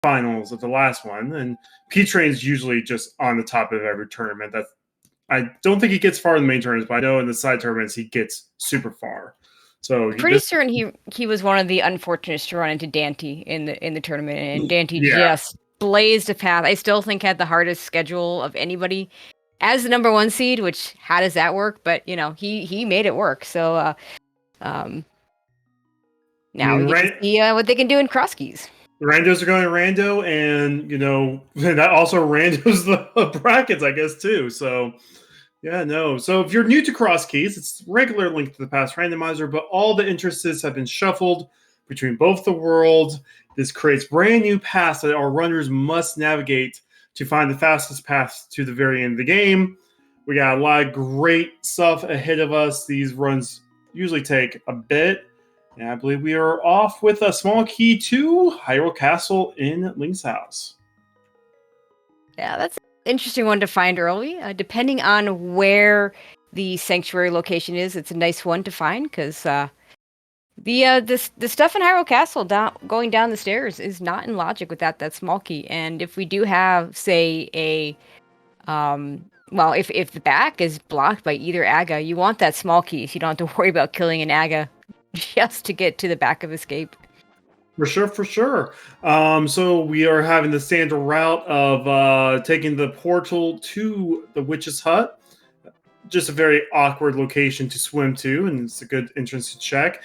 finals of the last one, and P-Train's usually just on the top of every tournament. I don't think he gets far in the main tournaments, but I know in the side tournaments he gets super far. So pretty certain he was one of the unfortunates to run into Dante in the tournament, and Dante just blazed a path. I still think had the hardest schedule of anybody as the number 1 seed. Which how does that work? But he made it work. So now we get to see what they can do in Crosskeys. The randos are going to rando, and that also randos the brackets, I guess, too. So yeah, no. So if you're new to Crosskeys, it's a regular Link to the Past randomizer, but all the interests have been shuffled between both the worlds. This creates brand new paths that our runners must navigate to find the fastest path to the very end of the game. We got a lot of great stuff ahead of us. These runs usually take a bit. And I believe we are off with a small key to Hyrule Castle in Link's house. Yeah, that's an interesting one to find early. Depending on where the sanctuary location is, it's a nice one to find because the stuff in Hyrule Castle going down the stairs is not in logic without that small key. And if we do have, say, if the back is blocked by either Aga, you want that small key so you don't have to worry about killing an Aga just to get to the back of escape. For sure. So we are having the standard route of taking the portal to the witch's hut. Just a very awkward location to swim to, and it's a good entrance to check.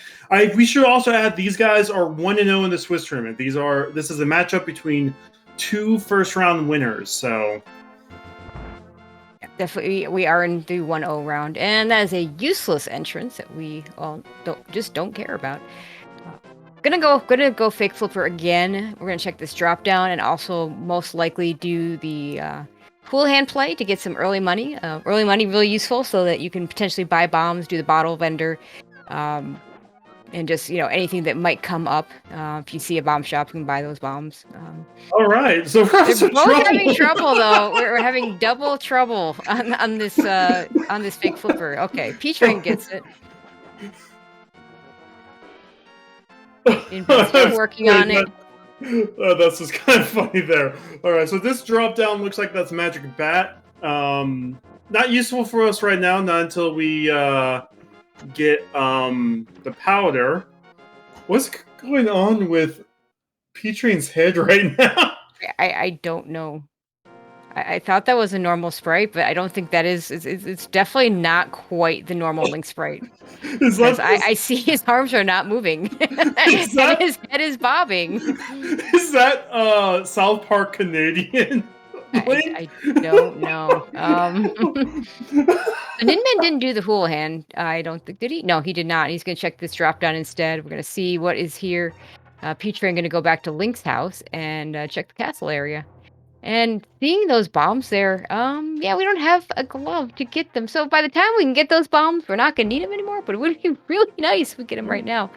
We should also add these guys are 1-0 in the Swiss tournament. This is a matchup between 2 first-round winners. So definitely, we are in the 1-0 round, and that is a useless entrance that we all don't care about. Gonna go fake flipper again. We're gonna check this drop down, and also most likely do the cool hand play to get some early money. Early money really useful so that you can potentially buy bombs, do the bottle vendor, and just anything that might come up. If you see a bomb shop, you can buy those bombs. All right, so they're both having trouble though. We're having double trouble on this fake flipper. Okay, P-Train gets it. Still working on it. That's just kind of funny there. All right, so this drop down looks like that's Magic Bat. Not useful for us right now, not until we get the powder. What's going on with P-Train's head right now? I don't know. I thought that was a normal sprite, but I don't think that is. It's definitely not quite the normal Link sprite. I see his arms are not moving. And his head is bobbing. Is that South Park Canadian? I don't know. Ninban didn't do the Hula hand. I don't think, did he? No, he did not. He's going to check this drop down instead. We're going to see what is here. P-Train going to go back to Link's house and check the castle area. And seeing those bombs there, we don't have a glove to get them. So by the time we can get those bombs, we're not going to need them anymore. But it would be really nice if we get them right now.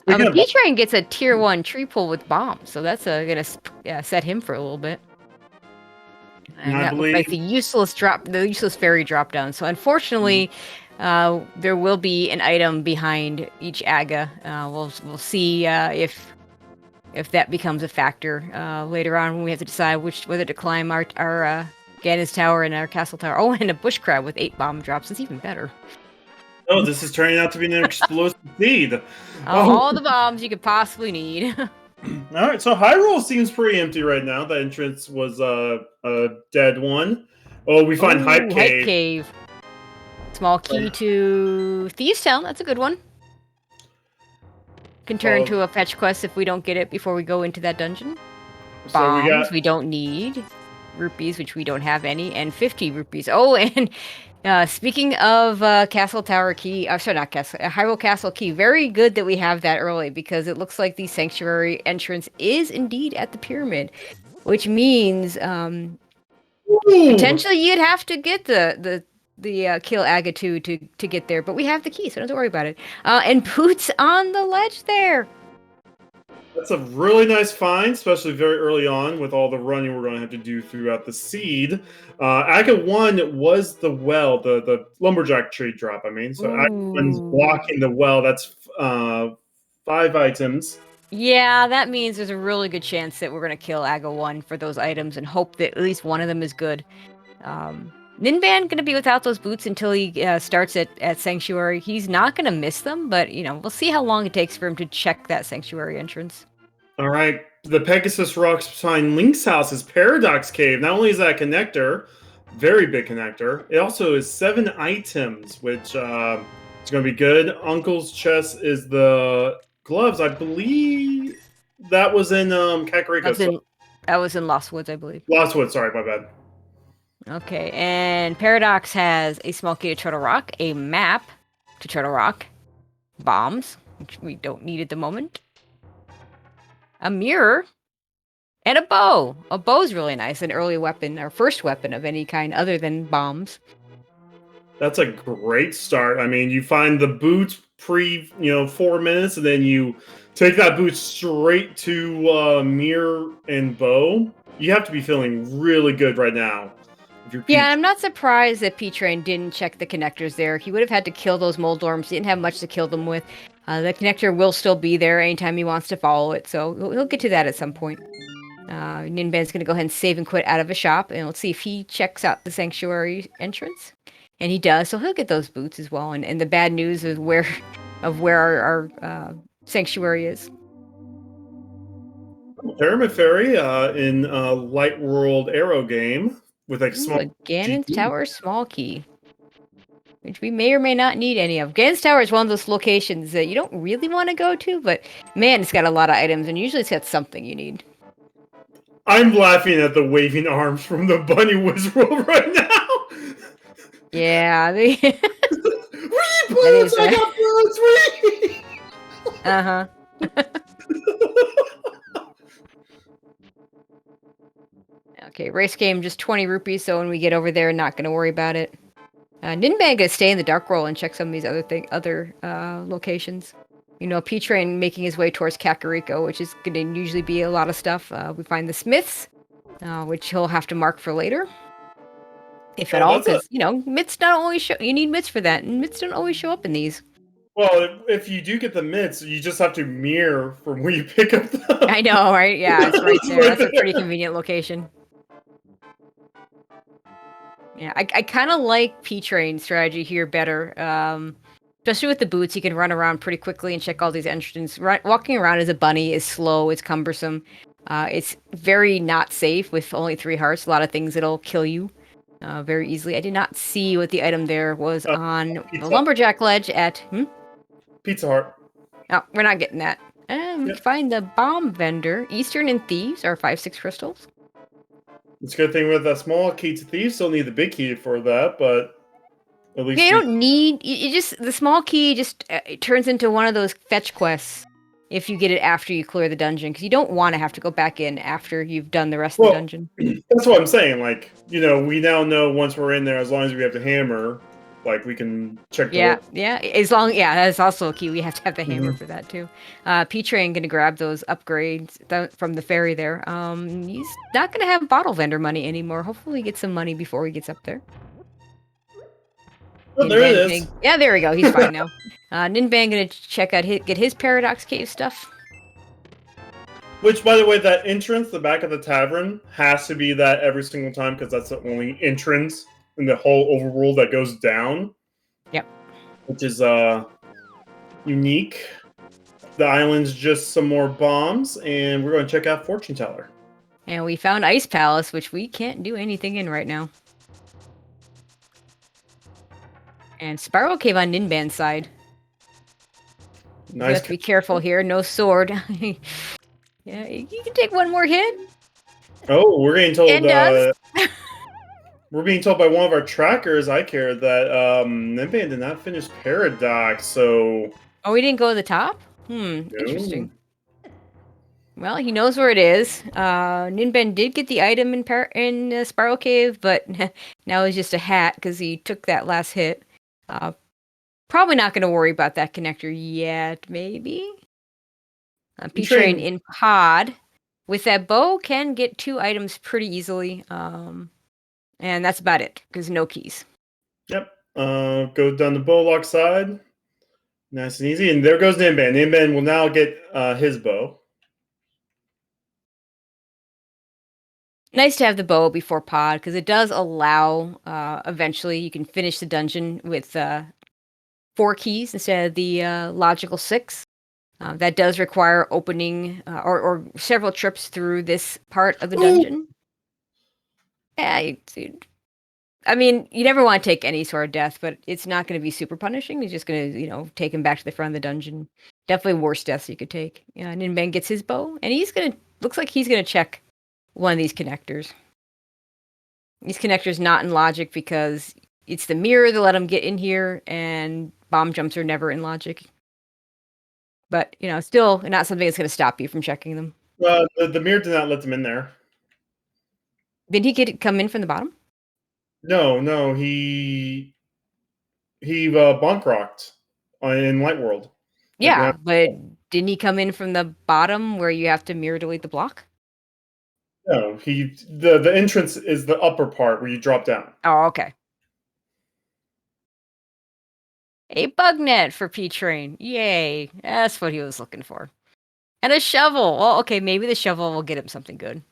P-Train gets a tier 1 tree pull with bombs. So that's going to set him for a little bit. And that looks like the useless fairy drop down. So unfortunately, there will be an item behind each Aga. We'll see if that becomes a factor later on when we have to decide whether to climb our Ganon's tower and our castle tower. Oh, and a bush crab with 8 bomb drops is even better. Oh, this is turning out to be an explosive seed. All the bombs you could possibly need. All right, so Hyrule seems pretty empty right now. The entrance was a dead one. Oh, we find Hype Cave. Small key to Thieves Town. That's a good one. Can turn to a fetch quest if we don't get it before we go into that dungeon. Bombs we don't need. Rupees, which we don't have any, and 50 rupees. Oh, and speaking of Castle Tower key, sorry, not Castle, Hyrule Castle key. Very good that we have that early because it looks like the sanctuary entrance is indeed at the pyramid, which means potentially you'd have to get the kill Aga 2 to get there, but we have the key, so don't have to worry about it. And Boots on the ledge there. That's a really nice find, especially very early on with all the running we're going to have to do throughout the seed. Aga 1 was the well, the lumberjack tree drop, I mean. So Aga 1's blocking the well. That's 5 items. Yeah, that means there's a really good chance that we're gonna kill Aga 1 for those items and hope that at least one of them is good. Ninban gonna be without those boots until he starts at Sanctuary. He's not gonna miss them, but we'll see how long it takes for him to check that Sanctuary entrance. All right. The Pegasus rocks behind Link's house is Paradox Cave. Not only is that a connector, very big connector, it also is 7 items, which is going to be good. Uncle's chest is the gloves. I believe that was in Kakariko. That was in Lost Woods, I believe. Lostwood, sorry, my bad. Okay, and Paradox has a small key to Turtle Rock, a map to Turtle Rock, bombs, which we don't need at the moment, a mirror, and a bow. A bow's really nice, an early weapon, our first weapon of any kind other than bombs. That's a great start. I mean, you find the boots pre, 4 minutes, and then you take that boot straight to mirror and bow. You have to be feeling really good right now. Yeah, and I'm not surprised that P-Train didn't check the connectors there. He would have had to kill those Moldorms. He didn't have much to kill them with. The connector will still be there anytime he wants to follow it, so he'll get to that at some point. Ninban's going to go ahead and save and quit out of a shop, and let's see if he checks out the Sanctuary entrance. And he does, so he'll get those boots as well. And the bad news is where our Sanctuary is. Pyramid Fairy in Light World Arrow game with like small Ganon's Tower small key, which we may or may not need any of. Ganon's Tower is one of those locations that you don't really want to go to, but man, it's got a lot of items, and usually it's got something you need. I'm laughing at the waving arms from the Bunny Wizard World right now. Yeah, Wee boots! I got boots! Wee! Uh-huh. Okay, race game, just 20 rupees, so when we get over there, not going to worry about it. Ninban gonna stay in the Dark Roll and check some of these other locations. P-Train making his way towards Kakariko, which is gonna usually be a lot of stuff. We find the Smiths, which he'll have to mark for later. If at all, because, mitts don't always show... You need mitts for that, and mitts don't always show up in these. Well, if you do get the mitts, you just have to mirror from where you pick up the... I know, right? Yeah, it's right there. That's a pretty convenient location. Yeah, I kind of like P-Train's strategy here better. Especially with the boots, you can run around pretty quickly and check all these entrances. Walking around as a bunny is slow, it's cumbersome. It's very not safe with only 3 hearts. A lot of things that'll kill you very easily. I did not see what the item there was on the Lumberjack Ledge at... Pizza Hut. Oh, we're not getting that. We find the bomb vendor. Eastern and Thieves are 5-6 crystals. It's a good thing with a small key to Thieves. Still need the big key for that, but at least... Yeah, you don't need... the small key just it turns into one of those fetch quests if you get it after you clear the dungeon, because you don't want to have to go back in after you've done the rest of the dungeon. That's what I'm saying. Like, we now know once we're in there, as long as we have the hammer, like, we can check the... that's also a key. We have to have the hammer for that, too. P-Train going to grab those upgrades from the ferry there. He's not going to have bottle vendor money anymore. Hopefully he gets some money before he gets up there. Oh, there it is. Yeah, there we go. He's fine now. Ninban going to check out get his Paradox Cave stuff. Which, by the way, that entrance, the back of the tavern, has to be that every single time, because that's the only entrance in the whole overworld that goes down. Yep. Which is unique. The island's just some more bombs, and we're going to check out Fortune Teller. And we found Ice Palace, which we can't do anything in right now. And Spiral Cave on Ninban's side. Nice. You have to be careful here. No sword. Yeah, you can take one more hit. Oh, we're getting told... we're being told by one of our trackers, I care, that Ninban did not finish Paradox, so... Oh, we didn't go to the top? Interesting. Well, he knows where it is. Ninban did get the item in Spiral Cave, but now he's just a hat because he took that last hit. Probably not going to worry about that connector yet, maybe? P-Train in Pod. With that bow, can get 2 items pretty easily. And that's about it, because no keys. Yep. Go down the Bowlock side. Nice and easy. And there goes Ninban. Ninban will now get his bow. Nice to have the bow before pod because it does allow eventually you can finish the dungeon with 4 keys instead of the logical 6. That does require opening or several trips through this part of the dungeon. Yeah, I mean, you never want to take any sort of death, but it's not going to be super punishing. He's just going to, take him back to the front of the dungeon. Definitely worse deaths you could take. Yeah, and then Ben gets his bow, and looks like he's going to check one of these connectors. These connectors not in logic because it's the mirror that let him get in here, and bomb jumps are never in logic. But, still not something that's going to stop you from checking them. The mirror did not let them in there. Did he come in from the bottom? No, he bonk rocked in Light World. Yeah, but didn't he come in from the bottom where you have to mirror delete the block? No, the entrance is the upper part where you drop down. Oh, okay. A bug net for P-Train. Yay. That's what he was looking for. And a shovel. Well, okay, maybe the shovel will get him something good.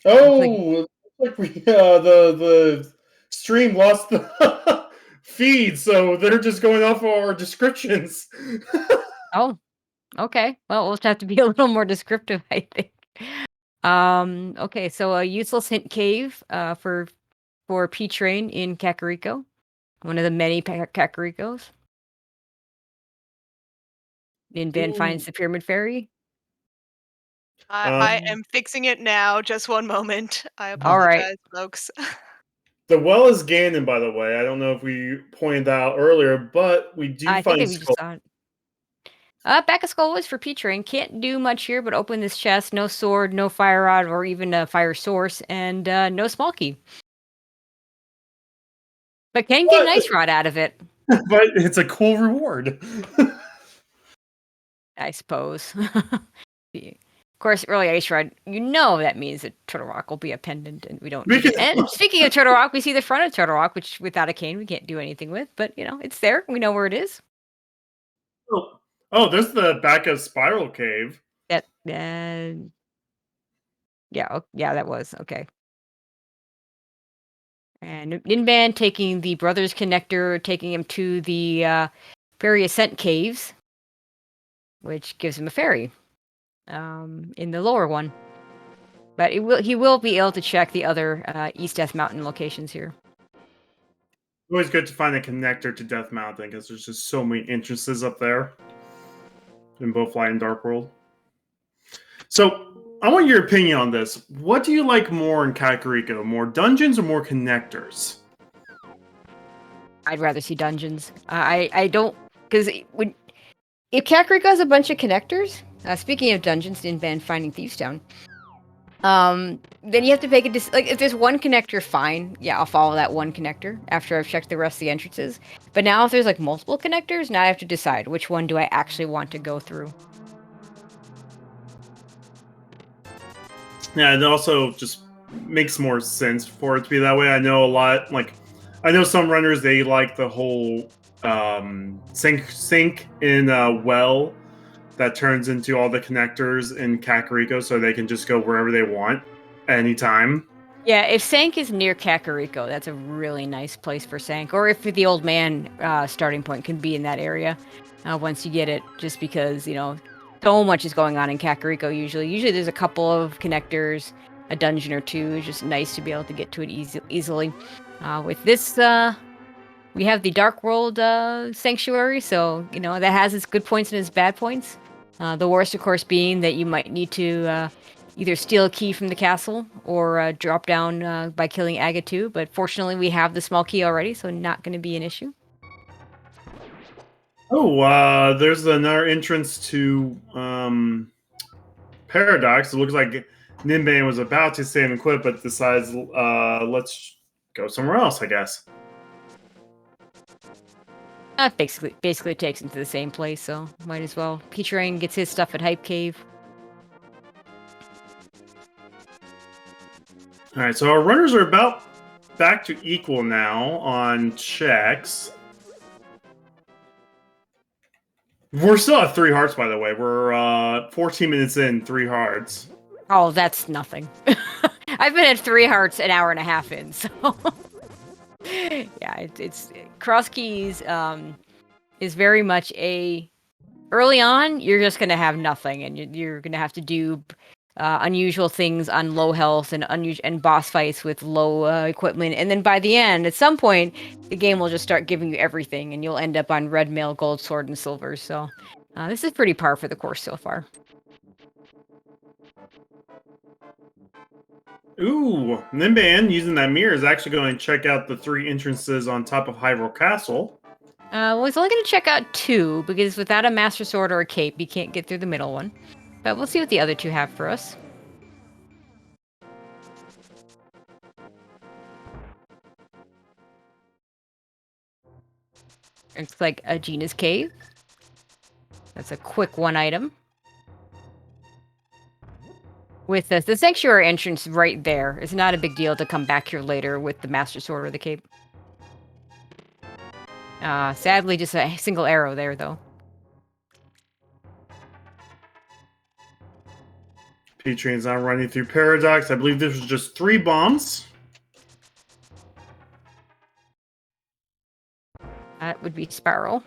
Oh, like the stream lost the feed, so they're just going off of our descriptions. Oh, okay. Well, we'll have to be a little more descriptive, I think. Okay, so a useless hint cave for P-Train in Kakariko. One of the many Kakarikos. Ninban finds the Pyramid Fairy. I am fixing it now. Just one moment. I All right. apologize, folks. The well is Ganon, by the way. I don't know if we pointed out earlier, but we do I think find we just saw it. Back of Skull is for P-Train. Can't do much here, but open this chest. No sword, no fire rod, or even a fire source, and no small key. But can get an ice rod out of it. But it's a cool reward. I suppose. Of course, early ice rod, that means that Turtle Rock will be a pendant, and we don't need it. And speaking of Turtle Rock, we see the front of Turtle Rock, which without a cane we can't do anything with, but it's there. We know where it is. Oh, there's the back of Spiral Cave. That yeah, that was okay. And Ninban taking the Brothers Connector, taking him to the Fairy Ascent Caves, which gives him a fairy in the lower one. But he will be able to check the other East Death Mountain locations here. Always good to find a connector to Death Mountain because there's just so many entrances up there in both Light and Dark World. So I want your opinion on this. What do you like more in Kakariko? More dungeons or more connectors? I'd rather see dungeons. I don't, because if Kakariko has a bunch of connectors, speaking of dungeons, Ninban finding Thieves Town, then you have to make if there's one connector, fine. Yeah, I'll follow that one connector after I've checked the rest of the entrances. But now if there's like multiple connectors, now I have to decide which one do I actually want to go through. Yeah, it also just makes more sense for it to be that way. I know I know some runners, they like the whole sink in well that turns into all the connectors in Kakariko, so they can just go wherever they want anytime. Yeah, if Sank is near Kakariko, that's a really nice place for Sank. Or if the old man starting point can be in that area once you get it, just because, so much is going on in Kakariko usually. Usually there's a couple of connectors, a dungeon or two. It's just nice to be able to get to it easily. With this, we have the Dark World Sanctuary, so, that has its good points and its bad points. The worst, of course, being that you might need to either steal a key from the castle or drop down by killing Agatu, but fortunately we have the small key already, so not going to be an issue. Oh, there's another entrance to Paradox. It looks like Ninban was about to save and quit, but decides, let's go somewhere else, I guess. Basically takes him to the same place, so might as well. P-Train gets his stuff at Hype Cave. All right, so our runners are about back to equal now on checks. We're still at 3 hearts, by the way. We're 14 minutes in, 3 hearts. Oh, that's nothing. I've been at 3 hearts an hour and a half in, so yeah, it's Crosskeys is very much a early on. You're just gonna have nothing, and you're gonna have to do unusual things on low health and boss fights with low equipment, and then by the end, at some point, the game will just start giving you everything, and you'll end up on red mail, gold sword, and silver. So this is pretty par for the course so far. Ooh, Ninban, using that mirror, is actually going to check out the 3 entrances on top of Hyrule Castle. Well, he's only going to check out 2, because without a Master Sword or a cape, he can't get through the middle one. But we'll see what the other 2 have for us. It's like a Gina's Cave. That's a quick 1 item. With the Sanctuary entrance right there, it's not a big deal to come back here later with the Master Sword or the cape. Sadly, just a single arrow there, though. P-Train's now running through Paradox. I believe this was just 3 bombs. That would be Spiral.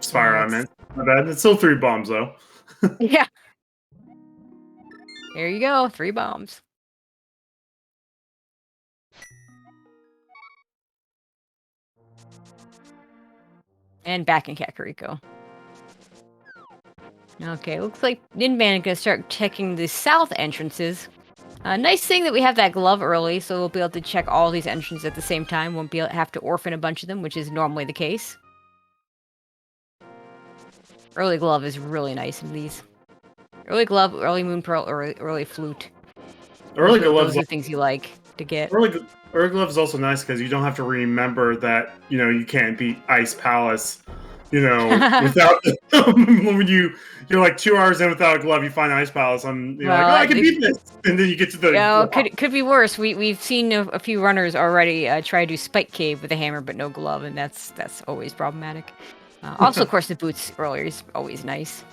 Spiral, I meant. My bad. It's still 3 bombs, though. Yeah. There you go, 3 bombs. And back in Kakariko. Okay, looks like Ninban is going to start checking the south entrances. Nice thing that we have that glove early, so we'll be able to check all these entrances at the same time. Won't be able to have to orphan a bunch of them, which is normally the case. Early glove is really nice in these. Early glove, early moon pearl, early flute. Early Those glove are things you like to get. Early glove is also nice because you don't have to remember that you can't beat Ice Palace. Without when you're like 2 hours in without a glove, you find Ice Palace. You're like, I can beat this, and then you get to the. Yeah, could be worse. We've seen a few runners already try to do Spike Cave with a hammer but no glove, and that's always problematic. Also, of course, the boots earlier is always nice.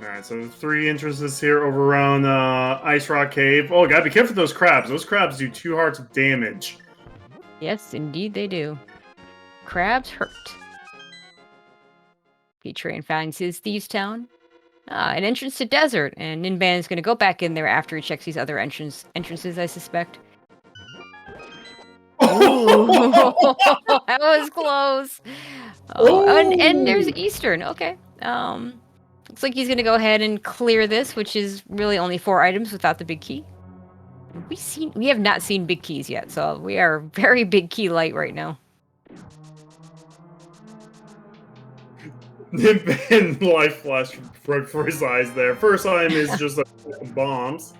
Alright, so 3 entrances here over around Ice Rock Cave. Oh, gotta be careful with those crabs. Those crabs do 2 hearts of damage. Yes, indeed they do. Crabs hurt. P-Train finds his Thieves Town. An entrance to desert, and Ninban is going to go back in there after he checks these other entrances, I suspect. Ooh, that was close. And there's Eastern. Okay. Looks like he's going to go ahead and clear this, which is really only 4 items without the big key. We have not seen big keys yet, so we are very big key light right now. Ninban life flashed right before his eyes there. First item is just bombs.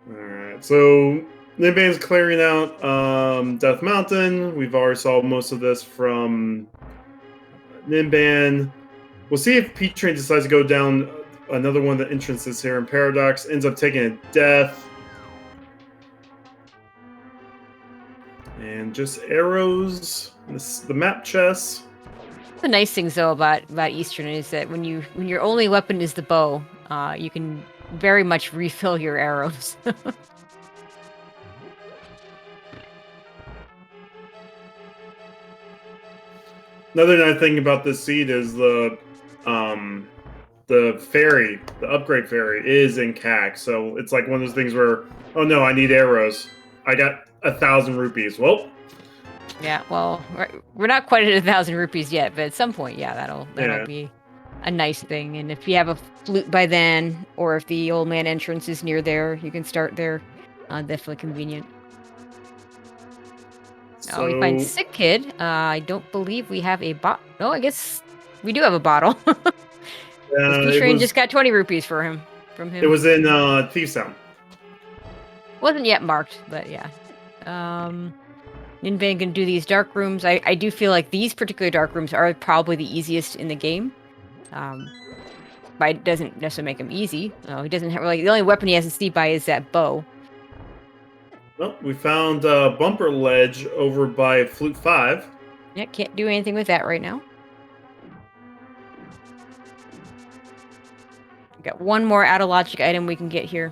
Alright, so Ninban's clearing out Death Mountain. We've already saw most of this from Ninban. We'll see if P-Train decides to go down another one of the entrances here in Paradox. Ends up taking a death. And just arrows. The map chest. The nice things though about Eastern is that when your only weapon is the bow, you can very much refill your arrows. Another nice thing about this seed is the fairy, the upgrade fairy, is in CAC. So it's like one of those things where, oh no, I need arrows. I got 1,000 rupees. Well, yeah, well, we're not quite at 1,000 rupees yet, but at some point, yeah, that'll be a nice thing. And if you have a flute by then, or if the old man entrance is near there, you can start there. Definitely convenient. So we find Sick Kid. I don't believe we have a bot. No, I guess we do have a bottle. P-Train just got 20 rupees from him. It was in Thieves Town. Wasn't yet marked, but yeah. Ninban gonna do these dark rooms. I do feel like these particular dark rooms are probably the easiest in the game. But it doesn't necessarily make him easy. He doesn't have the only weapon he has to see by is that bow. Well, we found a bumper ledge over by Flute 5. Yeah, can't do anything with that right now. Got one more out of logic item we can get here.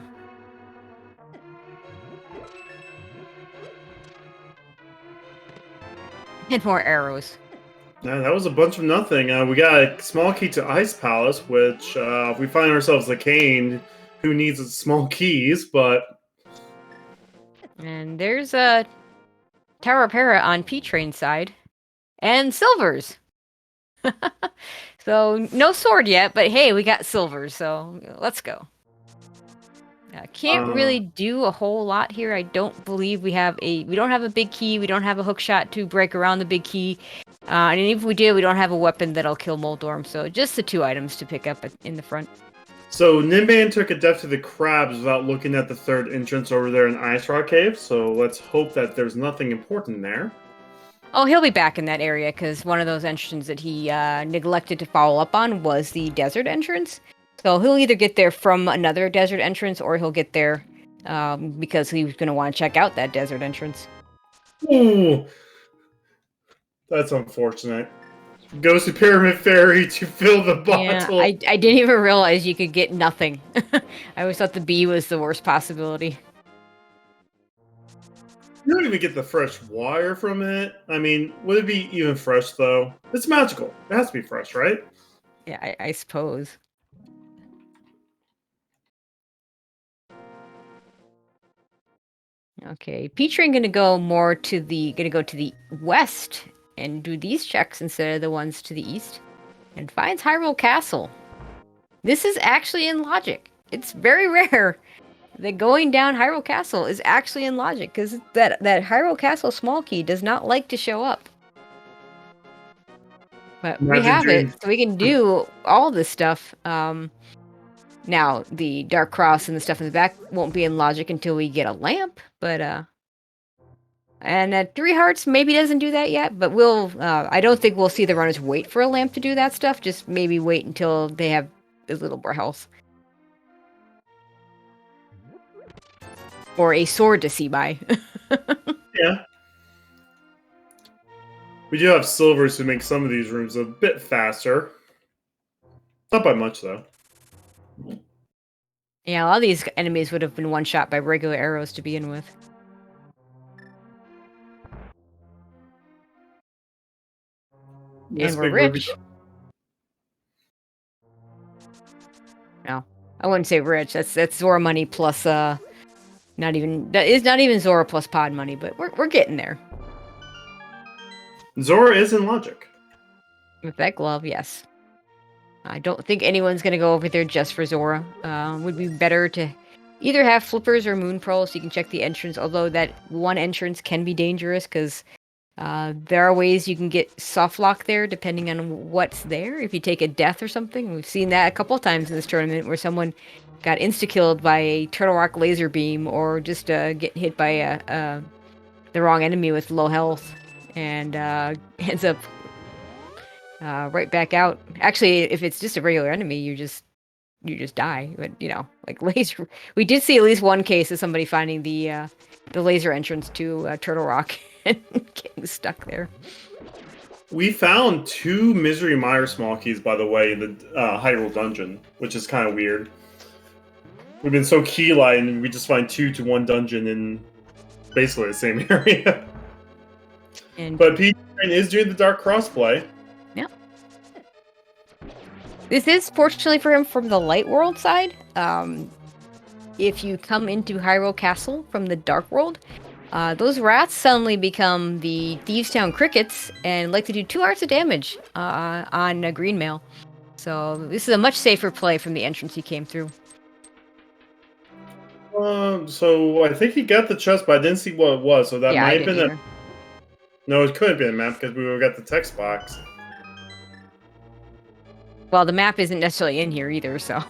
And more arrows. Yeah, that was a bunch of nothing. We got a small key to Ice Palace, which we find ourselves a Kane who needs small keys, but... And there's a Tower of Para on P-Train's side. And silvers! So, no sword yet, but hey, we got silvers, so let's go. Can't really do a whole lot here. I don't believe we don't have a big key, we don't have a hook shot to break around the big key. And even if we do, we don't have a weapon that'll kill Moldorm, so just the 2 items to pick up in the front. So Ninban took a death to the crabs without looking at the third entrance over there in Ice Rock Cave, so let's hope that there's nothing important there. Oh, he'll be back in that area, because one of those entrances that he neglected to follow up on was the desert entrance. So he'll either get there from another desert entrance, or he'll get there because he's going to want to check out that desert entrance. Ooh, that's unfortunate. Goes to Pyramid Fairy to fill the bottle. Yeah, I didn't even realize you could get nothing. I always thought the bee was the worst possibility. You don't even get the fresh wire from it. I mean, would it be even fresh, though? It's magical. It has to be fresh, right? Yeah, I suppose. Okay, P-Train gonna go to the west and do these checks instead of the ones to the east, and finds Hyrule Castle. This is actually in logic. It's very rare that going down Hyrule Castle is actually in logic, because that Hyrule Castle small key does not like to show up. But we have it, so we can do all this stuff. Now, the Dark Cross and the stuff in the back won't be in logic until we get a lamp, but, and at 3 hearts maybe doesn't do that yet, but I don't think we'll see the runners wait for a lamp to do that stuff, just maybe wait until they have a little more health. Or a sword to see by. Yeah. We do have silvers to make some of these rooms a bit faster. Not by much, though. Yeah, a lot of these enemies would have been one-shot by regular arrows to begin with. And we're rich. No, I wouldn't say rich. That's Zora money plus not even Zora plus pod money, but we're getting there. Zora is in logic. With that glove, yes. I don't think anyone's gonna go over there just for Zora. Would be better to either have flippers or moon pearls so you can check the entrance, although that one entrance can be dangerous because there are ways you can get soft lock there depending on what's there. If you take a death or something, we've seen that a couple of times in this tournament where someone got insta-killed by a Turtle Rock laser beam or just get hit by the wrong enemy with low health and ends up right back out. Actually, if it's just a regular enemy, you just die. But like laser, we did see at least one case of somebody finding the laser entrance to Turtle Rock and getting stuck there. We found 2 Misery Mire small keys, by the way, in the Hyrule dungeon, which is kind of weird. We've been so key-light, and we just find 2 to 1 dungeon in basically the same area. But P-Train is doing the Dark Crossplay. Yeah. This is, fortunately for him, from the Light World side. If you come into Hyrule Castle from the Dark World, those rats suddenly become the Thieves Town crickets and like to do 2 hearts of damage on a green mail. So this is a much safer play from the entrance he came through. So I think he got the chest, but I didn't see what it was. So that might have been No, it couldn't be a map because we would have got the text box. Well, the map isn't necessarily in here either, so.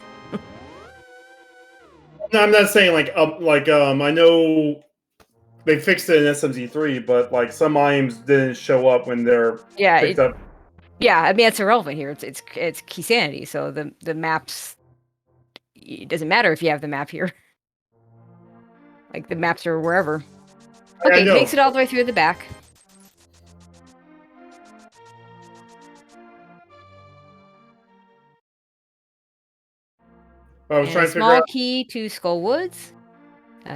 No, I'm not saying I know they fixed it in SMZ3, but like some items didn't show up when they're picked up. Yeah, I mean it's irrelevant here. It's key sanity, so the maps. It doesn't matter if you have the map here. Like the maps are wherever. Okay, makes it all the way through the back. I was trying to figure out. Small key to Skull Woods,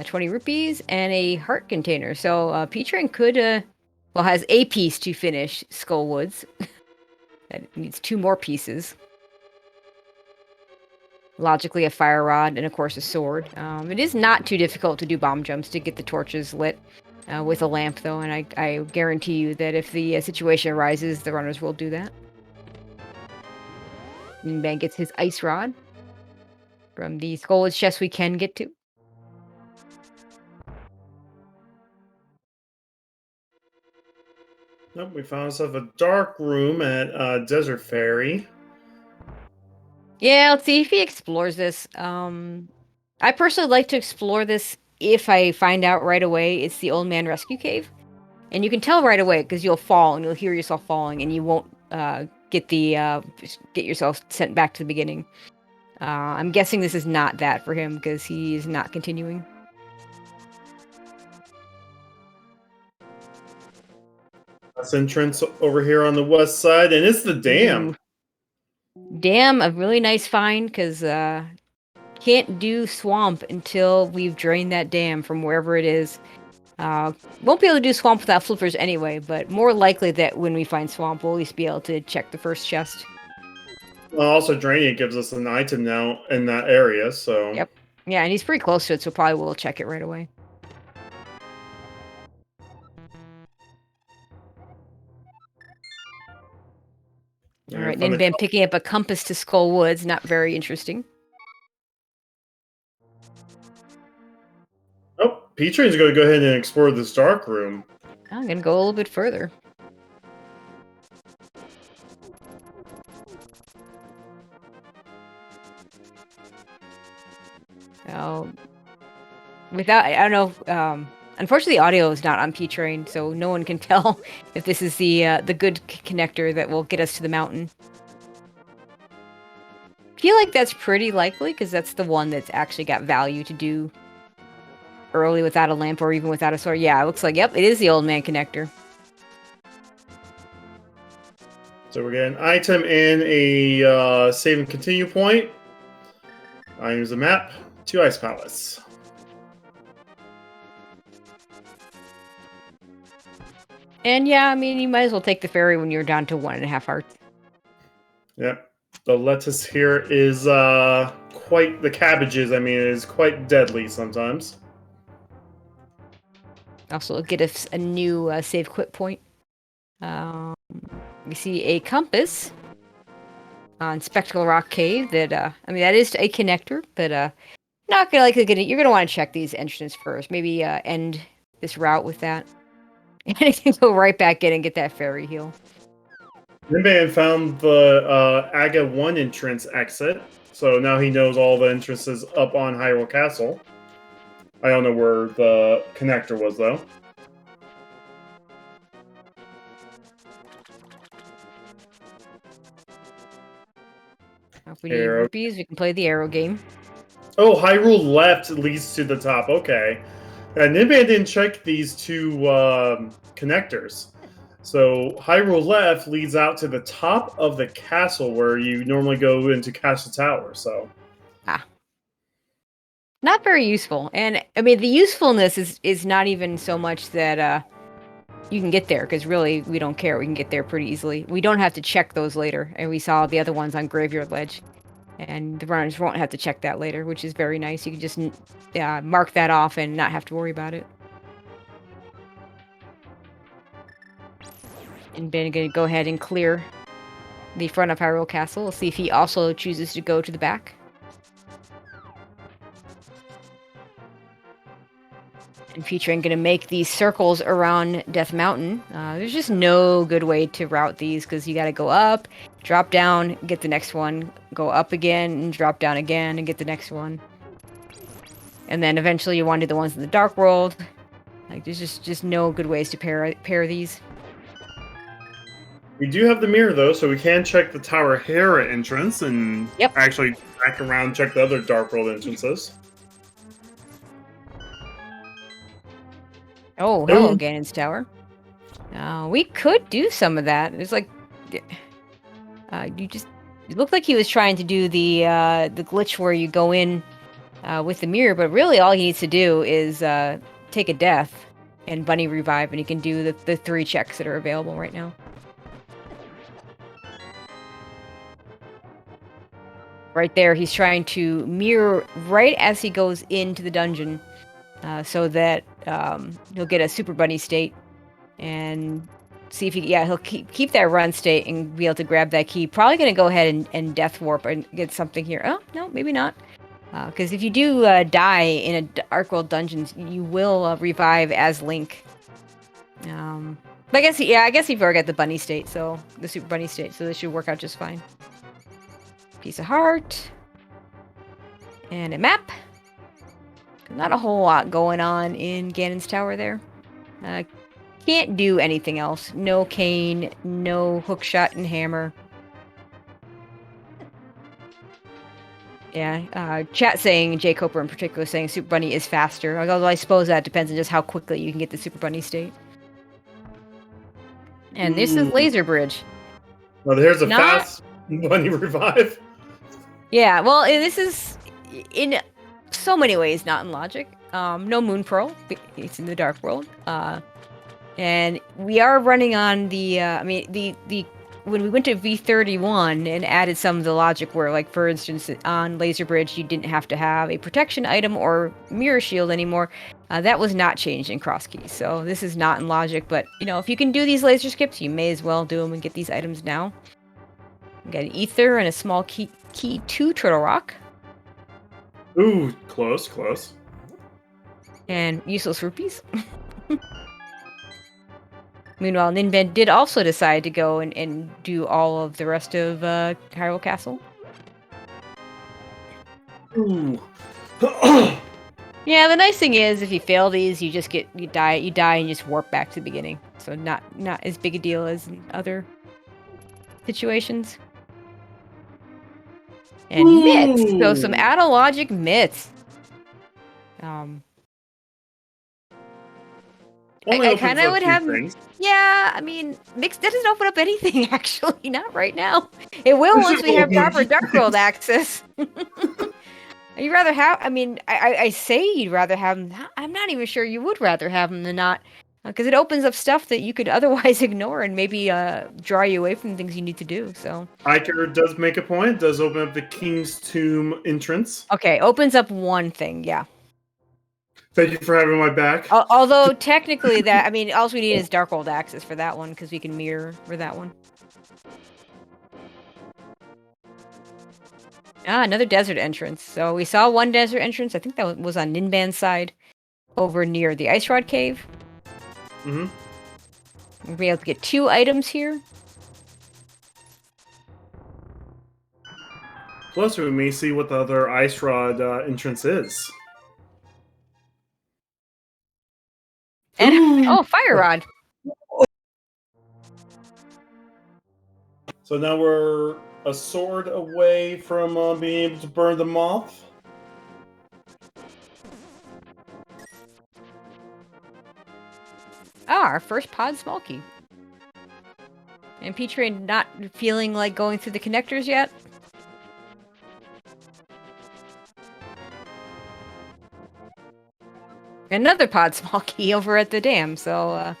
20 rupees, and a heart container. So P-Train could, has a piece to finish Skull Woods. That needs 2 more pieces. Logically, a fire rod and, of course, a sword. It is not too difficult to do bomb jumps to get the torches lit with a lamp, though, and I guarantee you that if the situation arises, the runners will do that. Ninban gets his ice rod from the Skull Woods chest we can get to. Nope, we found ourselves a dark room at Desert Ferry. Yeah, let's see if he explores this. I personally like to explore this if I find out right away it's the Old Man Rescue Cave. And you can tell right away because you'll fall and you'll hear yourself falling and you won't get yourself sent back to the beginning. I'm guessing this is not that for him because he is not continuing. This entrance over here on the west side, and it's the dam. Ooh. Dam, a really nice find because can't do swamp until we've drained that dam from wherever it is. Won't be able to do swamp without flippers anyway, but more likely that when we find swamp, we'll at least be able to check the first chest. Well, also draining it gives us an item now in that area, so... Yep. Yeah, and he's pretty close to it, so probably we'll check it right away. Alright, Ninban picking up a compass to Skull Woods, not very interesting. Oh, P-Train's going to go ahead and explore this dark room. I'm going to go a little bit further. I don't know, unfortunately the audio is not on P-Train, so no one can tell if this is the good connector that will get us to the mountain. I feel like that's pretty likely, because that's the one that's actually got value to do early without a lamp or even without a sword. Yeah, it looks like, yep, it is the Old Man connector. So we're getting an item and a save and continue point. I use a map, 2 ice pallets. And yeah, I mean, you might as well take the ferry when you're down to 1.5 hearts. Yep. The lettuce here is quite... The cabbages, I mean, is quite deadly sometimes. Also, get us a new save quit point. We see a compass on Spectacle Rock Cave that, I mean, that is a connector, but not gonna like it. You're gonna want to check these entrances first. Maybe end this route with that. And you can go right back in and get that ferry heal. Ninban found the Aga 1 entrance exit, so now he knows all the entrances up on Hyrule Castle. I don't know where the connector was, though. If we need rupees, we can play the arrow game. Oh, Hyrule left leads to the top. Okay. Ninban didn't check these 2 connectors. So Hyrule left leads out to the top of the castle where you normally go into Castle Tower. So, not very useful. And I mean, the usefulness is not even so much that you can get there, because really we don't care. We can get there pretty easily. We don't have to check those later. And we saw the other ones on Graveyard Ledge, and the runners won't have to check that later, which is very nice. You can just mark that off and not have to worry about it. And Ben gonna go ahead and clear the front of Hyrule Castle. We'll see if he also chooses to go to the back. And P-Train gonna make these circles around Death Mountain. There's just no good way to route these, because you gotta go up, drop down, get the next one, go up again, and drop down again, and get the next one. And then eventually you want to do the ones in the Dark World. Like, there's just no good ways to pair these. We do have the mirror though, so we can check the Tower Hera entrance and actually back around and check the other Dark World entrances. Oh, hello, Ganon's Tower. We could do some of that. It's like, it looked like he was trying to do the glitch where you go in with the mirror, but really all he needs to do is take a death and bunny revive, and he can do the 3 checks that are available right now. Right there, he's trying to mirror right as he goes into the dungeon, so that he'll get a Super Bunny state, and see if he'll keep that run state and be able to grab that key. Probably going to go ahead and Death Warp and get something here. Oh, no, maybe not. Because if you do die in a Dark World dungeon, you will revive as Link. But I guess he've already got the bunny state, so the Super Bunny state, so this should work out just fine. Piece of heart. And a map. Not a whole lot going on in Ganon's Tower there. Can't do anything else. No cane, no hookshot and hammer. Yeah, chat saying, Jay Coper in particular saying Super Bunny is faster. Although I suppose that depends on just how quickly you can get the Super Bunny state. And this is Laser Bridge. Well, here's a fast bunny revive. Yeah, well, this is in so many ways not in logic. No Moon Pearl. It's in the Dark World. And we are running on the, when we went to V31 and added some of the logic where, like, for instance, on Laser Bridge, you didn't have to have a protection item or mirror shield anymore. That was not changed in Crosskeys. So this is not in logic, but, if you can do these laser skips, you may as well do them and get these items now. We got an Ether and a small key 2 Turtle Rock. Ooh, close. And useless rupees. Meanwhile, Ninban did also decide to go and do all of the rest of Hyrule Castle. Ooh. Yeah, the nice thing is, if you fail these, you die and you just warp back to the beginning. So not as big a deal as in other situations. And myths. So some out-of-logic myths. I kind of would have... Things. Yeah, I mean, Mix doesn't open up anything, actually. Not right now. It will once we have proper Dark World access. You'd rather have... I mean, I say you'd rather have them. I'm not even sure you would rather have them than not. Because it opens up stuff that you could otherwise ignore and maybe draw you away from things you need to do, so... Iker does make a point. It does open up the King's Tomb entrance. Okay, opens up one thing, yeah. Thank you for having my back. Although, technically, all we need is Dark World access for that one, because we can mirror for that one. Another desert entrance. So we saw one desert entrance. I think that was on Ninban's side, over near the Ice Rod Cave. Mm-hmm. We'll be able to get 2 items here. Plus, we may see what the other Ice Rod entrance is. And Fire Rod. So now we're a sword away from being able to burn them off. Our first pod small key. And P-Train not feeling like going through the connectors yet. Another pod small key over at the dam, so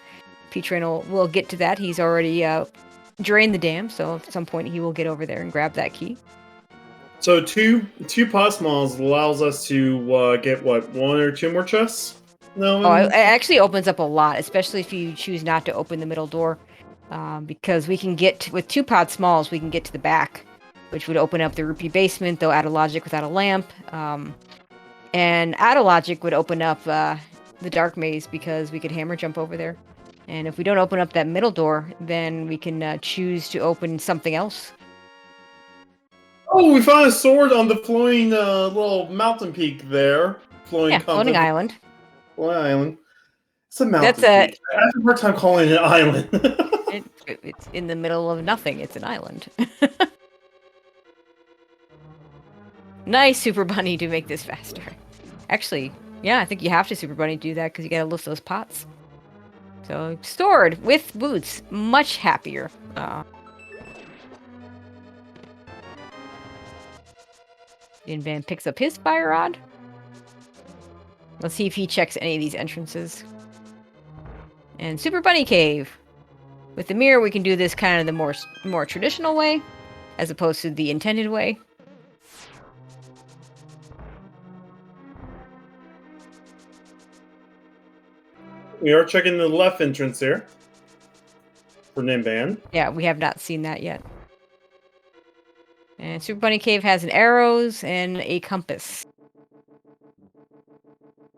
P-Train will get to that. He's already drained the dam, so at some point he will get over there and grab that key. So two pod smalls allows us to get, what, 1 or 2 more chests? No. It actually opens up a lot, especially if you choose not to open the middle door, because we can get, with 2 pod smalls, we can get to the back, which would open up the rupee basement, though out of logic without a lamp. And out of logic would open up the dark maze, because we could hammer jump over there. And if we don't open up that middle door, then we can choose to open something else. Oh, we found a sword on the floating little mountain peak there. Floating island. Floating island. It's a mountain peak. I have a hard time calling it an island. It's in the middle of nothing. It's an island. Nice, Super Bunny, to make this faster. Actually, yeah, I think you have to Super Bunny to do that because you gotta lift those pots. So, stored with boots. Much happier. Ninban picks up his fire rod. Let's see if he checks any of these entrances. And Super Bunny Cave. With the mirror, we can do this kind of the more traditional way, as opposed to the intended way. We are checking the left entrance here for Ninban. Yeah, we have not seen that yet. And Super Bunny Cave has an arrows and a compass.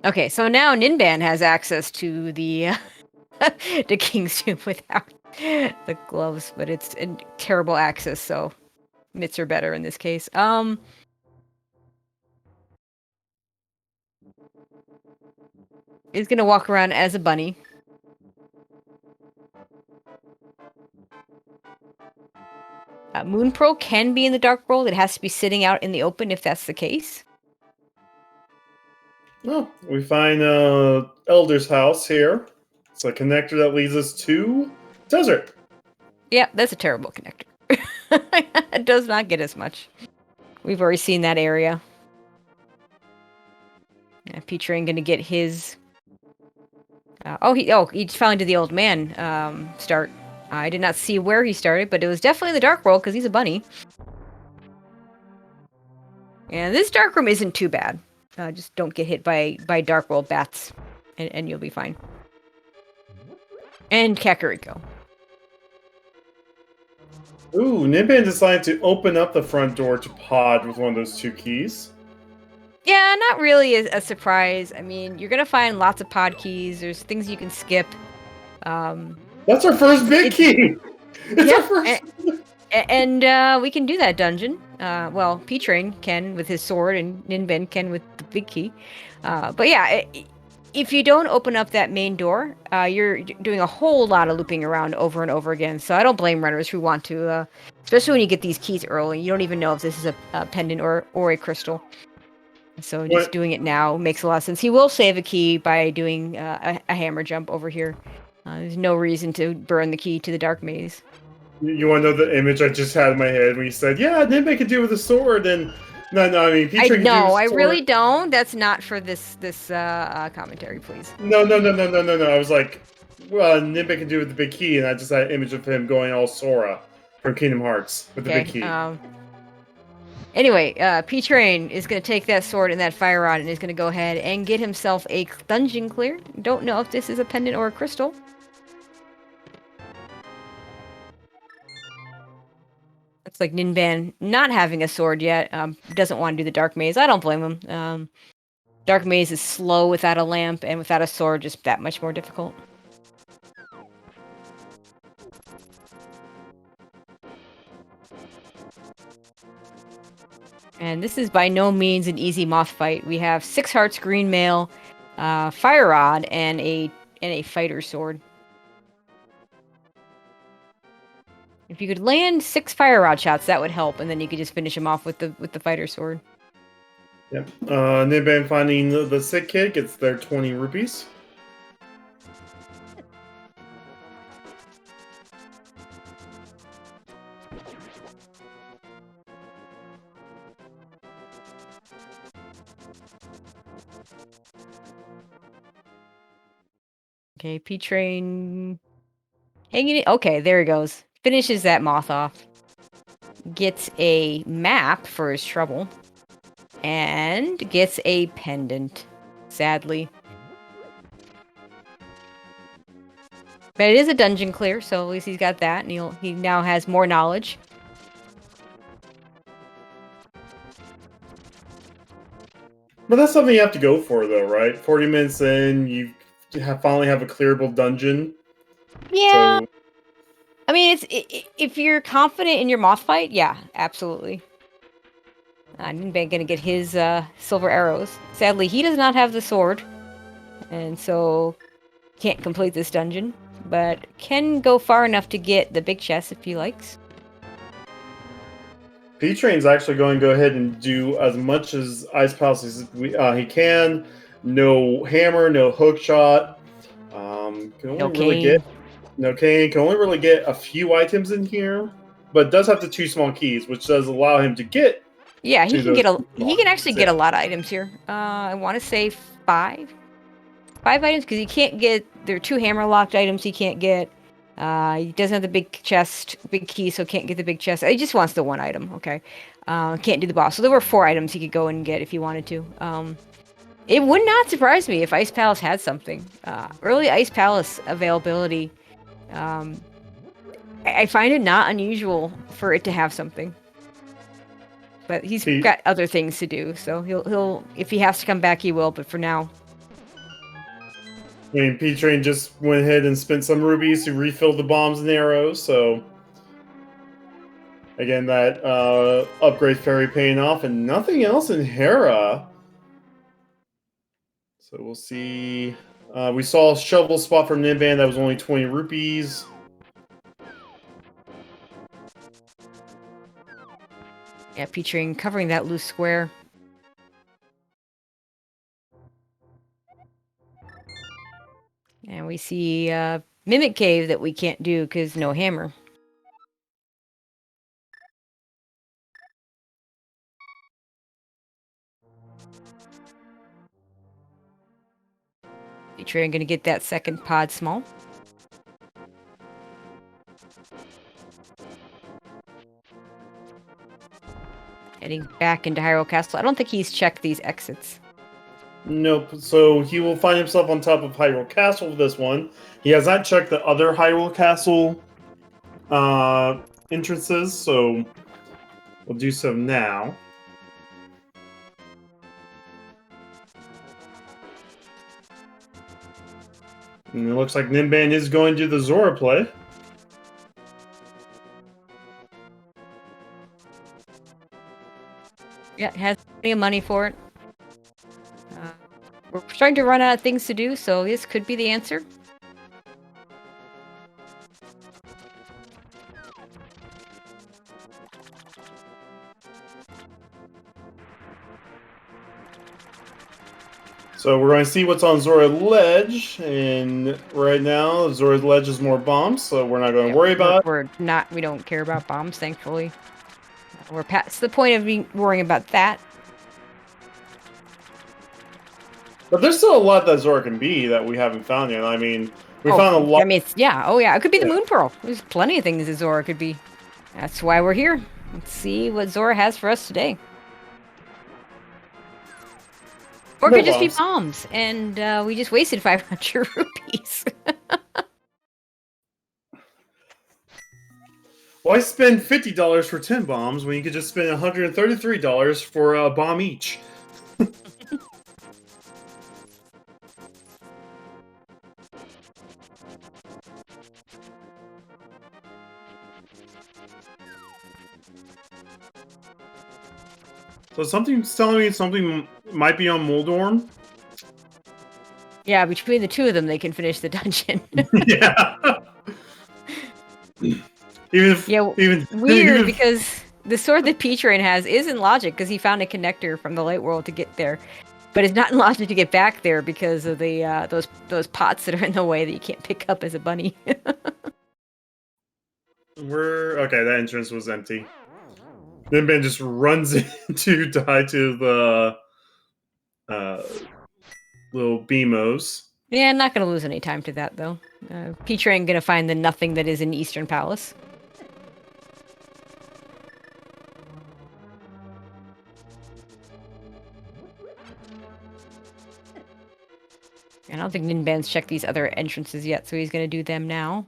Okay, so now Ninban has access to the to King's Tomb without the gloves, but it's a terrible access, so mitts are better in this case. He's gonna walk around as a bunny. Moon Pro can be in the dark world. It has to be sitting out in the open if that's the case. Oh, we find Elder's house here. It's a connector that leads us to desert. Yeah, that's a terrible connector. It does not get as much. We've already seen that area. Yeah, P-Train gonna get his... he finally did the old man start. I did not see where he started, but it was definitely in the dark world because he's a bunny. And this dark room isn't too bad. Just don't get hit by dark world bats, and you'll be fine. And Kakariko. Ooh, Ninban decided to open up the front door to Pod with one of those 2 keys. Yeah, not really a surprise. I mean, you're gonna find lots of pod keys. There's things you can skip. That's our first big key! It's our first... And we can do that dungeon. Well, P-Train can with his sword, and Ninban can with the big key. But yeah, if you don't open up that main door, you're doing a whole lot of looping around over and over again. So I don't blame runners who want to, especially when you get these keys early. You don't even know if this is a pendant or a crystal. So just doing it now makes a lot of sense. He will save a key by doing a hammer jump over here. There's no reason to burn the key to the dark maze. You want to know the image I just had in my head when you said, yeah, Ninban could do it with a sword, and... No, I mean, P-Train No, I really don't. That's not for this commentary, please. No. I was like, well, Ninban can do it with the big key, and I just had an image of him going all Sora from Kingdom Hearts with the big key. Anyway, P-Train is going to take that sword and that fire rod and is going to go ahead and get himself a dungeon clear. Don't know if this is a pendant or a crystal. Looks like Ninban not having a sword yet. Doesn't want to do the dark maze. I don't blame him. Dark maze is slow without a lamp, and without a sword, just that much more difficult. And this is by no means an easy moth fight. We have 6 hearts, green mail, fire rod, and a fighter sword. If you could land 6 fire rod shots, that would help, and then you could just finish him off with the fighter sword. Yep. Ninban finding the sick kid gets their 20 rupees. Okay, P-Train hanging it. Okay, there he goes. Finishes that moth off. Gets a map for his trouble. And gets a pendant. Sadly. But it is a dungeon clear, so at least he's got that, and he now has more knowledge. But that's something you have to go for, though, right? 40 minutes in, you finally have a clearable dungeon. Yeah. So... I mean, if you're confident in your moth fight, yeah, absolutely. Ninban gonna get his silver arrows. Sadly, he does not have the sword, and so can't complete this dungeon, but can go far enough to get the big chest if he likes. P-Train's actually going to go ahead and do as much as Ice Palace as he can. No hammer, no hook shot. Can only No really cane. get no cane. Can only really get a few items in here, but does have the 2 small keys, which does allow him to get. Yeah, he to can those get he can keys. actually get a lot of items here. I want to say 5 items because he can't get. There are 2 hammer locked items he can't get. He doesn't have the big chest, big key, so can't get the big chest. He just wants the 1 item. Okay, can't do the boss. So there were 4 items he could go and get if he wanted to. It would not surprise me if Ice Palace had something. Early Ice Palace availability. I find it not unusual for it to have something. But he's got other things to do, so he'll if he has to come back, he will. But for now, I mean, P-Train just went ahead and spent some rubies to refill the bombs and arrows. So again, that upgrade fairy paying off, and nothing else in Hera. So we'll see. We saw a shovel spot from Ninban that was only 20 rupees. yeah, featuring covering that loose square. And we see Mimic Cave that we can't do because no hammer. Featuring gonna get that second pod small. Heading back into Hyrule Castle. I don't think he's checked these exits. Nope. So he will find himself on top of Hyrule Castle with this one. He has not checked the other Hyrule Castle entrances, so we'll do so now. And it looks like Ninban is going to do the Zora play. Yeah, has plenty of money for it. We're starting to run out of things to do, so this could be the answer. So we're going to see what's on Zora Ledge, and right now Zora's Ledge is more bombs, so we're not going to worry about it. We don't care about bombs, thankfully. We're past the point of worrying about that. But there's still a lot that Zora can be that we haven't found yet. I mean, we found a lot. I mean, it could be the Moon Pearl. There's plenty of things that Zora could be. That's why we're here. Let's see what Zora has for us today. Or it could just be bombs, and we just wasted 500 rupees. Why spend $50 for 10 bombs when you could just spend $133 for a bomb each? So something's telling me something might be on Moldorm. Yeah, between the 2 of them, they can finish the dungeon. Yeah. Weird because the sword that P-Train has is in logic because he found a connector from the light world to get there, but it's not in logic to get back there because of the those pots that are in the way that you can't pick up as a bunny. Okay. That entrance was empty. Ninban just runs in to die to the little Beamos. Yeah, I'm not going to lose any time to that, though. P-Train going to find the nothing that is in Eastern Palace. And I don't think Ninban's checked these other entrances yet, so he's going to do them now.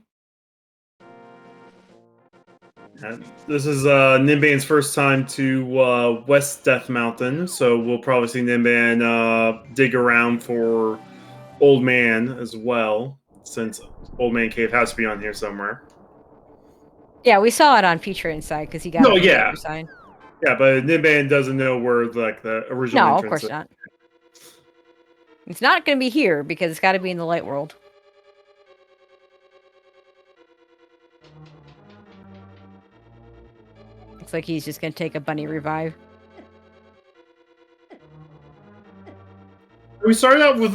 This is Ninban's first time to West Death Mountain, so we'll probably see Ninban dig around for Old Man as well, since Old Man Cave has to be on here somewhere. Yeah, we saw it on P-Train's side because he got it on the other side. Yeah, but Ninban doesn't know where the original entrance of course not. It's not going to be here because it's got to be in the light world. Looks like he's just gonna take a bunny revive. We started out with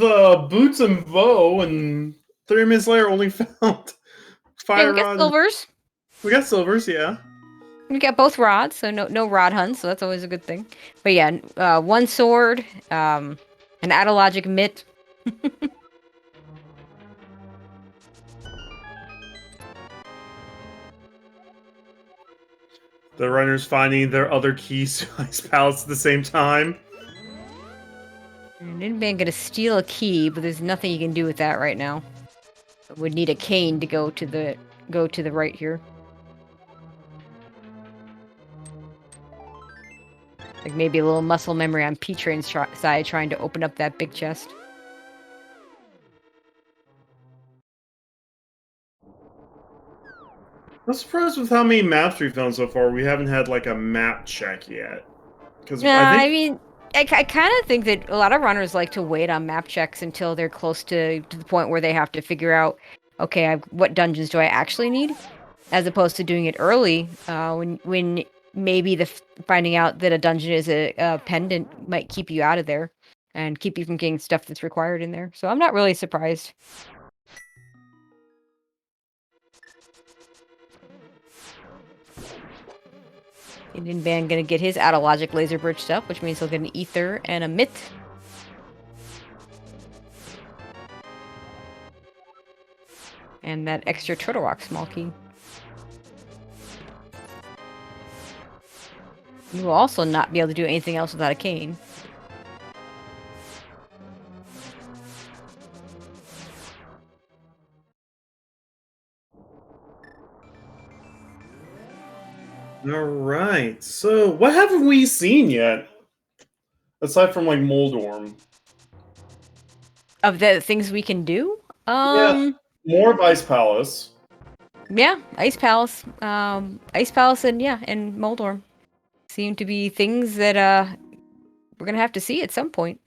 boots and bow, and 3 minutes later only found fire Yeah, we got rod. silvers. We got silvers, yeah. We got both rods, so no rod hunts, so that's always a good thing. But yeah, one sword, an Adologic mitt. The runners finding their other keys to Ice Palace at the same time. And Ninban gonna steal a key, but there's nothing you can do with that right now. Would need a cane to go to the right here. Like maybe a little muscle memory on P-Train's side, trying to open up that big chest. I'm surprised with how many maps we've done so far. We haven't had like a map check yet. Because I mean, I kind of think that a lot of runners like to wait on map checks until they're close to the point where they have to figure out, okay, what dungeons do I actually need, as opposed to doing it early, when maybe finding out that a dungeon is a pendant might keep you out of there and keep you from getting stuff that's required in there. So I'm not really surprised. Ninban gonna get his Adologic laser bridge stuff, which means he'll get an ether and a mitt. And that extra Turtle Rock small key. You will also not be able to do anything else without a cane. All right. So, what haven't we seen yet? Aside from like Moldorm. Of the things we can do? Yeah. More of Ice Palace. Yeah, Ice Palace. Ice Palace and Moldorm seem to be things that we're gonna have to see at some point.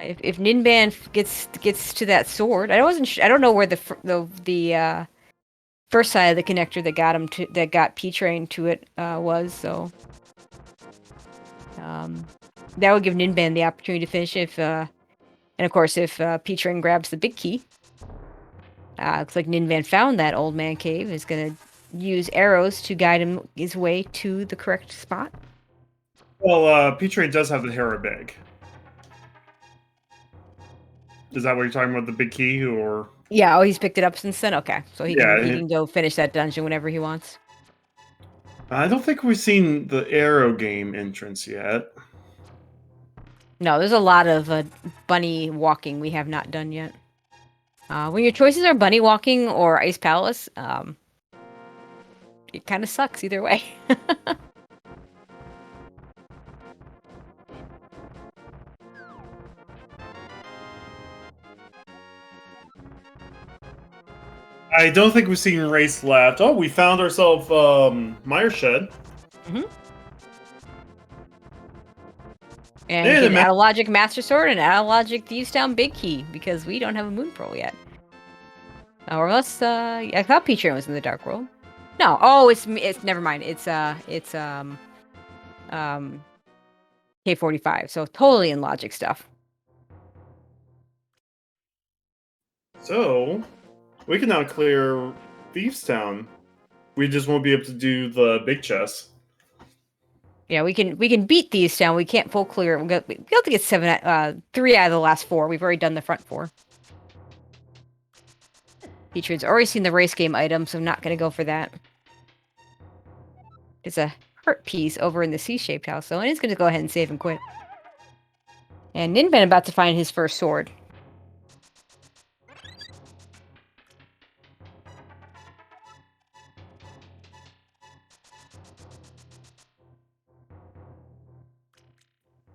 If Ninban gets to that sword, I don't know where the first side of the connector that got P-Train to it was, so that would give Ninban the opportunity to finish and of course if P-Train grabs the big key. Looks like Ninban found that old man cave and is gonna use arrows to guide his way to the correct spot. Well, P-Train does have the Hera bag. Is that what you're talking about, the big key, or? Yeah, he's picked it up since then? Okay, so he can go finish that dungeon whenever he wants. I don't think we've seen the Arrow game entrance yet. No, there's a lot of bunny walking we have not done yet. When your choices are bunny walking or Ice Palace, it kind of sucks either way. I don't think we've seen Race left. Oh, we found ourselves Mire Shed. Mm-hmm. And an Adologic Master Sword and Adologic Thieves Town Big Key, because we don't have a Moon Pearl yet. Or unless, I thought P-Train was in the Dark World. No, it's never mind. It's K45, so totally in logic stuff. So, we can now clear Thieves Town. We just won't be able to do the big chest. Yeah, we can beat Thieves Town. We can't full clear. We have to get 3 out of the last 4. We've already done the front 4. P-Train's already seen the race game item, so I'm not going to go for that. There's a heart piece over in the C-shaped house, though, and he's going to go ahead and save and quit. And Ninban about to find his first sword.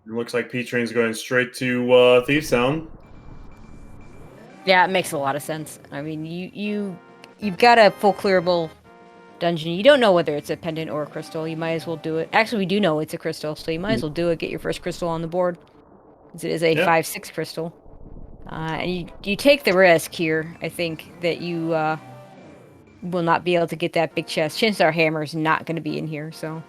It looks like P-Train's going straight to Thieves Town. Yeah, it makes a lot of sense. I mean, you've got a full clearable dungeon. You don't know whether it's a pendant or a crystal. You might as well do it. Actually, we do know it's a crystal, so you might as well do it. Get your first crystal on the board, because it is a 5/6 crystal. And you take the risk here. I think that you will not be able to get that big chest. Chances are Hammer's not going to be in here, so.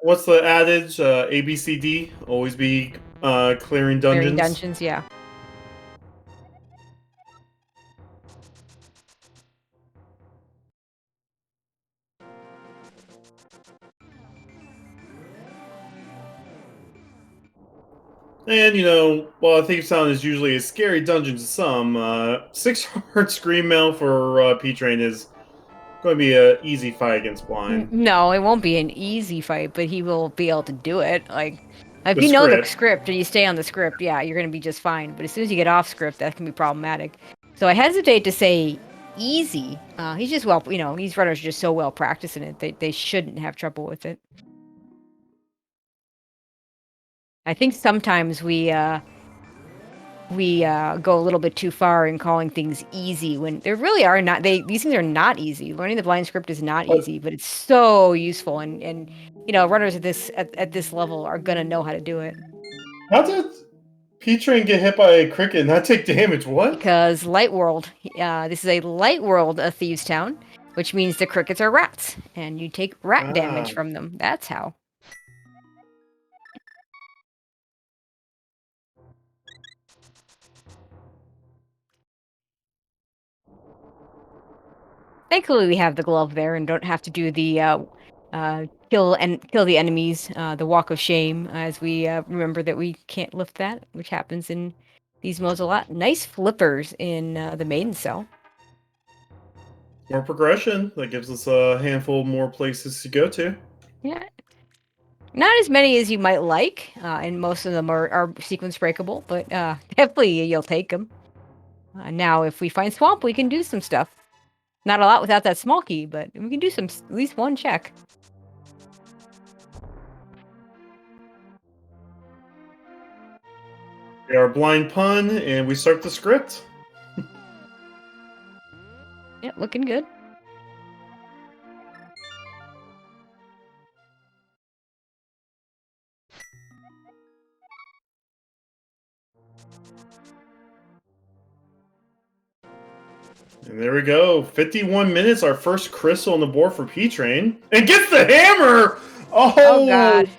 What's the adage? ABCD, always be clearing dungeons. Clearing dungeons, yeah. And, you know, while a Thief Town is usually a scary dungeon to some, 6 Heart Scream Mail for P-Train is going to be an easy fight against Blind. No, it won't be an easy fight, but he will be able to do it. Like, if The you know the script. script and you stay on the script, yeah, you're going to be just fine. But as soon as you get off script, that can be problematic. So I hesitate to say easy. He's just well, you know, these runners are just so well practiced in it. They shouldn't have trouble with it. I think sometimes we go a little bit too far in calling things easy when there really are not. These things are not easy. Learning the blind script is not easy, but it's so useful. And you know, runners at this level are gonna know how to do it. How did P-Train get hit by a cricket and not take damage? What? Because Light World, this is a Light World of Thieves Town, which means the crickets are rats, and you take rat damage from them. That's how. Thankfully, we have the glove there and don't have to do the kill the enemies, the walk of shame, as we remember that we can't lift that, which happens in these modes a lot. Nice flippers in the maiden cell. More progression. That gives us a handful more places to go to. Yeah. Not as many as you might like, and most of them are sequence breakable, but definitely you'll take them. Now, if we find Swamp, we can do some stuff. Not a lot without that small key, but we can do at least one check. We are blind pun, and we start the script. Yeah, looking good. And there we go. 51 minutes, our first crystal on the board for P-Train. And gets the hammer! Oh God.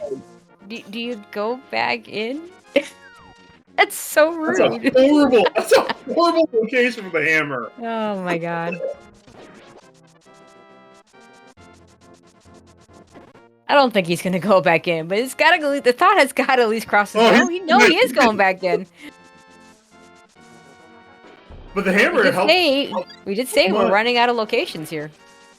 Do you go back in? That's so rude. That's a horrible location for the hammer. Oh my God. I don't think he's gonna go back in, but it's gotta go. The thought has got to at least cross his mind. He is going back in. But the hammer we did say we're running out of locations here.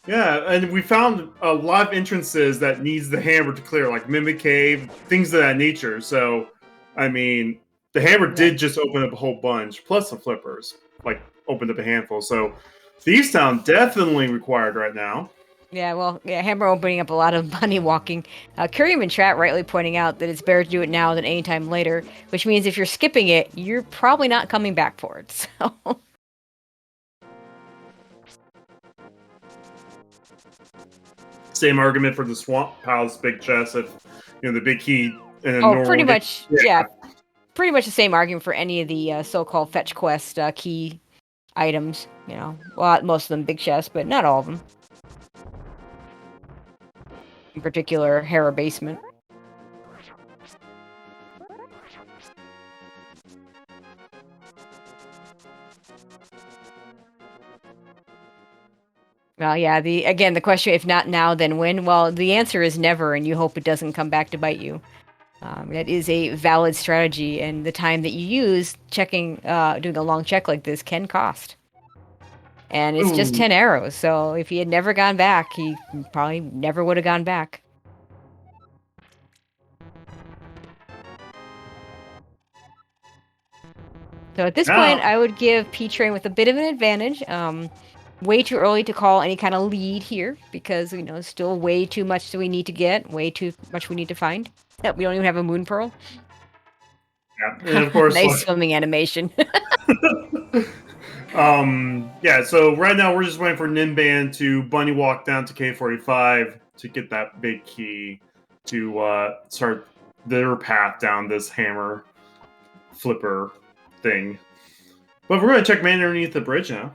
Yeah, and we found a lot of entrances that needs the hammer to clear, like Mimic Cave, things of that nature. So, I mean, the hammer did just open up a whole bunch, plus the flippers, like, opened up a handful. So, Thieves Town definitely required right now. Yeah, well, hammer opening up a lot of bunny walking. Curium and Chat rightly pointing out that it's better to do it now than any time later, which means if you're skipping it, you're probably not coming back for it. So. Same argument for the Swamp Palace big chest, if you know the big key. Pretty much, yeah. Pretty much the same argument for any of the so-called fetch quest key items. You know, well, most of them big chests, but not all of them. In particular, Hera Basement. Well, yeah, the question, if not now, then when? Well, the answer is never, and you hope it doesn't come back to bite you. That is a valid strategy, and the time that you use doing a long check like this can cost. And it's just 10 arrows, so if he had never gone back, he probably never would have gone back. So at this point, I would give P-Train with a bit of an advantage. Way too early to call any kind of lead here because, you know, still way too much that we need to get, way too much we need to find. Yep, we don't even have a moon pearl. Yeah, and of course, nice swimming animation. Yeah, so right now we're just waiting for Ninban to bunny walk down to K45 to get that big key to start their path down this hammer flipper thing. But we're going to check man underneath the bridge now.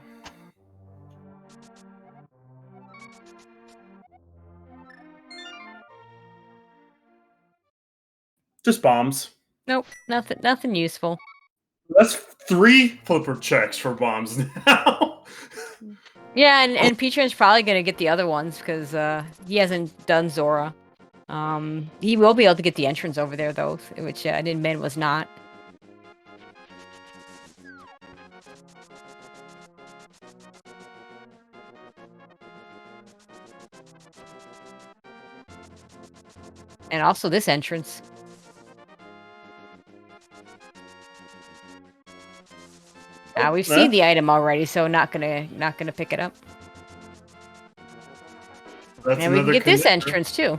Just bombs. Nope, nothing useful. That's 3 flipper checks for bombs now. Yeah, and Peachran's probably gonna get the other ones because he hasn't done Zora. He will be able to get the entrance over there though, which Ninban was not. And also this entrance. We've seen the item already, so not gonna pick it up. That's and we can get this connector. entrance too.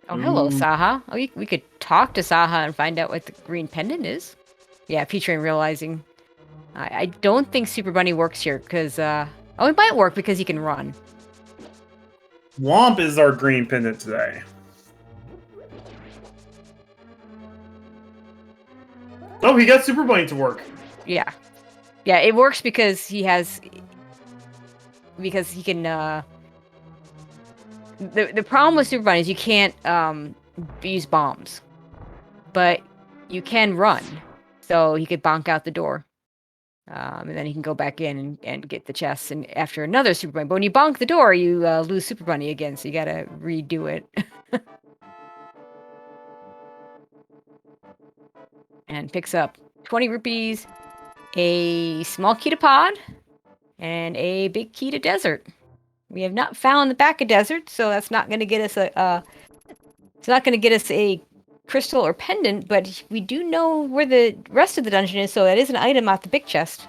Oh, hello, Ooh. Saha. Oh, we could talk to Saha and find out what the green pendant is. Yeah, Peachrain realizing. I don't think Super Bunny works here because oh, it might work because he can run. Womp is our green pendant today. Oh, he got Super Bunny to work. Yeah. Yeah, it works because he has... Because he can, The problem with Super Bunny is you can't, use bombs. But you can run. So he could bonk out the door. And then he can go back in and get the chest and after another Super Bunny. But when you bonk the door, you lose Super Bunny again, so you gotta redo it. And picks up 20 rupees, a small key to pod, and a big key to desert. We have not found the back of desert, so that's not going to get us it's not going to get us a crystal or pendant, but we do know where the rest of the dungeon is, so that is an item off the big chest.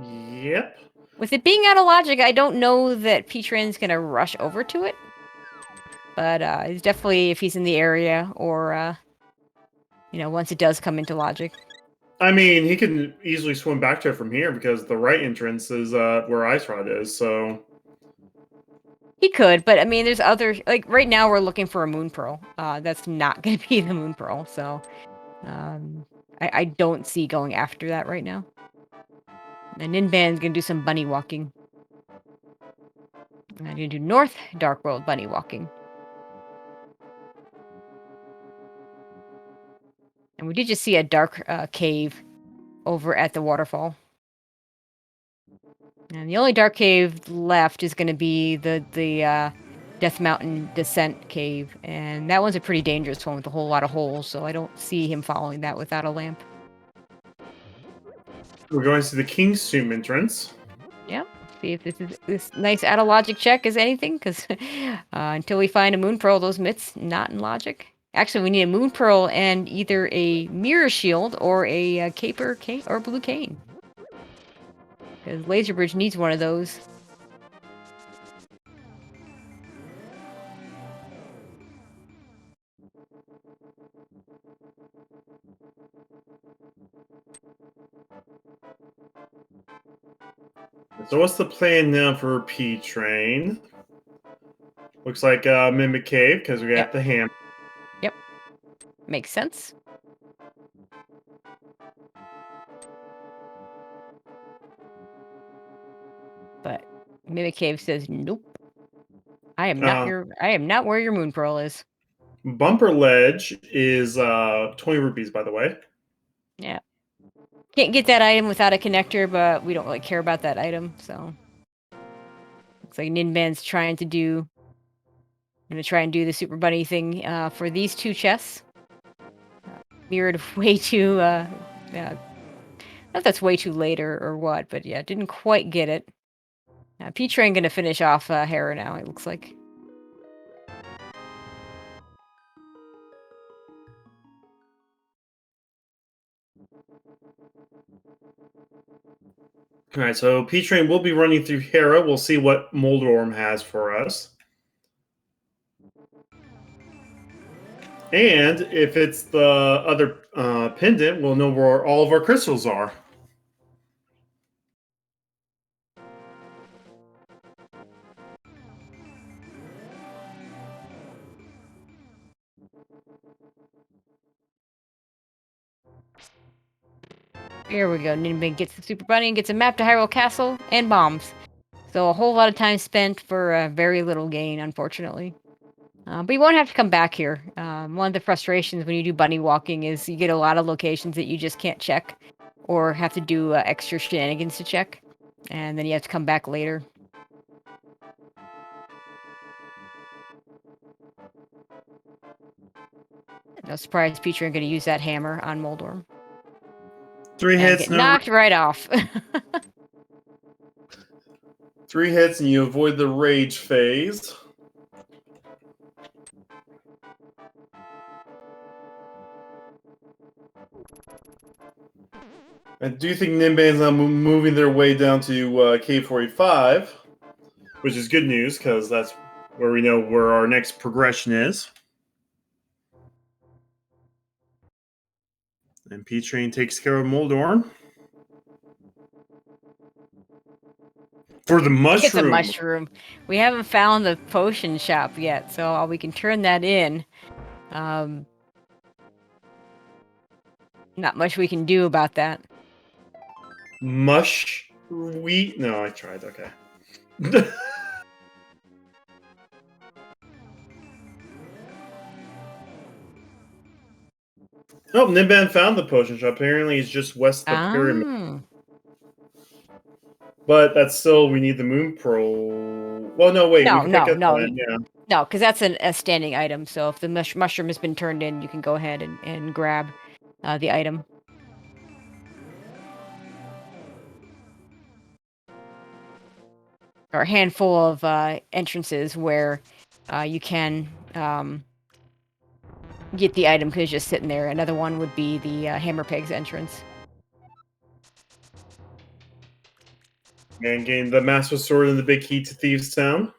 Yep. With it being out of logic, I don't know that Peachrain's going to rush over to it. But it's definitely, if he's in the area, or, once it does come into logic. I mean, he can easily swim back to it from here because the right entrance is where Ice Rod is, so... He could, but I mean, there's other... Like, right now we're looking for a Moon Pearl. That's not going to be the Moon Pearl, so... I don't see going after that right now. And Ninban's going to do some bunny walking. I'm going to do North Dark World bunny walking. And we did just see a dark cave over at the waterfall. And the only dark cave left is going to be the Death Mountain Descent cave. And that one's a pretty dangerous one with a whole lot of holes, so I don't see him following that without a lamp. We're going to the King's Tomb entrance. Yep. See if this nice out of logic check is anything, because until we find a Moon Pearl, those myths not in logic. Actually, we need a Moon Pearl and either a Mirror Shield or a Caper or Blue Cane. Because Laser Bridge needs one of those. So what's the plan now for P-Train? Looks like Mimic Cave, because we got the hammer. Yep. Makes sense. But Mimic Cave says, nope. I am not where your Moon Pearl is. Bumper Ledge is 20 rupees, by the way. Yeah. Can't get that item without a connector, but we don't really care about that item, so. Looks like Ninban's trying to do... I'm gonna try and do the Super Bunny thing for these two chests. Mirrored way too... I don't know if that's way too late or what, but yeah, didn't quite get it. Peachrain gonna finish off Hera now, it looks like. Alright, so P-Train will be running through Hera. We'll see what Moldorm has for us. And if it's the other pendant, we'll know where all of our crystals are. Here we go. Ninban gets the Super Bunny and gets a map to Hyrule Castle and bombs. So a whole lot of time spent for very little gain, unfortunately. But you won't have to come back here. One of the frustrations when you do bunny walking is you get a lot of locations that you just can't check or have to do extra shenanigans to check. And then you have to come back later. No surprise, Peter ain't going to use that hammer on Moldorm. 3 And hits, get no. knocked right off. 3 hits, and you avoid the rage phase. I do think Ninban's now moving their way down to K45, which is good news because that's where we know where our next progression is. And P-Train takes care of Moldorm. For the mushroom. It's a mushroom. We haven't found the potion shop yet, so we can turn that in. Not much we can do about that. Mush wheat? No, I tried. Okay. Oh, Ninban found the potion shop. Apparently, it's just west of the pyramid. But that's still, we need the moon pearl. Well, no, wait. No, we can pick up that, yeah. No, because that's a standing item. So if the mushroom has been turned in, you can go ahead and grab the item. Or a handful of entrances where you can get the item because it's just sitting there. Another one would be the Hammer Peg's entrance. And gain the Master Sword and the big key to Thieves' Town.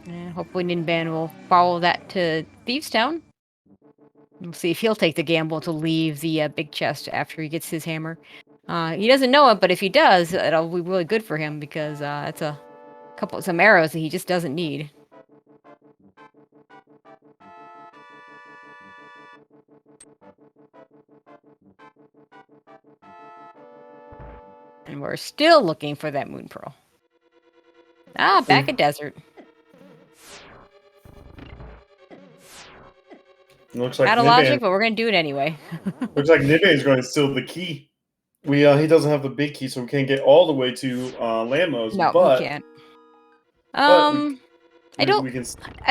And hopefully Ninban will follow that to Thieves' Town. We'll see if he'll take the gamble to leave the big chest after he gets his hammer. He doesn't know it, but if he does, it'll be really good for him because it's some arrows that he just doesn't need. And we're still looking for that moon pearl. Back at desert. Looks like Out of logic, but we're going to do it anyway. Looks like Ninban is going to steal the key. He doesn't have the big key, so we can't get all the way to Lamos. No, but we can't. I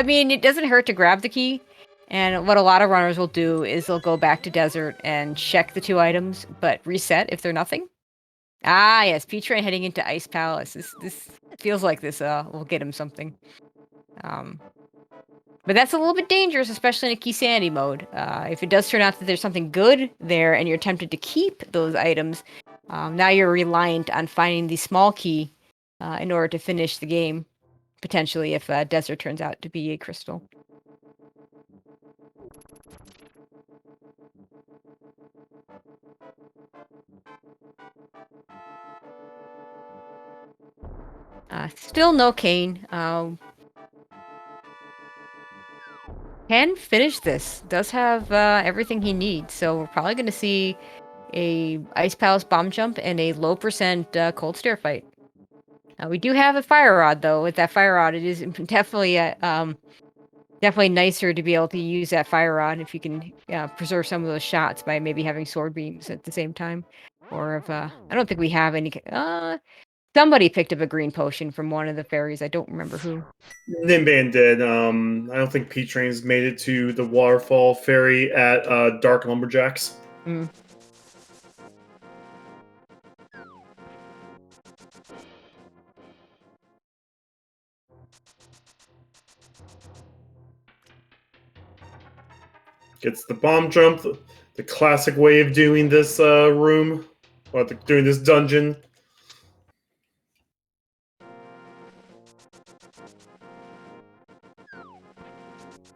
mean, it doesn't hurt to grab the key. And what a lot of runners will do is they'll go back to desert and check the 2 items, but reset if they're nothing. Yes, P-Train heading into Ice Palace. This feels like this will get him something. But that's a little bit dangerous, especially in a key sanity mode. If it does turn out that there's something good there and you're tempted to keep those items, now you're reliant on finding the small key in order to finish the game, potentially if desert turns out to be a crystal. Still no Kane. Can finish this. Does have everything he needs, so we're probably going to see a Ice Palace bomb jump and a low percent cold stare fight. We do have a fire rod though. With that fire rod, it is definitely definitely nicer to be able to use that fire rod if you can preserve some of those shots by maybe having sword beams at the same time. Or if I don't think we have any. Somebody picked up a green potion from one of the fairies. I don't remember who. Ninban did. I don't think P-Train's made it to the waterfall ferry at Dark Lumberjacks. Gets the bomb jump, the classic way of doing this room, or doing this dungeon.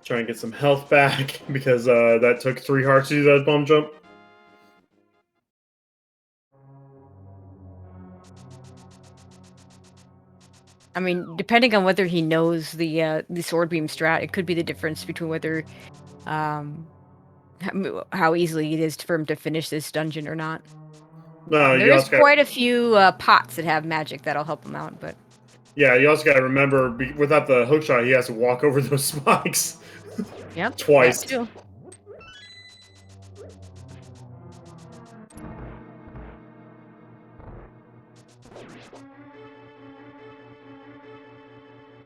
Try and get some health back because that took 3 hearts to do that bomb jump. I mean, depending on whether he knows the sword beam strat, it could be the difference between whether how easily it is for him to finish this dungeon or not. No, there's quite a few pots that have magic that'll help him out, but Yeah, you also got to remember, without the hookshot, he has to walk over those spikes. Yep. Twice. That too.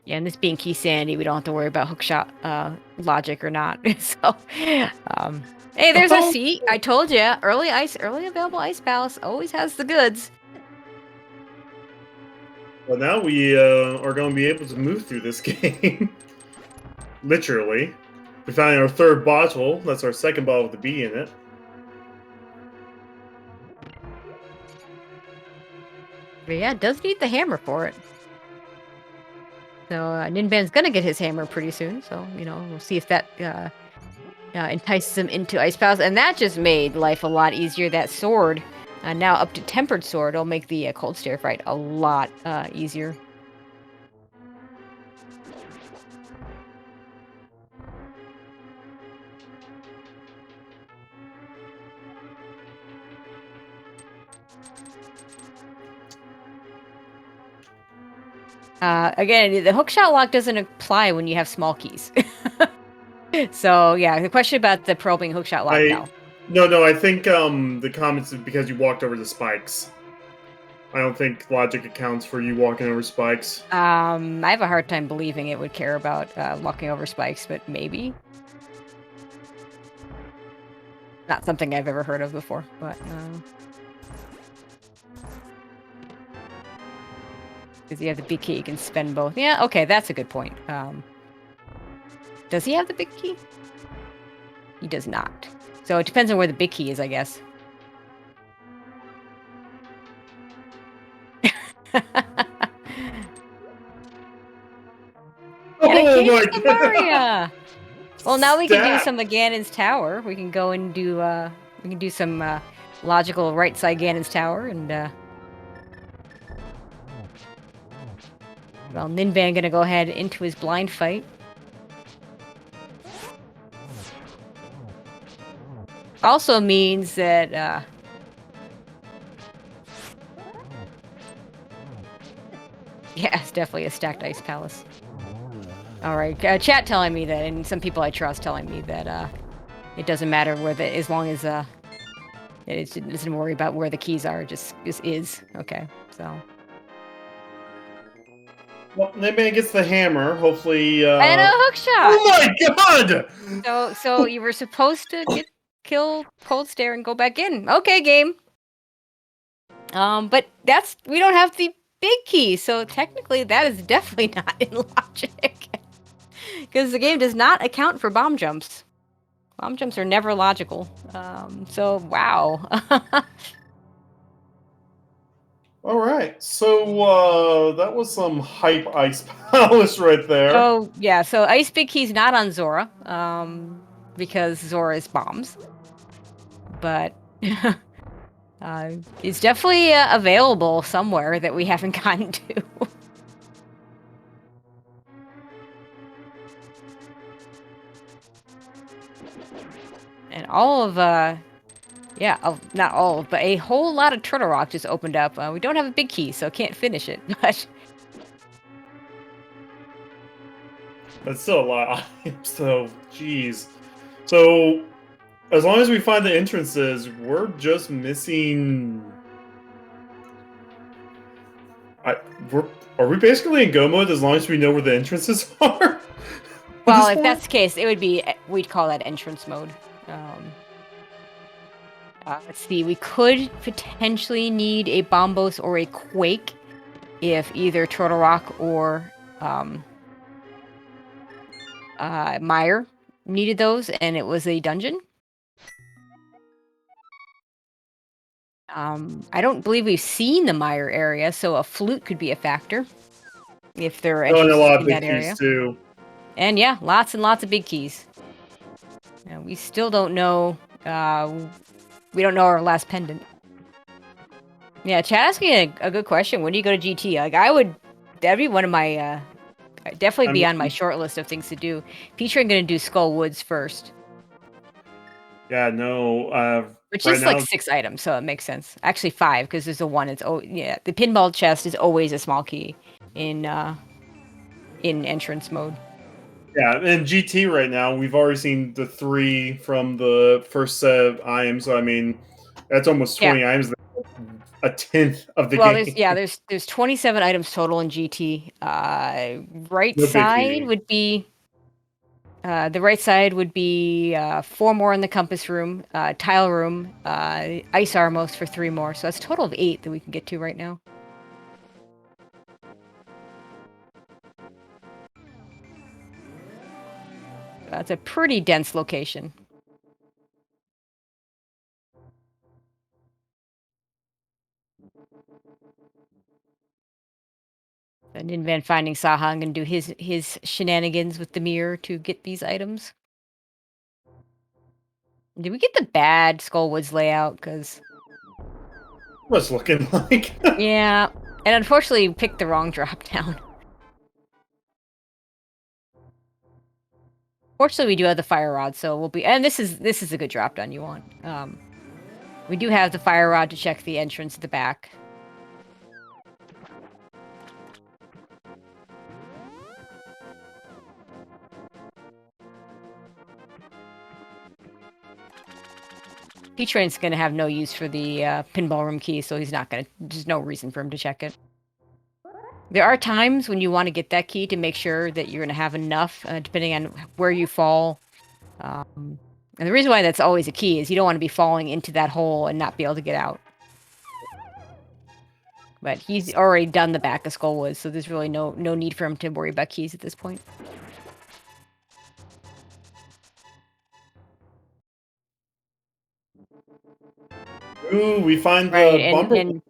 Yeah, and this being Key Sandy, we don't have to worry about hookshot logic or not. So, hey, there's our seat. I told you, early available Ice Palace always has the goods. Well, now we are going to be able to move through this game. Literally. We found our third bottle. That's our second bottle with the bee in it. But yeah, it does need the hammer for it. So Ninban's gonna get his hammer pretty soon. So we'll see if that entices him into Ice Palace, and that just made life a lot easier. That sword, now up to tempered sword, will make the cold stare fight a lot easier. Again, the hookshot lock doesn't apply when you have small keys. So yeah, the question about the probing hookshot lock. No, I think the comments is because you walked over the spikes. I don't think logic accounts for you walking over spikes. I have a hard time believing it would care about walking over spikes, but maybe. Not something I've ever heard of before, but because you have the big key, you can spend both. Yeah, okay, that's a good point. Does he have the big key? He does not. So it depends on where the big key is, I guess. Oh my god! Well, now we can do some of Ganon's Tower. We can go and do some logical right side Ganon's Tower, and well, Ninban gonna go ahead into his blind fight. Also means that yeah, it's definitely a stacked Ice Palace. All right, chat telling me that, and some people I trust telling me that it doesn't matter as long as it doesn't worry about where the keys are. Just is okay. So. Well, Ninban gets the hammer. Hopefully. And a hookshot. Oh my god! So you were supposed to kill Cold Stare and go back in. Okay, game. But we don't have the big key, so technically that is definitely not in logic. Because the game does not account for bomb jumps. Bomb jumps are never logical. So, wow. All right, so that was some hype Ice Palace right there. Oh, yeah, so Ice Big Key's not on Zora, because Zora is bombs. But it's definitely available somewhere that we haven't gotten to. And all of, not all of, but a whole lot of Turtle Rock just opened up. We don't have a big key, so can't finish it, but... That's still a lot. So, jeez. So, as long as we find the entrances, we're just missing... Are we basically in go mode as long as we know where the entrances are? Well, if that's the case, we'd call that entrance mode. Let's see, we could potentially need a Bombos or a Quake if either Turtle Rock or Mire needed those and it was a dungeon. I don't believe we've seen the Mire area, so a flute could be a factor if there are entrances a lot of in big that area. keys too. And yeah, lots and lots of big keys. And we still don't know. We don't know our last pendant. Yeah, chat asking a good question. When do you go to GT? Like, that'd be one of my, definitely be on my short list of things to do. Peter, I'm gonna do Skull Woods first. Yeah, no. Which right is like now, 6 items, so it makes sense. Actually 5, because there's a 1. Yeah, the pinball chest is always a small key in entrance mode. yeah, and GT right now, we've already seen the 3 from the first set of items. So I mean, that's almost Yeah. 20 items. A tenth of the Well, game. there's 27 items total in GT. Right No big side feeding. would be the right side would be 4 more in the compass room, tile room, ice armos for 3 more. So that's a total of 8 that we can get to right now. That's a pretty dense location. And Ninban finding Sahang and do his shenanigans with the mirror to get these items. Did we get the bad Skullwoods layout? Because What's looking like? yeah, and unfortunately we picked the wrong drop down. Fortunately, we do have the fire rod, so we'll be. And this is a good drop down you want. We do have the fire rod to check the entrance at the back. P-Train's gonna have no use for the pinball room key, so he's not gonna. There's no reason for him to check it. There are times when you want to get that key to make sure that you're gonna have enough, depending on where you fall. And the reason why that's always a key is you don't want to be falling into that hole and not be able to get out. But he's already done the back of Skullwoods, so there's really no need for him to worry about keys at this point. Ooh, we find Right, the bumper and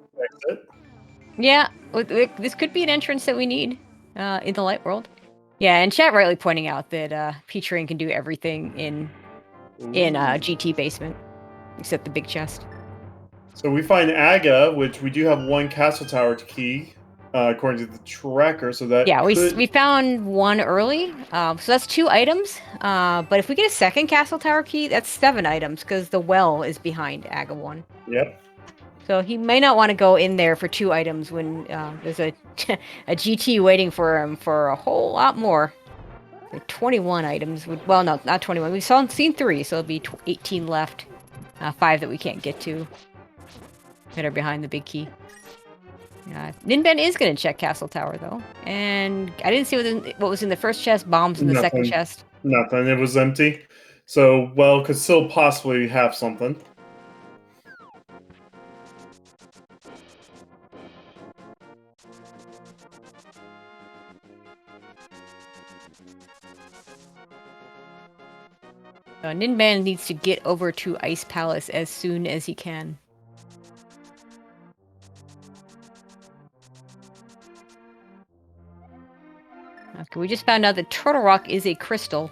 exit. yeah, this could be an entrance that we need in the light world. Yeah, and chat rightly pointing out that P-Train can do everything in Ooh. GT basement, except the big chest. So we find Aga, which we do have 1 castle tower to key, according to the tracker. So that Yeah, could. we found 1 early, so that's 2 items. But if we get a second castle tower key, that's 7 items because the well is behind Aga 1. Yep. So he may not want to go in there for 2 items when there's a a GT waiting for him for a whole lot more. So 21 items would, well, no, not 21. We've seen 3, so it'll be 18 left. 5 that we can't get to that are behind the big key. Ninban is going to check Castle Tower, though. And I didn't see what was in the first chest, bombs in the second Nothing. chest. Nothing. It was empty. So, well, could still possibly have something. Ninban needs to get over to Ice Palace as soon as he can. Okay, we just found out that Turtle Rock is a crystal.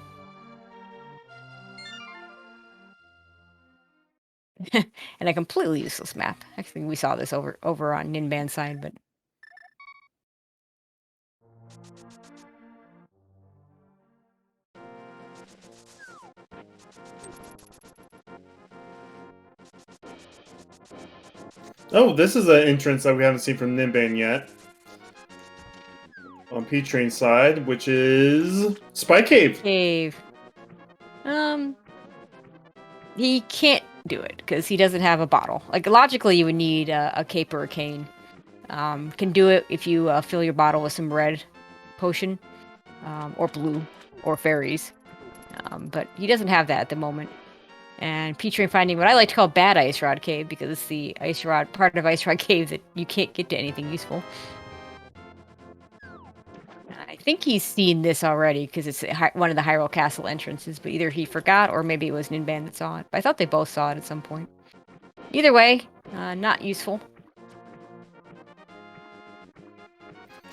And a completely useless map. Actually, we saw this over on Ninban's side, but... Oh, this is an entrance that we haven't seen from Ninban yet. On P-Train's side, which is Spy Cave. He can't do it because he doesn't have a bottle. Like, logically, you would need a cape or a cane. Can do it if you fill your bottle with some red potion, or blue, or fairies. But he doesn't have that at the moment. And P-Train finding what I like to call Bad Ice Rod Cave, because it's the Ice Rod part of Ice Rod Cave that you can't get to anything useful. I think he's seen this already, because it's one of the Hyrule Castle entrances, but either he forgot, or maybe it was Ninban that saw it. But I thought they both saw it at some point. Either way, not useful.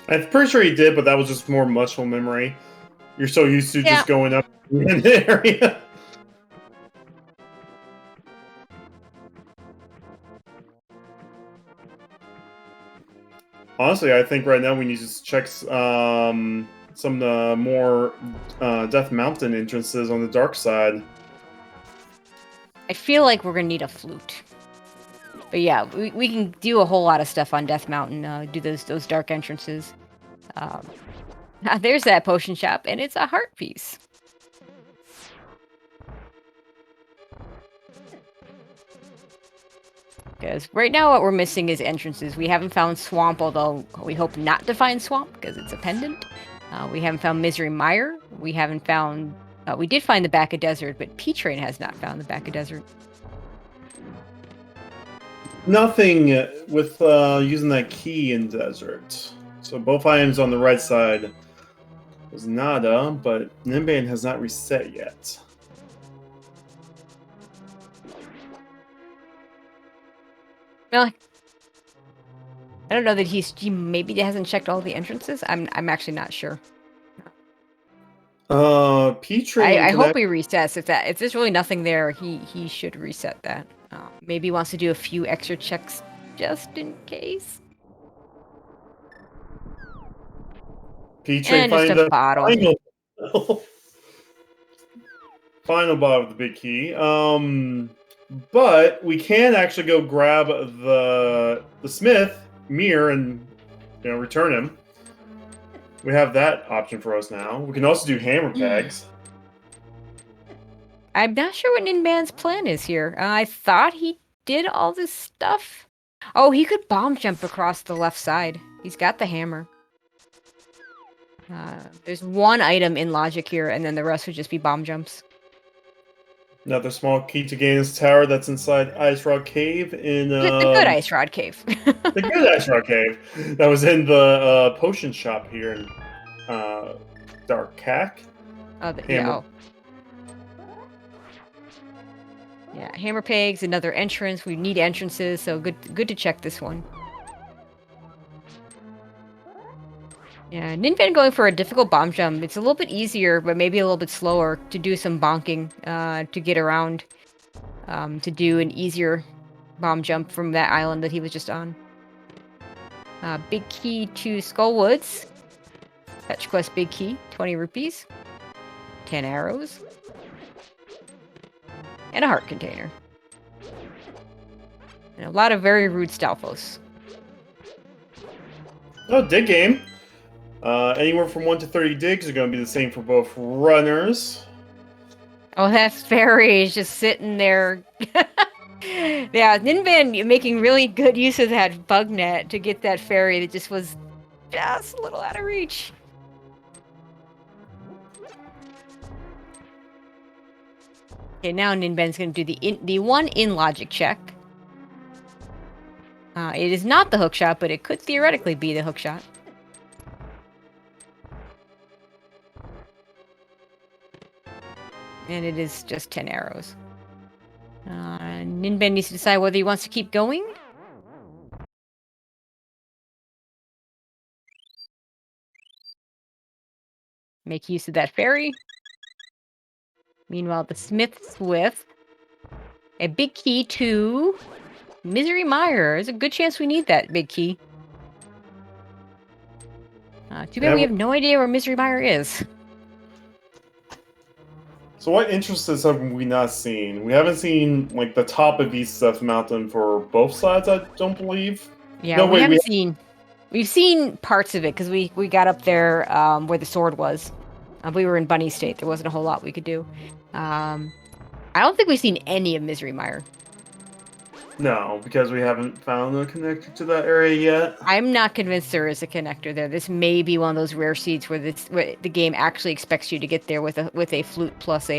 I'm pretty sure he did, but that was just more muscle memory. You're so used to just going up in the area. Honestly, I think right now we need to just check some of the more Death Mountain entrances on the dark side. I feel like we're gonna need a flute. But yeah, we can do a whole lot of stuff on Death Mountain. Do those dark entrances. There's that potion shop, and it's a heart piece. Because right now what we're missing is entrances. We haven't found Swamp, although we hope not to find Swamp because it's a pendant. We haven't found Misery Mire. We haven't found... we did find the Back of Desert, but P-Train has not found the Back of Desert. Nothing with using that key in desert. So both items on the right side was nada, but Ninban has not reset yet. Well, I don't know that he maybe hasn't checked all the entrances. I'm actually not sure. P-Train. I hope he resets. If there's really nothing there, he should reset that. Maybe he wants to do a few extra checks just in case. P-Train And just finds a the bottle. final bottle of the big key. But we can actually go grab the smith mirror and return him. We have that option for us now. We can also do hammer pegs. I'm not sure what Ninban's plan is here. I thought he did all this stuff. Oh, he could bomb jump across the left side. He's got the hammer. There's one item in logic here, and then the rest would just be bomb jumps. Another small key to Gaines Tower that's inside Ice Rod Cave in... The good Ice Rod Cave. The good Ice Rod Cave. That was in the potion shop here in Dark Cack. Yeah, yeah, hammer pegs, another entrance. We need entrances, so good to check this one. Yeah, Ninban going for a difficult bomb jump. It's a little bit easier, but maybe a little bit slower to do some bonking to get around, to do an easier bomb jump from that island that he was just on. Big key to Skullwoods. Fetch quest big key, 20 rupees. 10 arrows. And a heart container. And a lot of very rude Stalfos. Oh, dig game. Anywhere from 1 to 30 digs are going to be the same for both runners. Oh, that fairy is just sitting there. Yeah, Ninban making really good use of that bug net to get that fairy that just was just a little out of reach. Okay, now Ninban's going to do the one in logic check. It is not the hook shot, but it could theoretically be the hook shot. And it is just 10 arrows. Ninban needs to decide whether he wants to keep going. Make use of that fairy. Meanwhile, the smith's with a big key to Misery Mire. There's a good chance we need that big key. Too bad we have no idea where Misery Mire is. So what entrances have we not seen? We haven't seen like the top of East Death Mountain for both sides, I don't believe. Yeah, no, we haven't seen. We've seen parts of it because we got up there where the sword was. We were in Bunny State. There wasn't a whole lot we could do. I don't think we've seen any of Misery Mire. No, because we haven't found a connector to that area yet. I'm not convinced there is a connector there. This may be one of those rare seeds where the game actually expects you to get there with a flute plus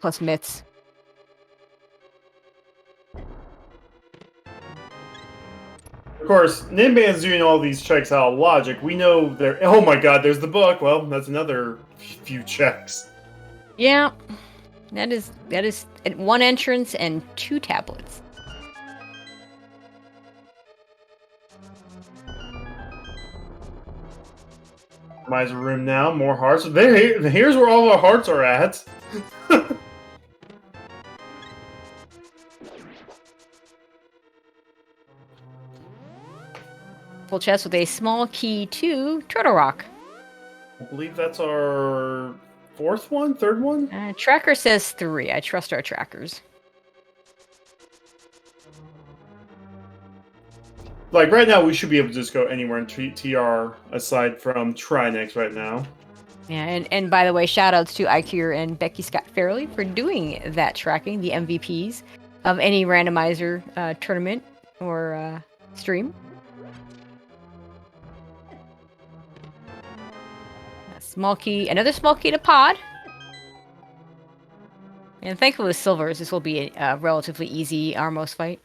plus myths. Of course, Ninban's doing all these checks out of logic. We know there. Oh my God, there's the book. Well, that's another few checks. Yeah, that is one entrance and 2 tablets. Miser room now. More hearts. Here's where all our hearts are at. Full chest with a small key to Turtle Rock. I believe that's our fourth one, third one. Tracker says 3. I trust our trackers. Like right now, we should be able to just go anywhere in TR aside from Trinex right now. Yeah, and by the way, shout outs to IQ and Becky Scott Fairley for doing that tracking, the MVPs of any randomizer tournament or stream. Small key, another small key to pod. And thankfully with silvers, this will be a relatively easy Armos fight.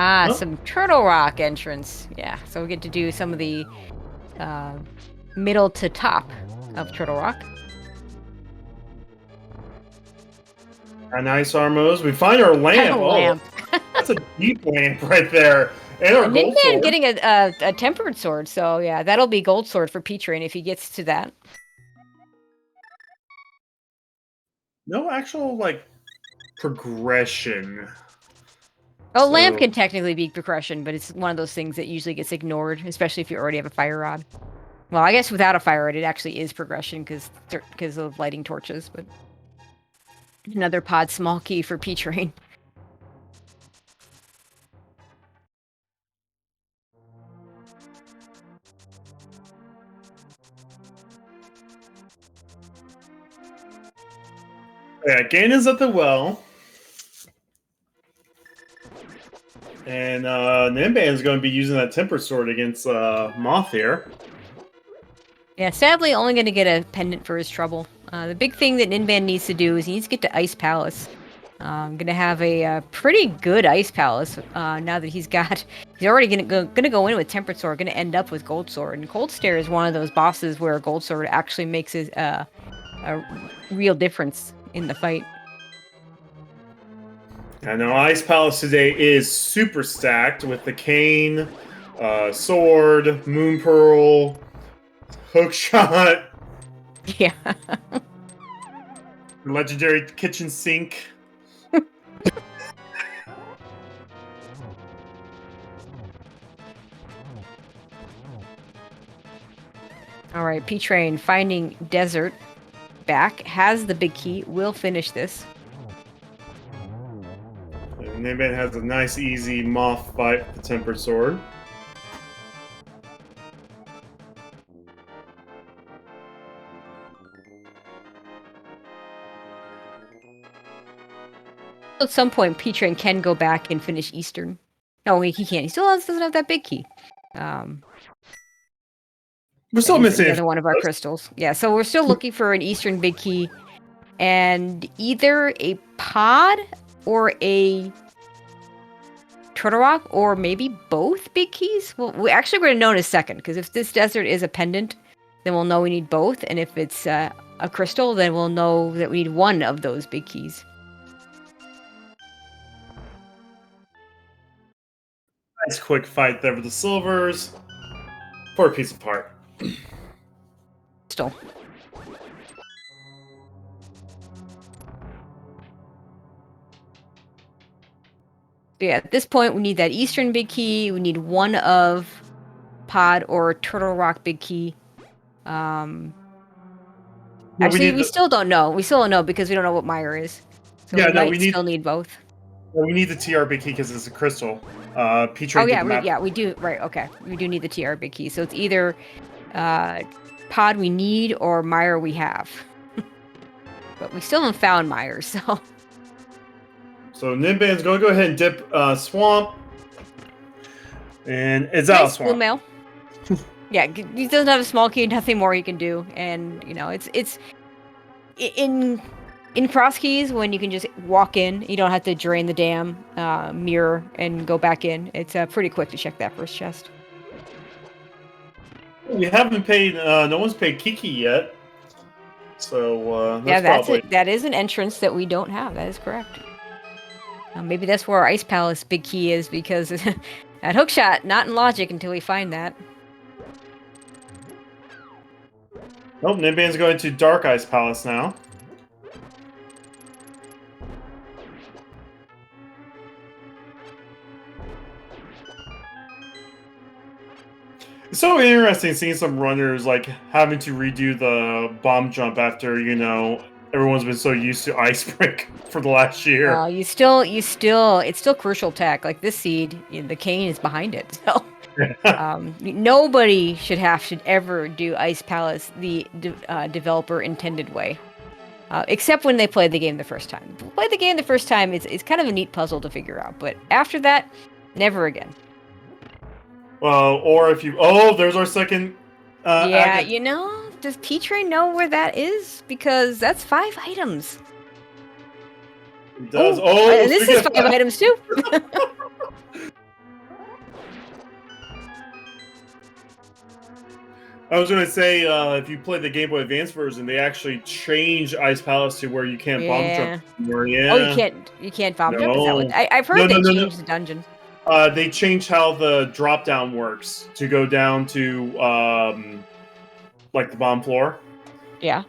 Ah, some Turtle Rock entrance. Yeah, so we get to do some of the middle to top of Turtle Rock. A nice Armos. We find our lamp. Lamp. That's a deep lamp right there. And our gold Ninban sword. getting a tempered sword, so yeah, that'll be gold sword for P-Train if he gets to that. No actual like progression. Oh, lamp can technically be progression, but it's one of those things that usually gets ignored, especially if you already have a fire rod. Well, I guess without a fire rod, it actually is progression because of lighting torches. But another pod small key for P-Train. Yeah, Ganon's at the well. And Ninban's going to be using that temper sword against Moth here. Yeah, sadly, only going to get a pendant for his trouble. The big thing that Ninban needs to do is he needs to get to Ice Palace. I'm going to have a pretty good Ice Palace now that he's already going to go in with Tempered Sword, going to end up with Gold Sword. And Cold Stare is one of those bosses where Gold Sword actually makes a real difference in the fight. I know Ice Palace today is super stacked with the cane, sword, moon pearl, hook shot, Yeah. legendary kitchen sink. All right, P-Train finding Desert back, has the big key, will finish this. And Ninban has a nice, easy moth fight with the tempered sword. At some point, P-Train can go back and finish Eastern. No, he can't. He still doesn't have that big key. We're still missing another one of our crystals. Yeah, so we're still looking for an Eastern big key, and either a pod or a Turtle Rock, or maybe both big keys. Well, we're going to know in a second, because if this desert is a pendant, then we'll know we need both, and if it's a crystal, then we'll know that we need one of those big keys. Nice quick fight there with the silvers for a piece of heart. Still. Yeah, at this point, we need that Eastern big key. We need one of pod or Turtle Rock big key. Actually, we still don't know. We still don't know because we don't know what Meyer is. So yeah, we still need both. Well, we need the TR big key because it's a crystal. We do. Right, okay. We do need the TR big key. So it's either pod we need or Meyer we have. But we still haven't found Meyer, so... So Ninban's going to go ahead and dip Swamp. And it's out of Swamp. Blue mail. Yeah, he doesn't have a small key, nothing more he can do. And, you know, it's in Crosskeys, when you can just walk in, you don't have to drain the damn mirror and go back in. It's pretty quick to check that first chest. We haven't paid, no one's paid Kiki yet. So, that is an entrance that we don't have. That is correct. Maybe that's where our Ice Palace big key is, because that hookshot, not in logic until we find that. Nope, Ninban's going to Dark Ice Palace now. It's so interesting seeing some runners like having to redo the bomb jump after everyone's been so used to ice break for the last year. It's still crucial tech. Like this seed, the cane is behind it. So nobody should ever do Ice Palace the developer intended way. Except when they play the game the first time. Play the game the first time, it's kind of a neat puzzle to figure out. But after that, never again. Well, or if you... Oh, there's our second... yeah, does P-Train know where that is? Because that's 5 items. It does. Oh, this is 5 items too. I was going to say, if you play the Game Boy Advance version, they actually changed Ice Palace to where you can't bomb jump anymore. Yeah. Oh, you can't bomb jump? Is that what... I've heard they changed the dungeon. They changed how the drop down works to go down to like the bomb floor. Yeah.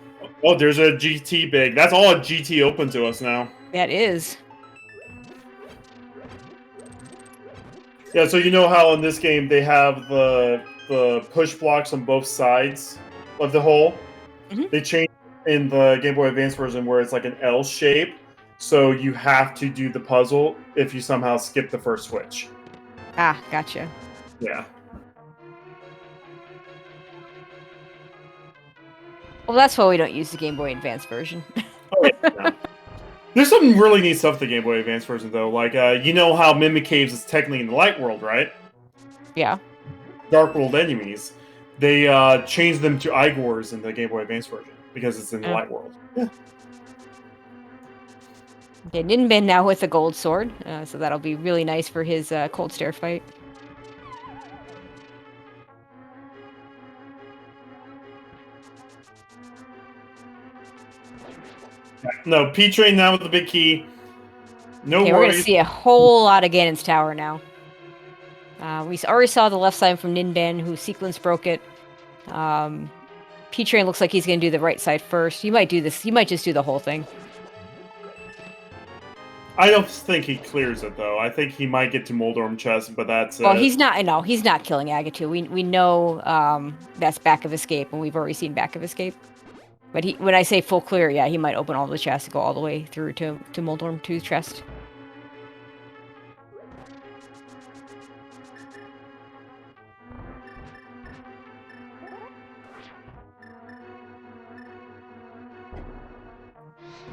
Oh, there's a GT big. That's all a GT open to us now. That is. Yeah, so you know how in this game they have the push blocks on both sides of the hole? Mm-hmm. They changed in the Game Boy Advance version where it's like an L shape. So you have to do the puzzle if you somehow skip the first switch. Ah, gotcha. Yeah. Well, that's why we don't use the Game Boy Advance version. Oh, yeah. There's some really neat stuff in the Game Boy Advance version, though. Like, you know how Mimic Caves is technically in the Light World, right? Yeah. Dark World enemies. They changed them to Igors in the Game Boy Advance version because it's in the Light World. Yeah. Okay, Ninban now with a gold sword, so that'll be really nice for his cold stare fight. No, P-Train now with the big key. No worries. We're going to see a whole lot of Ganon's Tower now. We already saw the left side from Ninban, who sequence broke it. P-Train looks like he's going to do the right side first. He might do this. He might just do the whole thing. I don't think he clears it, though. I think he might get to Moldorm Chest, but that's Well, he's not. No, he's not killing Agatu. We know that's Back of Escape, and we've already seen Back of Escape. But when I say full clear, yeah, he might open all the chests and go all the way through to Moldorm 2's chest.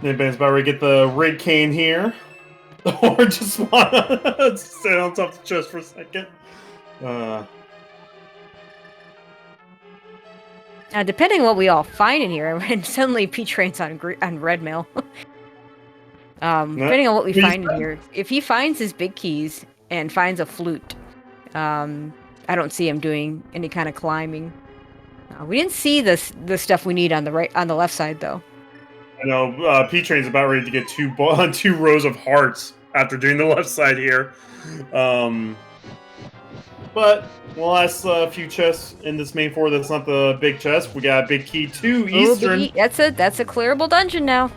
Ninban's about to get the red cane here. Or just want to sit on top of the chest for a second. Now, depending on what we all find in here, and suddenly P-Train's on red mail. Depending on what we find in here, if he finds his big keys and finds a flute, I don't see him doing any kind of climbing. We didn't see the stuff we need on the left side, though. I know P-Train's about ready to get two rows of hearts after doing the left side here. But the last few chests in this main floor, that's not the big chest. We got a big key to Eastern. That's a clearable dungeon now.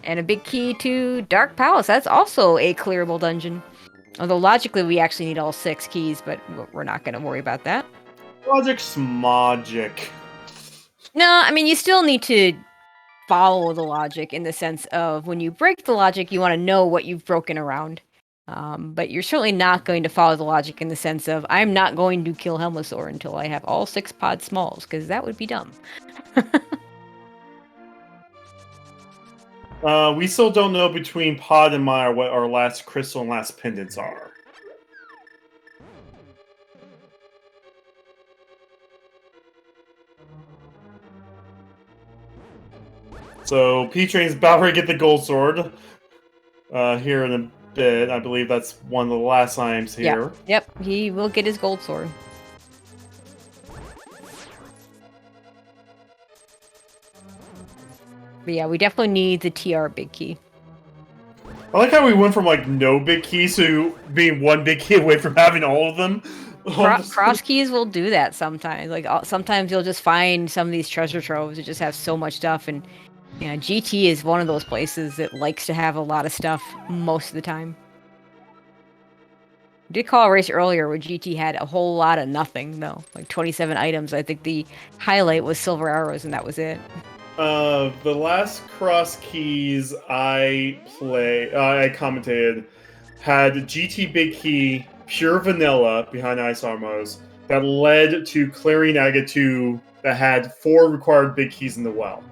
And a big key to Dark Palace. That's also a clearable dungeon. Although logically we actually need all 6 keys, but we're not going to worry about that. Logic's magic. No, I mean, you still need to follow the logic in the sense of when you break the logic, you want to know what you've broken around. But you're certainly not going to follow the logic in the sense of, I'm not going to kill Helmasaur until I have all 6 pod smalls, because that would be dumb. We still don't know between Pod and Maya what our last crystal and last pendants are. So P-Train's about to get the gold sword here in a bit. I believe that's one of the last items here. Yep, he will get his gold sword. But yeah, we definitely need the TR big key. I like how we went from like no big keys to being one big key away from having all of them. Crosskeys will do that sometimes. Like sometimes you'll just find some of these treasure troves that just have so much stuff, and GT is one of those places that likes to have a lot of stuff most of the time. Did call a race earlier where GT had a whole lot of nothing, though. Like 27 items. I think the highlight was silver arrows, and that was it. The last Crosskeys I commentated had GT Big Key, pure vanilla behind Ice Armos, that led to clearing Aga 2 that had 4 required big keys in the well.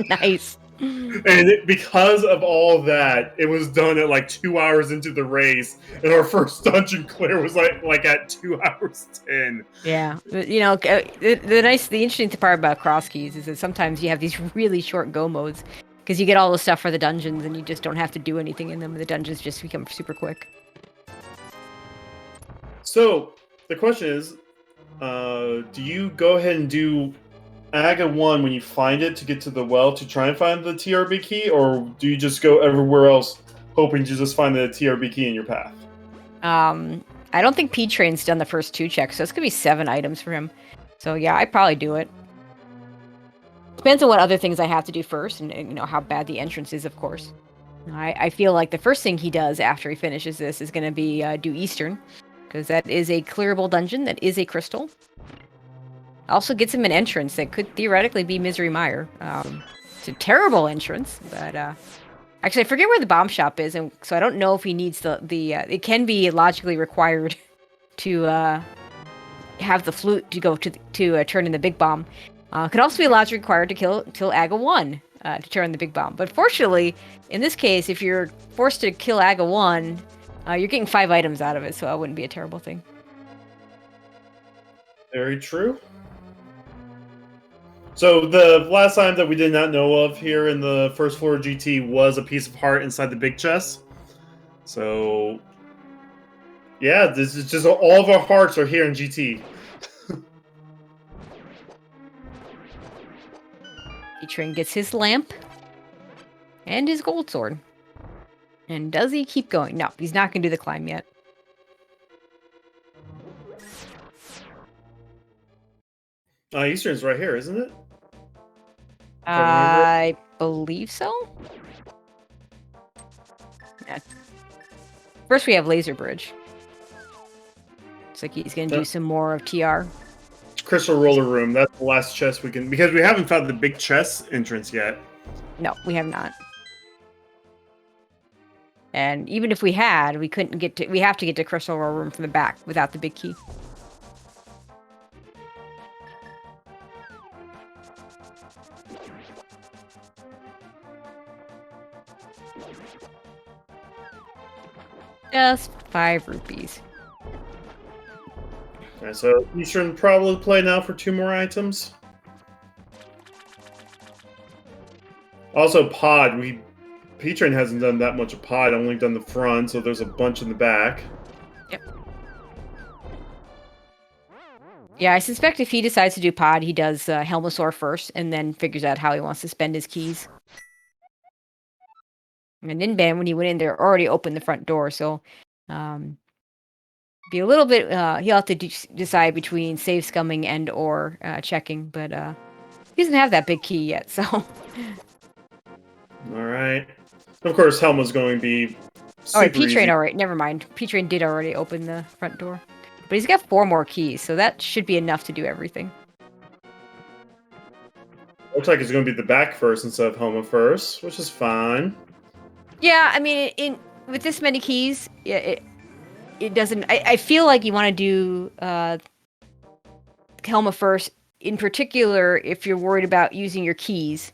Nice. And because of all of that, it was done at like 2 hours into the race, and our first dungeon clear was like at 2 hours 10. Yeah, you know, the interesting part about Crosskeys is that sometimes you have these really short go modes because you get all the stuff for the dungeons and you just don't have to do anything in them. The dungeons just become super quick. So the question is, do you go ahead and do Aga 1 when you find it to get to the well to try and find the TRB key, or do you just go everywhere else hoping to just find the TRB key in your path? I don't think P-Train's done the first 2 checks, so it's gonna be 7 items for him. So yeah, I'd probably do it. Depends on what other things I have to do first, and you know how bad the entrance is, of course. I feel like the first thing he does after he finishes this is gonna be do Eastern, because that is a clearable dungeon that is a crystal. Also gets him an entrance that could theoretically be Misery Mire. It's a terrible entrance, but actually I forget where the bomb shop is, and so I don't know if he needs the it can be logically required to have the flute to go to turn in the big bomb. Could also be logically required to kill Aga 1 to turn the big bomb. But fortunately, in this case, if you're forced to kill Aga 1, you're getting 5 items out of it, so that wouldn't be a terrible thing. Very true. So the last item that we did not know of here in the first floor of GT was a piece of heart inside the big chest. So yeah, this is just all of our hearts are here in GT. P-Train gets his lamp and his gold sword. And does he keep going? No, he's not going to do the climb yet. Eastern's right here, isn't it? I believe so. Yeah. First, we have Laser Bridge. Looks like he's going to do some more of TR. Crystal Roller Room. That's the last chest we can... Because we haven't found the big chest entrance yet. No, we have not. And even if we had, we couldn't get to... We have to get to Crystal Roller Room from the back without the big key. Just 5 rupees. Okay, so you should probably play now for 2 more items. Also, pod. P-Train hasn't done that much of pod. Only done the front, so there's a bunch in the back. Yep. Yeah, I suspect if he decides to do pod, he does Helmosaur first, and then figures out how he wants to spend his keys. And Ninban, when he went in there, already opened the front door, so be a little bit. He'll have to decide between save scumming and or checking, but he doesn't have that big key yet, so. All right. Of course, Helma's going to be. All right, P-Train already. Never mind. P-Train did already open the front door, but he's got 4 more keys, so that should be enough to do everything. Looks like it's going to be the back first instead of Helma first, which is fine. Yeah, I mean, with this many keys, it doesn't. I feel like you want to do Helma first, in particular if you're worried about using your keys,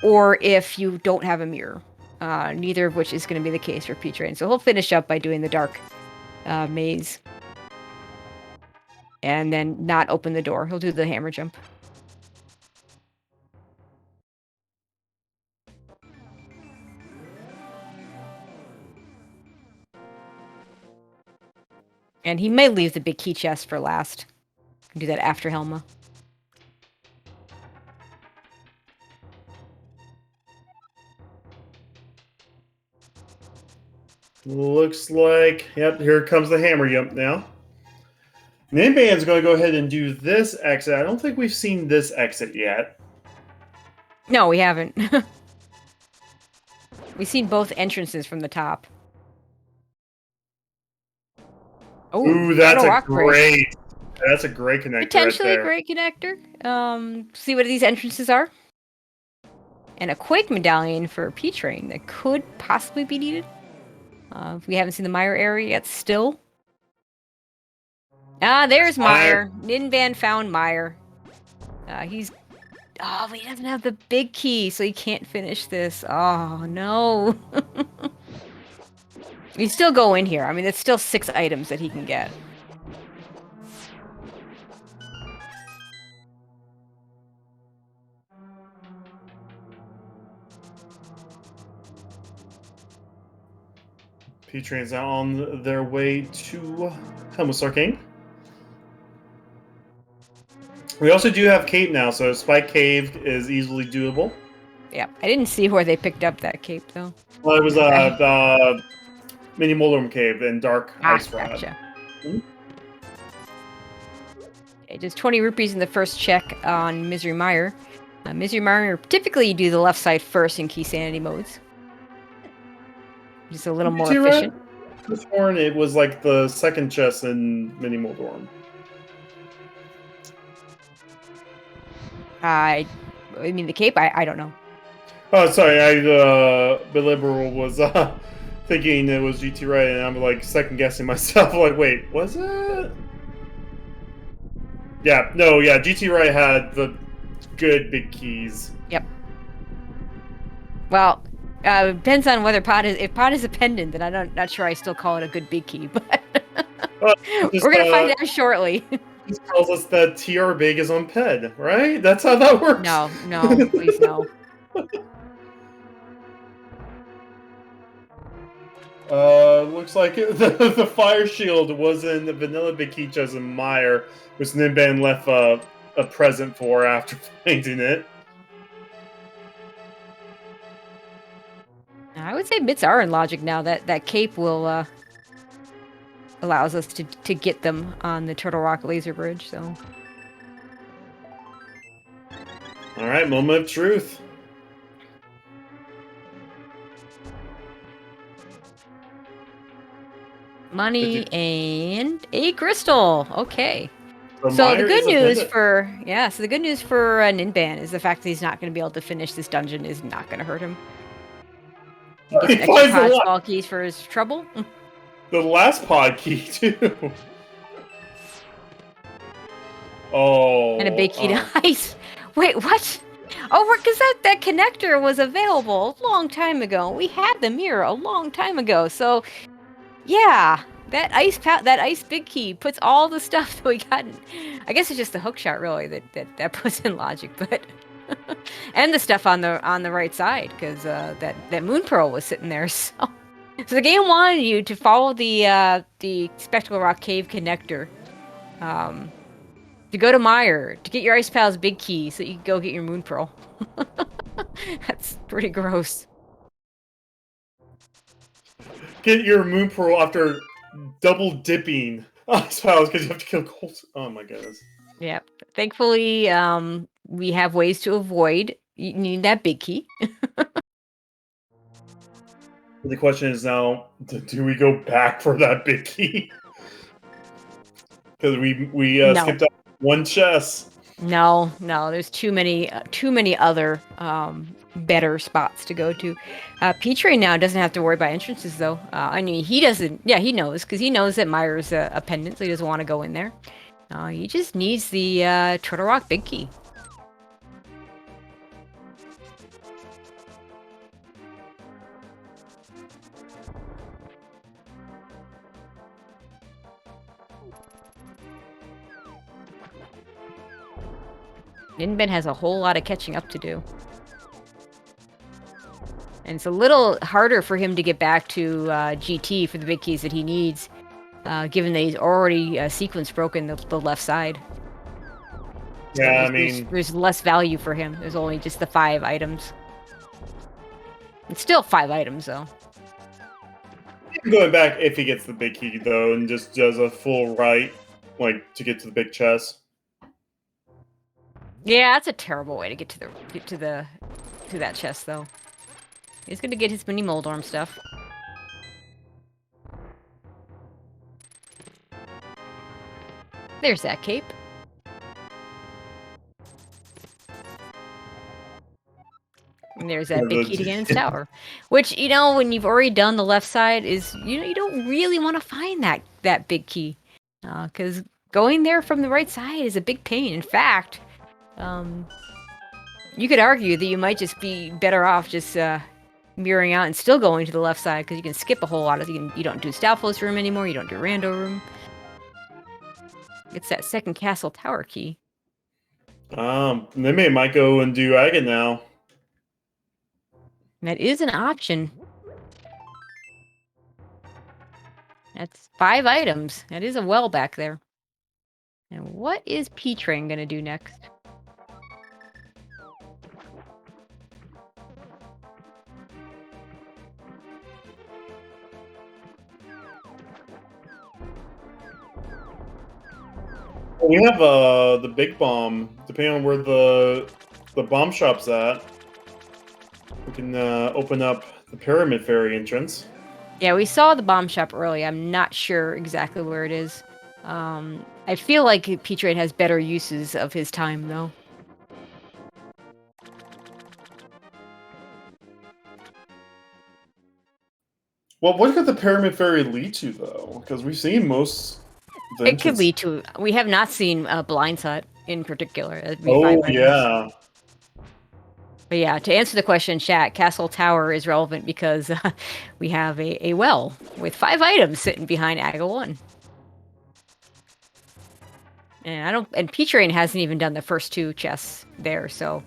or if you don't have a mirror. Neither of which is going to be the case for P-Train. So he'll finish up by doing the dark maze, and then not open the door. He'll do the hammer jump. And he may leave the big key chest for last. Do that after Helma. Looks like, yep, here comes the hammer jump now. Ninban's going to go ahead and do this exit. I don't think we've seen this exit yet. No, we haven't. We've seen both entrances from the top. Ooh, that's Turtle a Rock Bridge. great connector. Potentially right a there. great connector. See what these entrances are. And a Quake medallion for P-Train that could possibly be needed. We haven't seen the Meyer area yet still. Ah, there's Meyer. Ninban found Meyer. He's... Oh, but he doesn't have the big key, so he can't finish this. Oh, no. You still go in here. I mean, it's still 6 items that he can get. P-Train's now on their way to Helmut King. We also do have Cape now, so Spike Cave is easily doable. Yeah, I didn't see where they picked up that cape, though. Well, it was the Mini Moldorm Cave and Dark Ice Rod. Gotcha. Okay, just 20 rupees in the first check on Misery Mire. Misery Mire, typically you do the left side first in key sanity modes. Just a little more efficient. This one, it was like the second chest in Mini Moldorm. I mean, the cape? I don't know. Oh, sorry. Liberal was thinking it was GT Right, and I'm like second guessing myself. Like, wait, was it? Yeah, no, yeah. GT Right had the good big keys. Yep. Well, depends on whether Pod is. If Pod is a pendant, then I'm not sure I still call it a good big key. But we're gonna find out shortly. This tells us that TR Big is on PED, right? That's how that works. No, please no. Looks like the fire shield was in the Vanilla Big Key chest in Meyer, which Ninban left a present for after finding it. I would say bits are in logic now. That cape will allows us to get them on the Turtle Rock Laser Bridge. So, all right, moment of truth. Money and a crystal. Okay. So Meyer the good is a news pendant. for the good news for Ninban is the fact that he's not going to be able to finish this dungeon is not going to hurt him. He gets extra pod small keys for his trouble. The last pod key too. Oh. And a big key to ice. Wait, what? Oh, because that connector was available a long time ago. We had the mirror a long time ago. So, yeah, that ice big key puts all the stuff that we got. I guess it's just the hook shot really that puts in logic, but and the stuff on the right side because that moon pearl was sitting there. So the game wanted you to follow the Spectacle Rock Cave connector. To go to Meyer, to get your Ice Pal's big key so you can go get your Moon Pearl. That's pretty gross. Get your Moon Pearl after double dipping Ice Pals because you have to kill Colt. Oh my goodness. Yep. Thankfully, we have ways to avoid needing that big key. The question is now, do we go back for that big key? Because we skipped out one chest. No, there's too many other better spots to go to. P-Train now doesn't have to worry about entrances though. I mean, he doesn't. Yeah, he knows because he knows that Meyer's a pendant, so he doesn't want to go in there. He just needs the Turtle Rock big key. Ninban has a whole lot of catching up to do. And it's a little harder for him to get back to GT for the big keys that he needs, given that he's already sequence broken the left side. Yeah, so there's less value for him. There's only just the 5 items. It's still 5 items, though. Going back if he gets the big key, though, and just does a full right, like, to get to the big chest. Yeah, that's a terrible way to get to that chest, though. He's gonna get his mini Moldorm stuff. There's that cape. And there's that big key to Ganon's tower. Which, you know, when you've already done the left side is, you know, you don't really want to find that big key. Because going there from the right side is a big pain. In fact, you could argue that you might just be better off just mirroring out and still going to the left side, because you can skip a whole lot of... You don't do Stalfos room anymore, you don't do Rando room. It's that second castle tower key. Ninban might go and do Agate now. That is an option. That's 5 items. That is a well back there. And what is P-Train gonna do next? We have the big bomb. Depending on where the bomb shop's at, we can open up the Pyramid Fairy entrance. Yeah, we saw the bomb shop early. I'm not sure exactly where it is. I feel like P-Train has better uses of his time, though. Well, what could the Pyramid Fairy lead to, though? Because we've seen most... It could lead to... We have not seen Blind Hut in particular. Oh, yeah. But yeah, to answer the question, chat, Castle Tower is relevant because we have a well with 5 items sitting behind Aga 1. And P-Train hasn't even done the first 2 chests there, so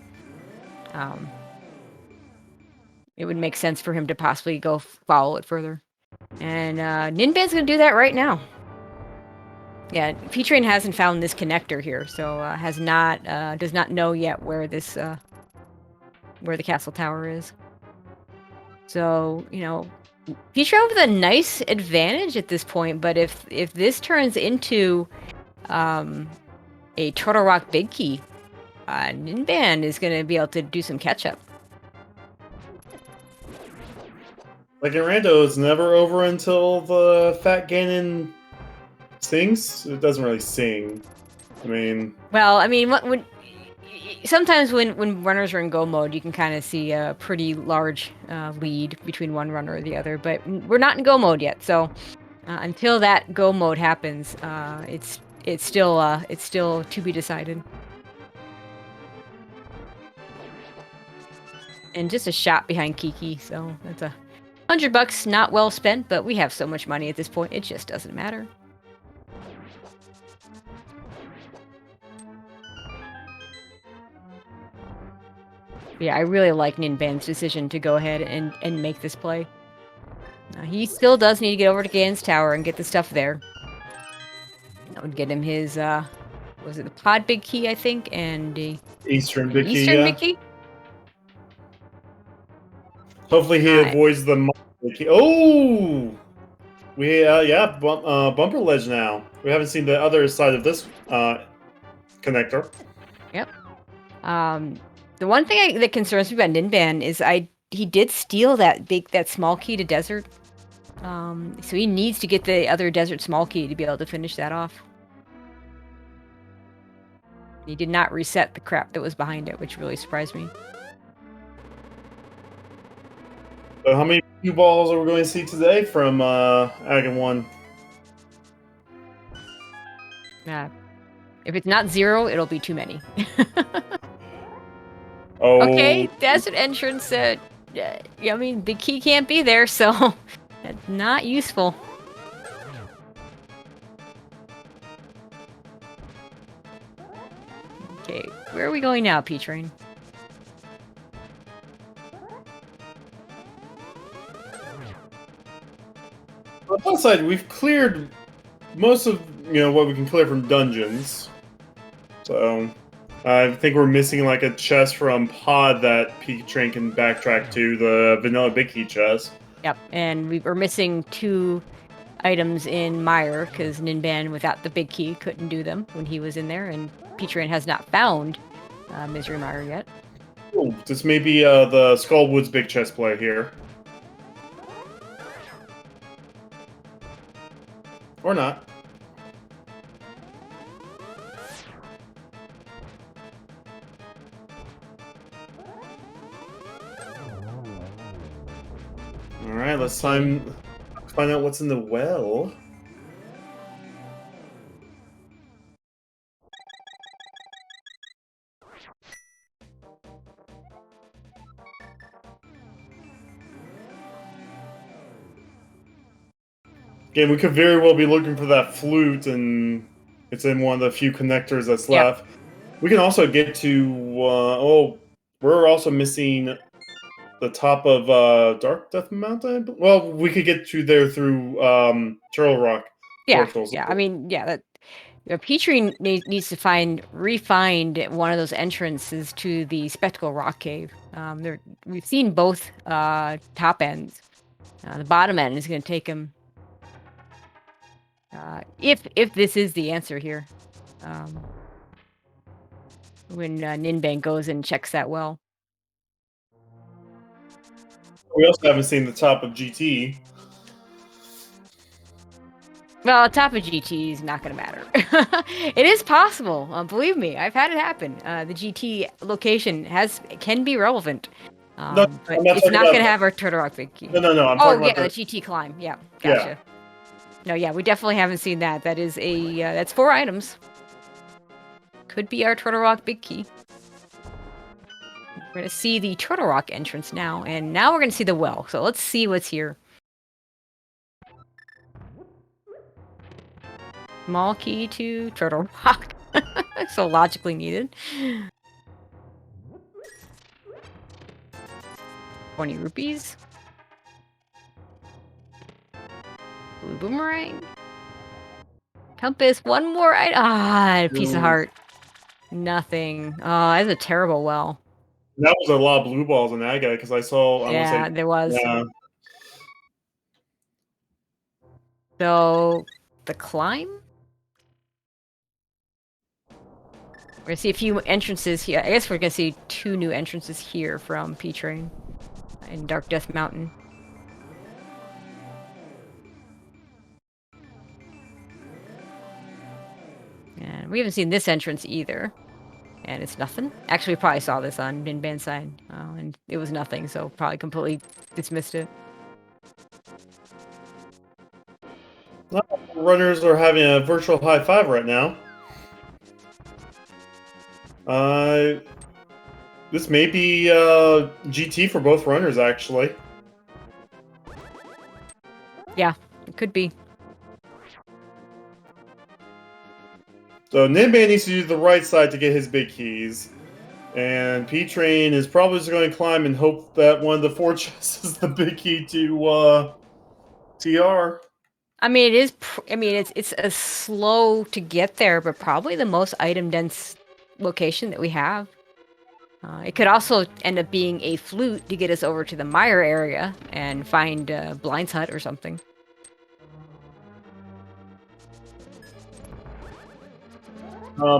it would make sense for him to possibly go follow it further. And Ninban's gonna do that right now. Yeah, P-Train hasn't found this connector here, so does not know yet where this where the castle tower is. So, you know, P-Train with a nice advantage at this point, but if this turns into a Turtle Rock Big Key, Ninban is going to be able to do some catch-up. Like in Rando, it's never over until the Fat Ganon sings. It doesn't really sing. I mean... Well, I mean, sometimes when runners are in go mode, you can kind of see a pretty large lead between one runner or the other, but we're not in go mode yet, so until that go mode happens, it's still to be decided. And just a shot behind Kiki, so that's $100 not well spent, but we have so much money at this point, it just doesn't matter. Yeah, I really like Ninban's decision to go ahead and make this play. He still does need to get over to Ganon's tower and get the stuff there. That would get him his, was it the Pod Big Key, I think, and the Eastern Big Key, Eastern Big Key? Hopefully he avoids the Big Key. Oh! Bumper ledge now. We haven't seen the other side of this connector. Yep. The one thing that concerns me about Ninban is he did steal that small key to desert. So he needs to get the other desert small key to be able to finish that off. He did not reset the crap that was behind it, which really surprised me. So how many cue balls are we going to see today from Aga 1? If it's not 0, it'll be too many. Oh. Okay, desert entrance. I mean, the key can't be there, so that's not useful. Okay, where are we going now, P-Train? On the plus side, we've cleared most of what we can clear from dungeons. So I think we're missing like a chest from Pod that P-Train can backtrack to, the vanilla Big Key chest. Yep, and we were missing 2 items in Mire because Ninban without the Big Key couldn't do them when he was in there, and P-Train has not found Misery Mire yet. Oh, this may be the Skullwoods big chest play here. Or not. All right, let's find out what's in the well. Again, we could very well be looking for that flute, and it's in one of the few connectors that's Yep. left. We can also get to. We're also missing the top of Dark Death Mountain. Well, we could get to there through Turtle Rock Yeah, portals. yeah. I mean, yeah. That Petrie needs to refind one of those entrances to the Spectacle Rock Cave. We've seen both top ends. The bottom end is going to take him. If this is the answer here, when Ninban goes and checks that well. We also haven't seen the top of GT. Well, top of GT is not going to matter. It is possible. Believe me, I've had it happen. The GT location can be relevant. No, but it's not going to have our Turtle Rock Big Key. No. I'm oh, talking yeah, about the GT climb. Yeah, gotcha. Yeah. No, yeah, we definitely haven't seen that. That is that's 4 items. Could be our Turtle Rock Big Key. We're going to see the Turtle Rock entrance now, and now we're going to see the well. So let's see what's here. Small key to Turtle Rock. So logically needed. 20 rupees. Blue boomerang. Compass, one more item. A piece of heart. Nothing. Oh, that's a terrible well. That was a lot of blue balls in that guy because I saw. Yeah, there was. Yeah. So, the climb? We're going to see a few entrances here. I guess we're going to see 2 new entrances here from P-Train in Dark Death Mountain. And we haven't seen this entrance either. And it's nothing. Actually, we probably saw this on Ninban's side. And it was nothing, so probably completely dismissed it. Runners are having a virtual high five right now. This may be GT for both runners, actually. Yeah, it could be. So Ninban needs to do the right side to get his big keys. And P-Train is probably just going to climb and hope that one of the 4 chests is the big key to TR. I mean, it's a slow to get there, but probably the most item dense location that we have. It could also end up being a flute to get us over to the Mire area and find Blind's Hut or something.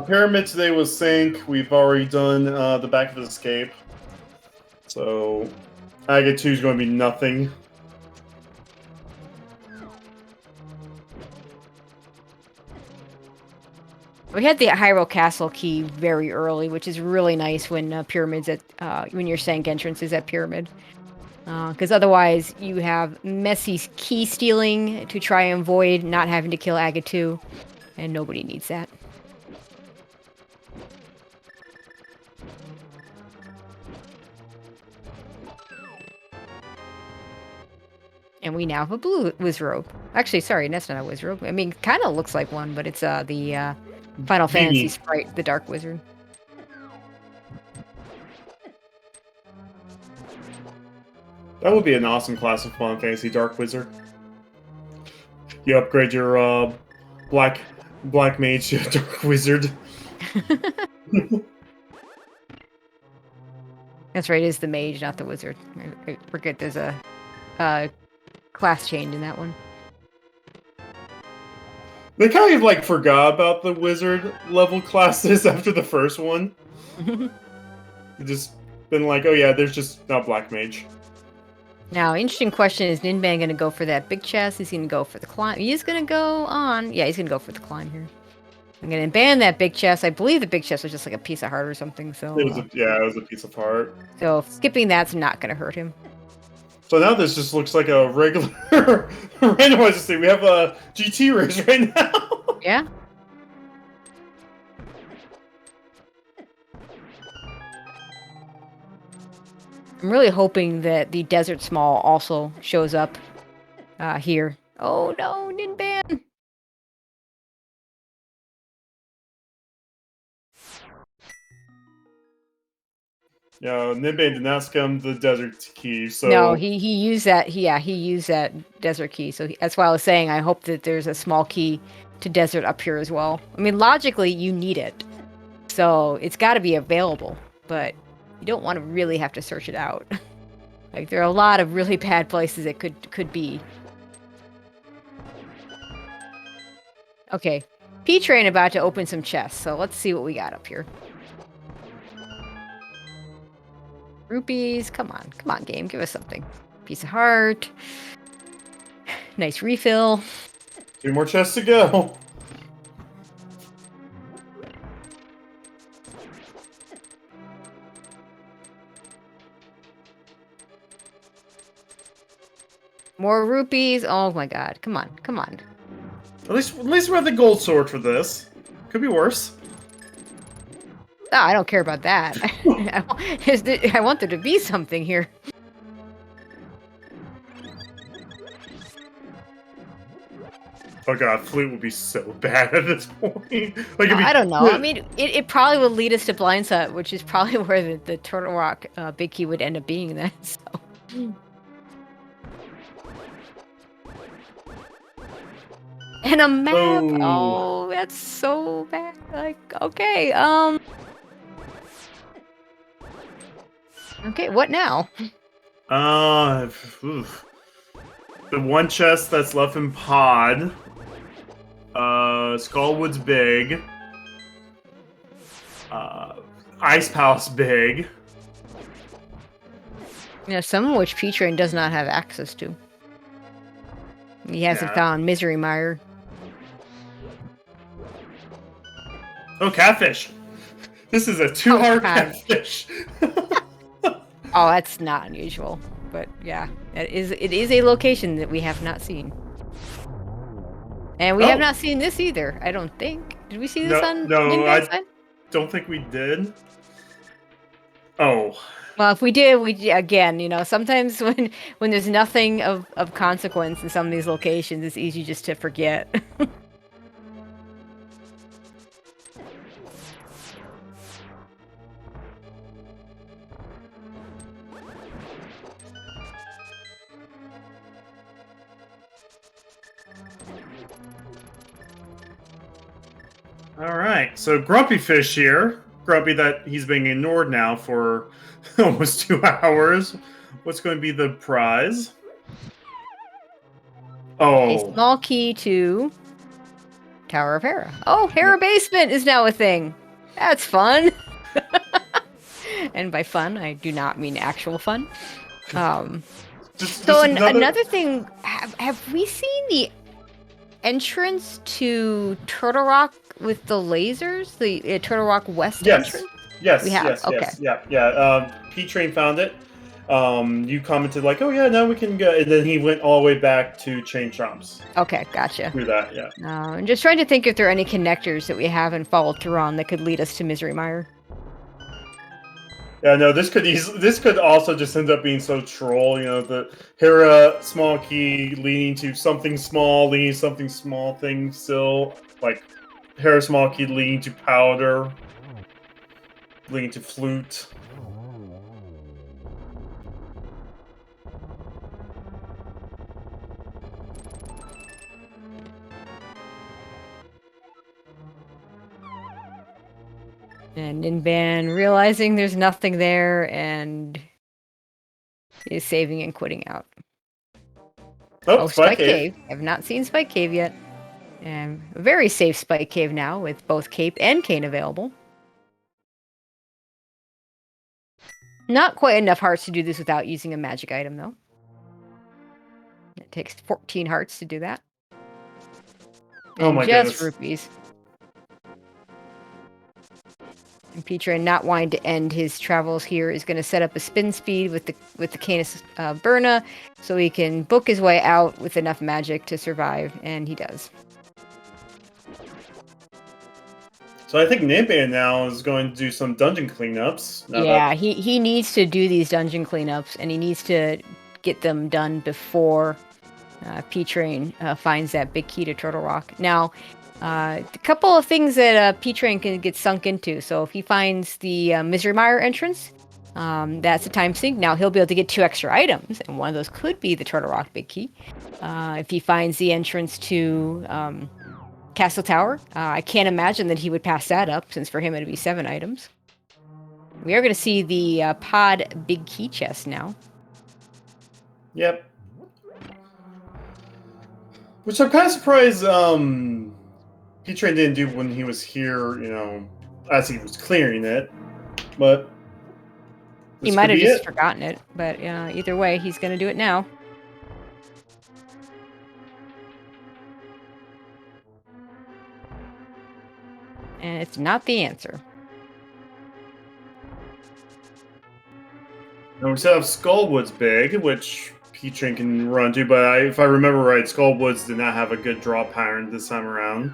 Pyramid today was Sync. We've already done the back of Escape. So, Agate 2 is going to be nothing. We had the Hyrule Castle key very early, which is really nice when when your Sank entrance is at Pyramid. Because otherwise, you have messy key stealing to try and avoid not having to kill Agate 2, and nobody needs that. And we now have a blue Wizrobe. Actually, sorry, that's not a Wizrobe. I mean, kind of looks like one, but it's the Final Fantasy sprite, the Dark Wizard. That would be an awesome class of Final Fantasy, Dark Wizard. You upgrade your Black Mage to Dark Wizard. That's right, it is the Mage, not the Wizard. I forget there's a class change in that one. They kind of like forgot about the Wizard level classes after the first one. Just been like, oh yeah, there's just not Black Mage. Now, interesting question, is Ninban going to go for that big chest? Is he going to go for the climb? He's going to go on. Yeah, he's going to go for the climb here. I'm going to ban that big chest. I believe the big chest was just like a piece of heart or something. So It was a piece of heart. So skipping that's not going to hurt him. So now this just looks like a regular randomizer state. We have a GT race right now. Yeah. I'm really hoping that the Desert Small also shows up here. Oh no, Ninban! Yeah, Ninban did not scum the desert key, so No, he used that. He used that desert key. So that's why I was saying I hope that there's a small key to desert up here as well. I mean, logically, you need it, so it's got to be available, but you don't want to really have to search it out. Like there are a lot of really bad places it could be. Okay, P-Train about to open some chests, so let's see what we got up here. Rupees, come on, game, give us something. Piece of heart. Nice refill. 2 more chests to go. More rupees. Oh my god, come on. At least we have the gold sword for this. Could be worse. Oh, I don't care about that. I want there to be something here. Oh god, Fleet would be so bad at this point. Like, I don't know. I mean, it probably would lead us to Blind Sut, which is probably where the Turtle Rock Big Key would end up being then. So. And a map. Oh, that's so bad. Like, okay, okay, what now? Oof. The one chest that's left in Pod. Skullwood's big. Ice Palace big. Yeah, some of which P-Train does not have access to. He hasn't found Misery Mire. Oh, catfish! This is a 2-hour catfish. Oh, that's not unusual, but yeah, it is a location that we have not seen, and we have not seen this either. I don't think. Did we see this on? No, I don't think we did. Oh. Well, if we did, again, you know, sometimes when there's nothing of consequence in some of these locations, it's easy just to forget. Alright, so Grumpy Fish here. Grumpy that he's being ignored now for almost 2 hours. What's going to be the prize? Oh. A small key to Tower of Hera. Oh, Hera Basement is now a thing. That's fun. And by fun, I do not mean actual fun. Another thing, have we seen the entrance to Turtle Rock with the lasers? The Turtle Rock West entrance? Yes, we have. Yes, okay. Yeah. P-Train found it. You commented like, "Oh yeah, now we can go," and then he went all the way back to Chain Chomps. Okay, gotcha. Through that, yeah. I'm just trying to think if there are any connectors that we haven't followed through on that could lead us to Misery Mire. Yeah, no, this could also just end up being so troll. You know, the Hera small key leading to something small, leading to something small thing still, like Hera small key leading to powder, leading to flute. And Ninban realizing there's nothing there and is saving and quitting out. Oh, Spike Cave. I have not seen Spike Cave yet. And a very safe Spike Cave now with both Cape and Cane available. Not quite enough hearts to do this without using a magic item, though. It takes 14 hearts to do that. Oh my just goodness. rupees. Petra, not wanting to end his travels here, is going to set up a spin speed with the Canis Burna, so he can book his way out with enough magic to survive, and he does. So I think Ninban now is going to do some dungeon cleanups. Yeah, he needs to do these dungeon cleanups, and he needs to get them done before P-Train finds that big key to Turtle Rock. Now, a couple of things that P-Train can get sunk into. So if he finds the Misery Mire entrance, that's a time sink. Now he'll be able to get 2 extra items, and one of those could be the Turtle Rock big key. If he finds the entrance to Castle Tower, I can't imagine that he would pass that up, since for him it'd be 7 items. We are going to see the pod big key chest now. Yep. Which I'm kind of surprised P-Train didn't do when he was here, as he was clearing it. But he might have just forgotten it, but either way, he's going to do it now. And it's not the answer. And we still have Skullwood's big, which P-Train can run to, but if I remember right, Skullwoods did not have a good draw pattern this time around.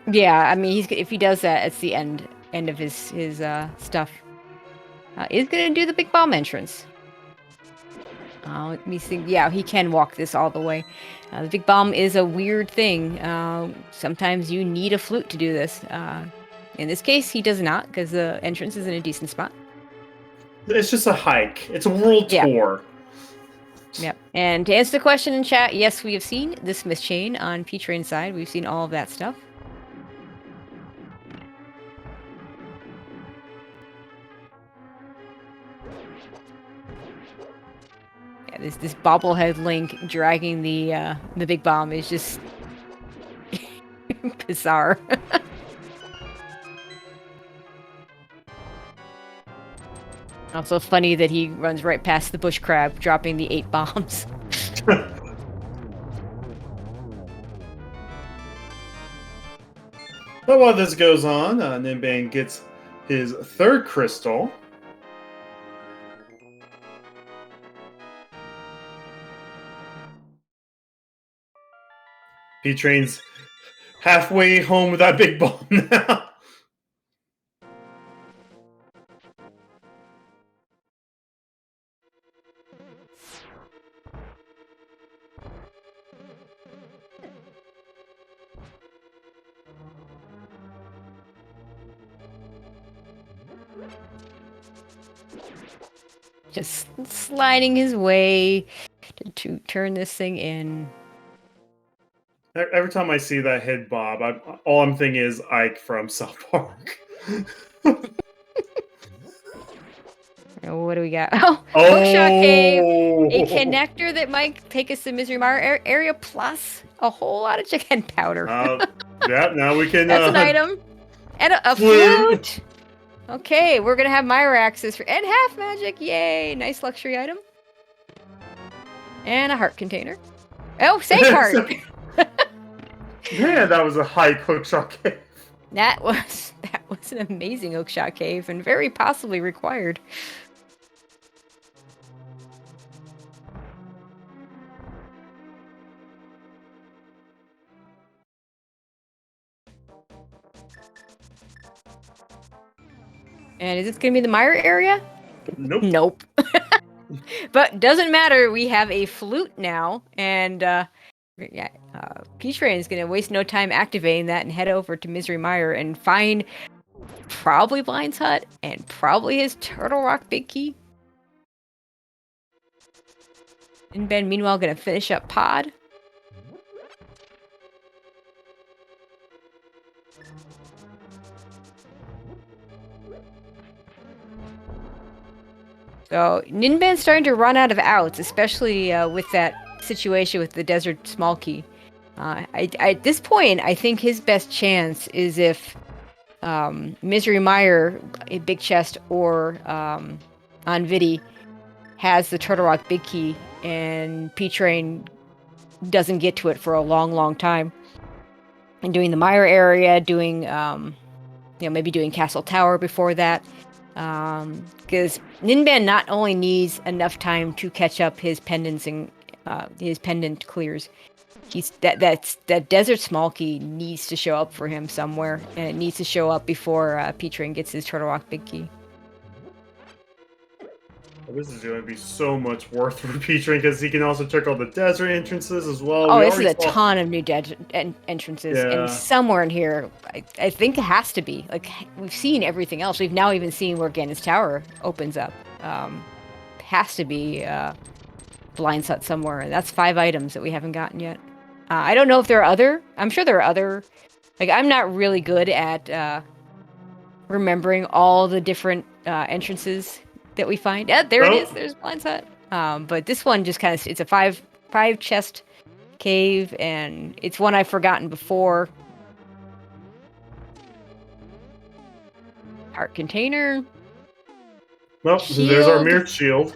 Yeah, I mean, if he does that, it's the end of his stuff. He's gonna do the big bomb entrance. Let me see. Yeah, he can walk this all the way. The big bomb is a weird thing. Sometimes you need a flute to do this. In this case, he does not, because the entrance is in a decent spot. It's just a hike. It's a world tour. Yep. And to answer the question in chat, yes, we have seen the Smith chain on P-Train's side. We've seen all of that stuff. Yeah, this bobblehead Link dragging the big bomb is just bizarre. Also funny that he runs right past the bush crab, dropping the 8 bombs. But while this goes on, Ninban gets his 3rd crystal. P-Train's halfway home with that big bomb now. Just sliding his way to turn this thing in. Every time I see that head bob, all I'm thinking is Ike from South Park. What do we got? Oh, Hookshot Cave, a connector that might take us to Misery Mire area, plus a whole lot of chicken powder. Yeah, now we can. That's an item, and a flute. Okay, we're gonna have Mire access and half magic. Yay! Nice luxury item, and a heart container. Oh, save heart. Man, that was a high Hookshot Cave. That was an amazing Hookshot Cave, and very possibly required. And is this going to be the Mire area? Nope. Nope. But doesn't matter. We have a flute now, and P-Train is going to waste no time activating that and head over to Misery Mire and find probably Blind's Hut and probably his Turtle Rock big key. Ninban, meanwhile, going to finish up Pod. So Ninban's starting to run out of outs, especially with that situation with the Desert Small Key. At this point, I think his best chance is if Misery Mire, a big chest, or Onvidi has the Turtle Rock big key, and P-Train doesn't get to it for a long, long time. And doing the Mire area, doing maybe doing Castle Tower before that. Because Ninban not only needs enough time to catch up his pendants and his pendant clears, that desert small key needs to show up for him somewhere, and it needs to show up before P-Train gets his Turtle Rock big key. Well, this is going to be so much worth for P-Train because he can also check all the desert entrances as well. Oh, this is a ton of new entrances, and somewhere in here, I think it has to be. Like, we've seen everything else. We've now even seen where Ganon's Tower opens up. Has to be Blind Sut somewhere. That's 5 items that we haven't gotten yet. I don't know if there are other. I'm sure there are other. Like, I'm not really good at remembering all the different entrances that we find. Yeah, there it is. There's Blind Sut. But this one just kind of, it's a five chest cave, and it's one I've forgotten before. Heart container. Well, there's our mirrored shield.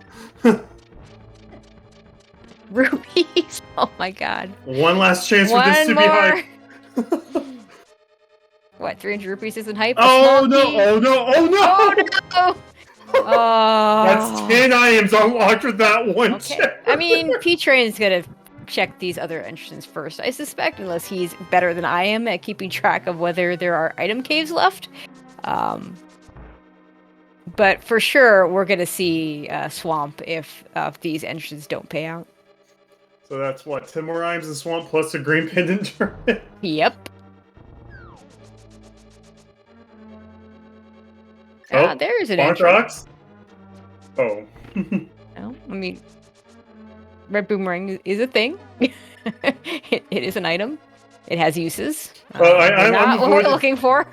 Rupees. Oh my god. One last chance for this to be hype. What, 300 rupees isn't hype? Oh no, oh no, oh no! Oh no! That's 10 items unlocked with that one check. I mean, P-Train's gonna check these other entrances first, I suspect, unless he's better than I am at keeping track of whether there are item caves left. But for sure, we're gonna see Swamp if these entrances don't pay out. So that's what, 10 more items in Swamp plus a green pendant turret? Yep. There's an entrance. Rocks? Oh. No, I mean, red boomerang is a thing. it is an item. It has uses. I'm not what we're looking for.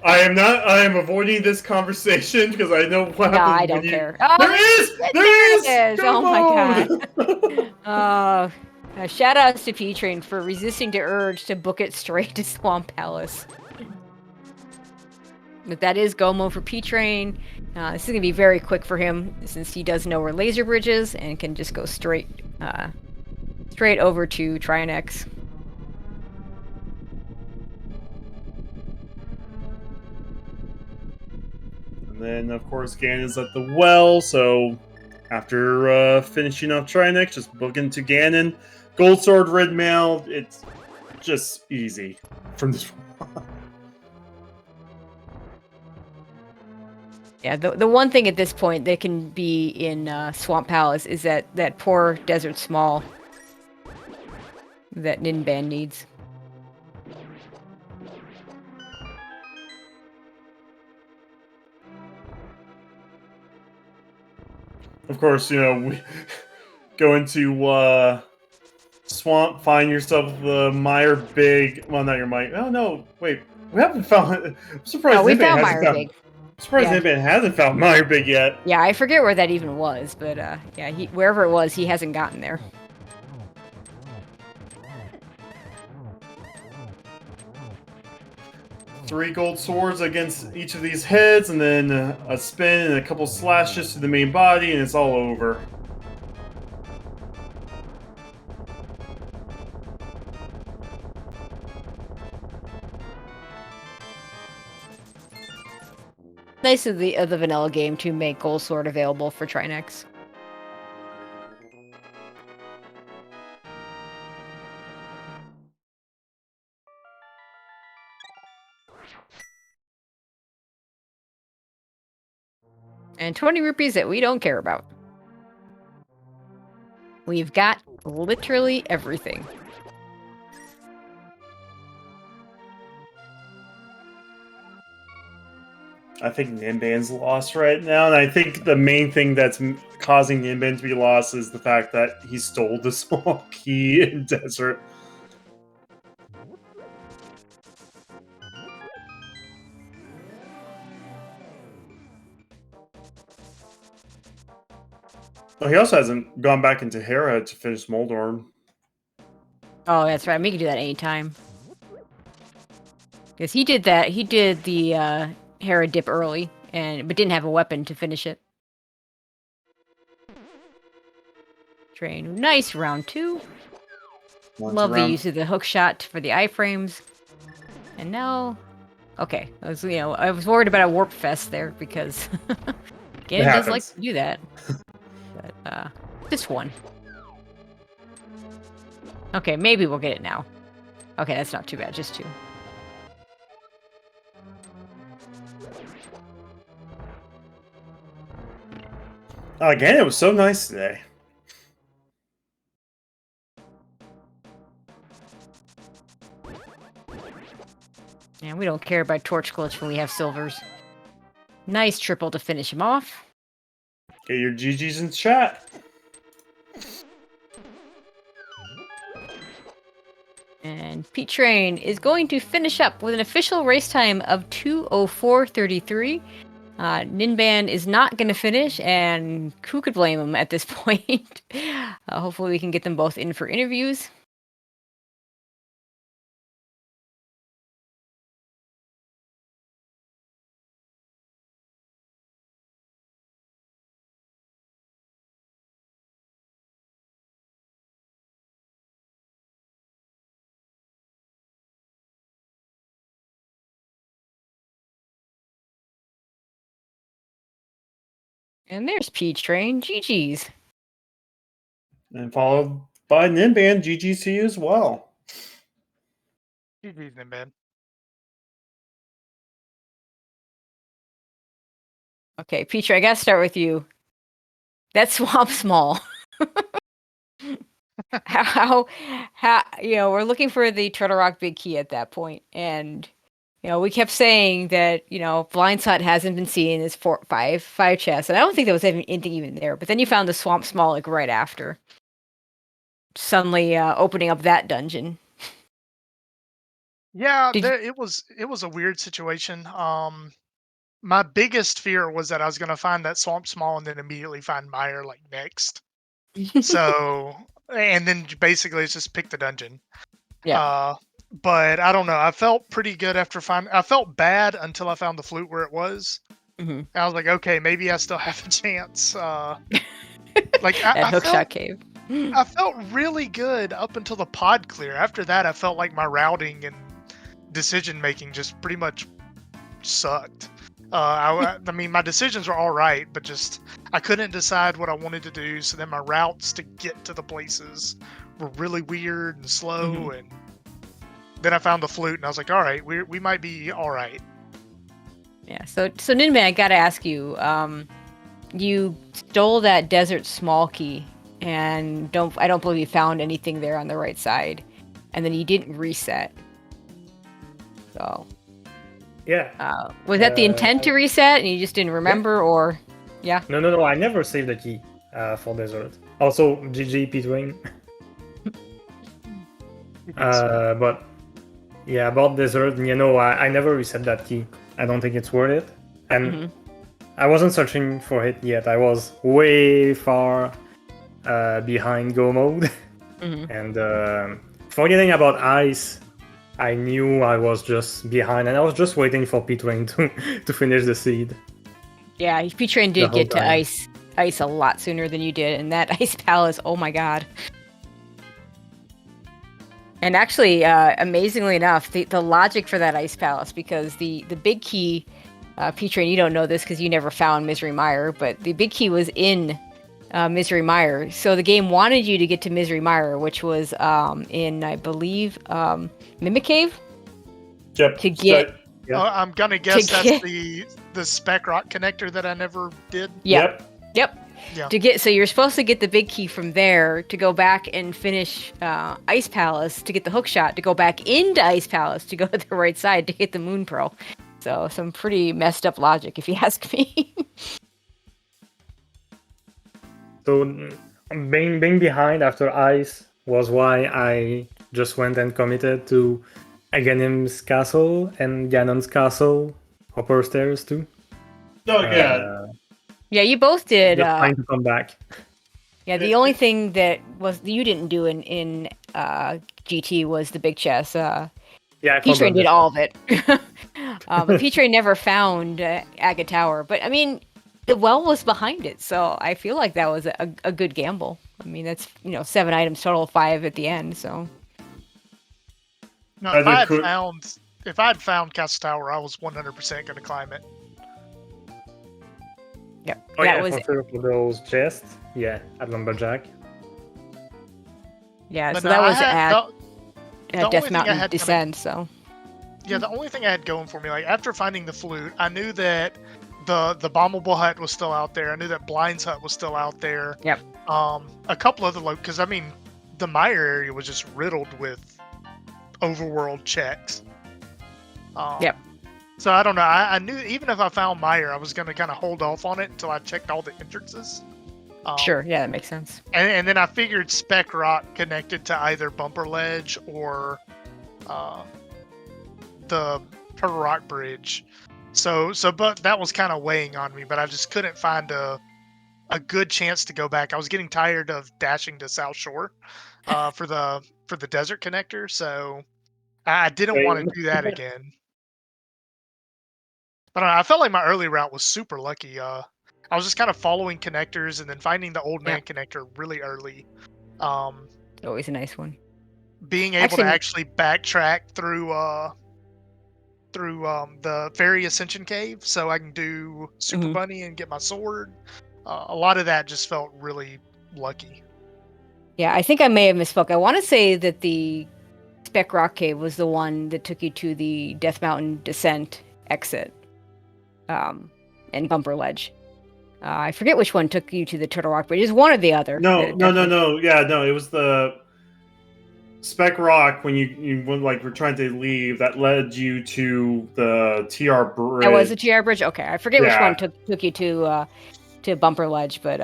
I am avoiding this conversation because I know what happens. No, I don't care. There is! Oh my god. Shout outs to P-Train for resisting the urge to book it straight to Swamp Palace. But that is go mode for P-Train. This is going to be very quick for him since he does know where Laser Bridge is and can just go straight over to Tryon X. And then, of course, Ganon's at the well, so after finishing off Tryon X, just book into Ganon. Gold Sword, Red Mail, it's just easy from this one. Yeah, the one thing at this point that can be in Swamp Palace is that poor Desert Small that Ninban needs. Of course, we go into Swamp, find yourself the Meyer Big. Well, not your Meyer. Oh no, wait, we haven't found. I'm surprised. No, we found Meyer Big. I'm surprised Ninban hasn't found Meyer Big yet. Yeah, I forget where that even was, but yeah, wherever it was, he hasn't gotten there. Three gold swords against each of these heads, and then a spin and a couple slashes to the main body, and it's all over. Nice of the vanilla game to make Gold Sword available for Tryon X. And 20 rupees that we don't care about. We've got literally everything. I think Ninban's lost right now, and I think the main thing that's causing Ninban to be lost is the fact that he stole the small key in Desert. Oh, he also hasn't gone back into Hera to finish Moldorm. Oh, that's right. We can do that anytime. Because he did that. He did the Hera dip early, but didn't have a weapon to finish it. Train. Nice round 2. Love the use of the hook shot for the iframes. And now Okay, I was worried about a warp fest there because Ganon does like happens. to do that. But just one. Okay, maybe we'll get it now. Okay, that's not too bad. Just 2. Again, it was so nice today. And we don't care about torch glitch when we have silvers. Nice triple to finish him off. Get your GGs in chat. And Pete Train is going to finish up with an official race time of 2:04:33. Ninban is not going to finish, and who could blame him at this point? Hopefully we can get them both in for interviews. And there's Peach Train. GG's. And followed by Ninban, GGs to you as well. GG's, Ninban. Okay, Peach, I gotta start with you. That swamp small. how we're looking for the Turtle Rock Big Key at that point, and we kept saying that Blind Spot hasn't been seen as five chests, and I don't think there was anything even there. But then you found the swamp small like right after, suddenly opening up that dungeon. Yeah, it was a weird situation. My biggest fear was that I was going to find that swamp small and then immediately find Meyer like next. So, and then basically it's just pick the dungeon. Yeah. But I don't know. I felt pretty good after finding. I felt bad until I found the flute where it was. Mm-hmm. I was like, okay, maybe I still have a chance. Like that hookshot cave. I felt really good up until the pod clear. After that, I felt like my routing and decision making just pretty much sucked. I mean, my decisions were all right, but just I couldn't decide what I wanted to do. So then my routes to get to the places were really weird and slow. And then I found the flute, and I was like, all right, we might be all right. Yeah. So Ninman, I gotta ask you. You stole that desert small key, and I don't believe you found anything there on the right side, and then you didn't reset. So. Yeah. Was that the intent to reset and you just didn't remember, or? Yeah. No. I never saved the key for desert. Also, GG P-Twing. But yeah, about desert, I never reset that key. I don't think it's worth it. And I wasn't searching for it yet. I was way far behind go mode. And forgetting about ice, I knew I was just behind, and I was just waiting for P-Train to finish the seed. Yeah, P-Train did get to ice a lot sooner than you did, and that ice palace, oh my god. And actually, amazingly enough, the logic for that ice palace, because the big key, P-Train, you don't know this because you never found Misery Mire, but the big key was in Misery Mire. So the game wanted you to get to Misery Mire, which was in, I believe, Mimic Cave. Yep. To get. I'm gonna guess that's the spec rock connector that I never did. Yep. Yeah. So you're supposed to get the big key from there to go back and finish Ice Palace to get the hook shot, to go back into Ice Palace to go to the right side to get the Moon Pearl. So some pretty messed up logic, if you ask me. So being behind after ice was why I just went and committed to Aghanim's castle and Ganon's castle upper stairs too. Oh god. Yeah, you both did. Just trying to come back. Yeah, the only thing that you didn't do in GT was the big chest. P-Train did all of it. But P-Train never found Aga Tower. But I mean, the well was behind it, so I feel like that was a good gamble. I mean, that's 7 items total, 5 at the end. So no, if if I had found Castle Tower, I was 100% going to climb it. Yep. Oh that yeah, was for sure for those chests. Yeah, at Lumberjack. yeah. But So no, that I was had- at the only Death thing I Mountain had kinda- Descent. So Yeah, the only thing I had going for me, like after finding the flute, I knew that the bombable hut was still out there. I knew that Blind's hut was still out there. Yep. A couple other because I mean, the Mire area was just riddled with overworld checks. Yep. So I don't know. I knew even if I found Mire, I was gonna kind of hold off on it until I checked all the entrances. sure, yeah, that makes sense. And then I figured Speck Rock connected to either Bumper Ledge or the Turtle Rock Bridge. But that was kind of weighing on me, but I just couldn't find a good chance to go back. I was getting tired of dashing to South Shore for the desert connector, so I didn't want to do that again. But I felt like my early route was super lucky. I was just kind of following connectors and then finding the Old Man connector really early. Always a nice one. Being able to actually backtrack through the Fairy Ascension Cave, so I can do Super Bunny and get my sword. A lot of that just felt really lucky. Yeah, I think I may have misspoke. I want to say that the Speck Rock Cave was the one that took you to the Death Mountain Descent exit, and Bumper Ledge. I forget which one took you to the Turtle Rock Bridge. It's one or the other. No. Yeah, no, it was the Speck Rock when you went, like, were trying to leave, that led you to the TR Bridge. That was the TR Bridge? Okay, I forget which Yeah. one took you to Bumper Ledge, but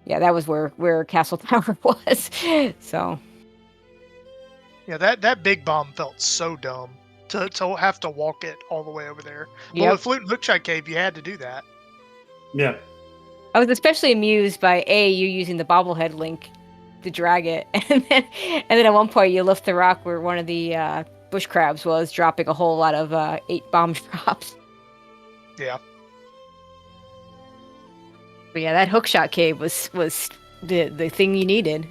yeah, that was where Castle Tower was. So Yeah, that big bomb felt so dumb to have to walk it all the way over there. But Yep. with Flute and Hookshot Cave, you had to do that. Yeah. I was especially amused by you using the bobblehead link to drag it, and then at one point you lift the rock where one of the bush crabs was, dropping a whole lot of 8 bomb drops. Yeah. But yeah, that hookshot cave was the thing you needed,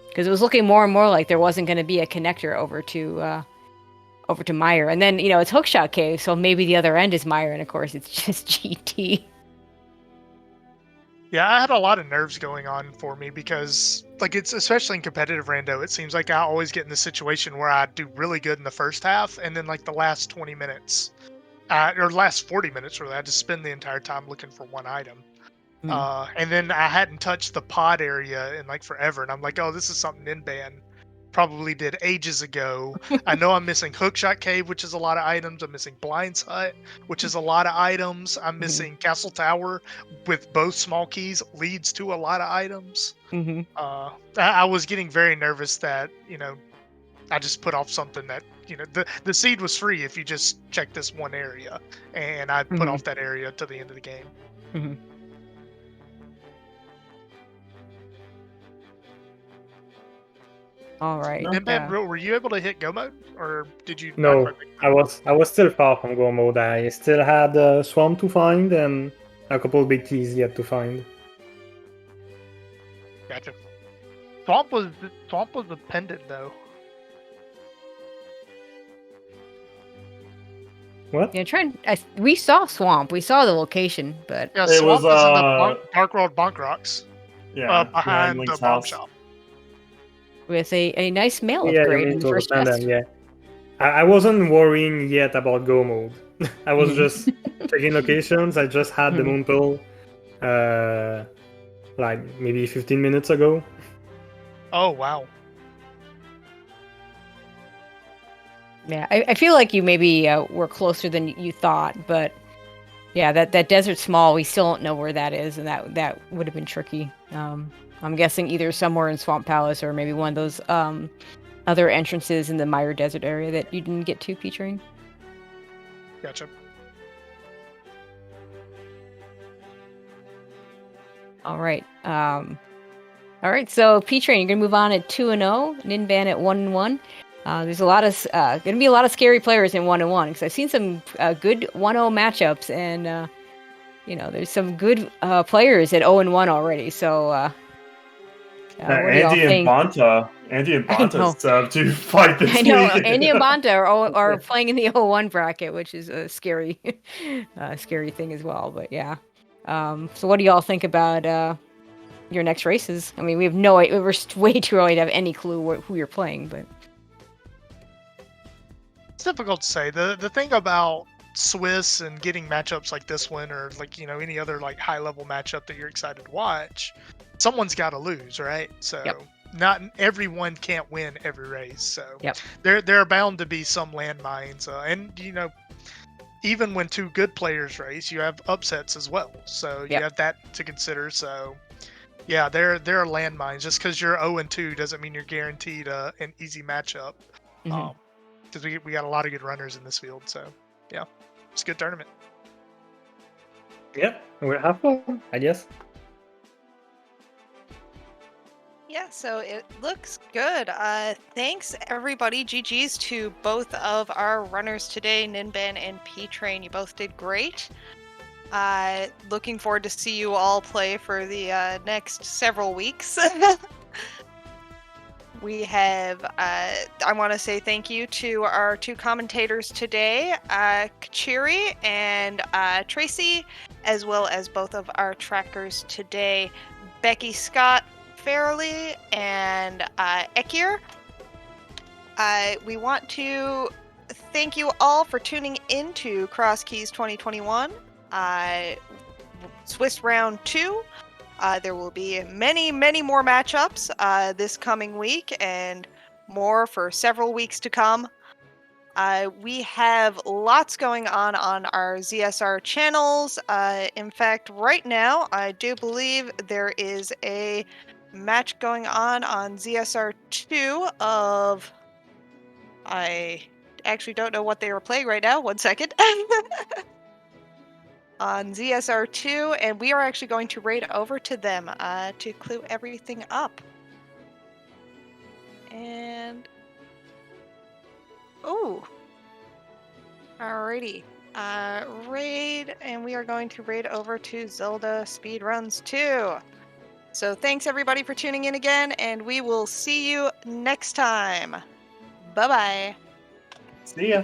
because it was looking more and more like there wasn't going to be a connector over to Mire, and then it's hookshot cave, so maybe the other end is Mire, and of course it's just GT. Yeah, I had a lot of nerves going on for me because, like, it's especially in competitive rando, it seems like I always get in the situation where I do really good in the first half, and then, like, the last 20 minutes, or last 40 minutes, really, I just spend the entire time looking for one item. And then I hadn't touched the pod area in, like, forever, and I'm like, oh, this is something Ninban probably did ages ago. I know I'm missing Hookshot Cave, which is a lot of items. I'm missing Blind's Hut, which is a lot of items. I'm missing Castle Tower with both small keys, leads to a lot of items. I was getting very nervous that, I just put off something that, the seed was free if you just check this one area, and I put off that area to the end of the game. All right. Ninban, were you able to hit go mode, or did you? No, I was still far from go mode. I still had Swamp to find and a couple of big keys yet to find. Gotcha. Swamp was the pendant though. What? Yeah, we saw Swamp. We saw the location, but Yeah, It Swamp was, is in the Dark World Bunk Rocks. Yeah. Behind Link's the bomb house. shop. with a nice mail Yeah, upgrade you in mean the to first understand chest. them, yeah. I wasn't worrying yet about go mode. I was just checking locations. I just had the moon pearl, like maybe 15 minutes ago. Oh wow. Yeah, I feel like you maybe were closer than you thought, but yeah, that desert small, we still don't know where that is, and that would have been tricky. I'm guessing either somewhere in Swamp Palace or maybe one of those other entrances in the Mire Desert area that you didn't get to, P-Train. Gotcha. All right. All right, so P-Train, you're gonna move on at 2-0, Ninban at 1-1. There's a lot of gonna be a lot of scary players in 1-1 because I've seen some good 1-0 matchups, and there's some good players at 0-1 already. So what do y'all Andy and think? Bonta. Andy and I know. Bonta sub to fight this I know week. Andy and Bonta are playing in the 01 bracket, which is a scary, scary thing as well. But yeah. So what do y'all think about your next races? I mean, we have no idea. We're way too early to have any clue who you're playing, but It's difficult to say. The thing about Swiss and getting matchups like this one, or like any other like high level matchup that you're excited to watch, someone's got to lose, right? So Yep. not everyone can't win every race. So Yep. there are bound to be some landmines, and even when two good players race, you have upsets as well. So you Yep. have that to consider. So yeah, there are landmines. Just because you're 0-2 doesn't mean you're guaranteed an easy matchup. Mhm. Because we got a lot of good runners in this field. So yeah, it's a good tournament. Yeah, we'll have fun, I guess. Yeah, so it looks good. Thanks everybody. GG's to both of our runners today, Ninban and P-Train. You both did great. Looking forward to see you all play for the next several weeks. We have, I want to say thank you to our two commentators today, Kachiri and Tracy, as well as both of our trackers today, Becky Scott Fairley and Ekir. We want to thank you all for tuning into Crosskeys 2021, Swiss Round 2. There will be many, many more matchups this coming week and more for several weeks to come. We have lots going on our ZSR channels. In fact, right now, I do believe there is a match going on ZSR 2 of... I actually don't know what they are playing right now. One second. On ZSR2, and we are actually going to raid over to them to clue everything up. And oh, alrighty, raid, and we are going to raid over to ZeldaSpeedRuns 2. So thanks everybody for tuning in again, and we will see you next time. Bye bye. See ya.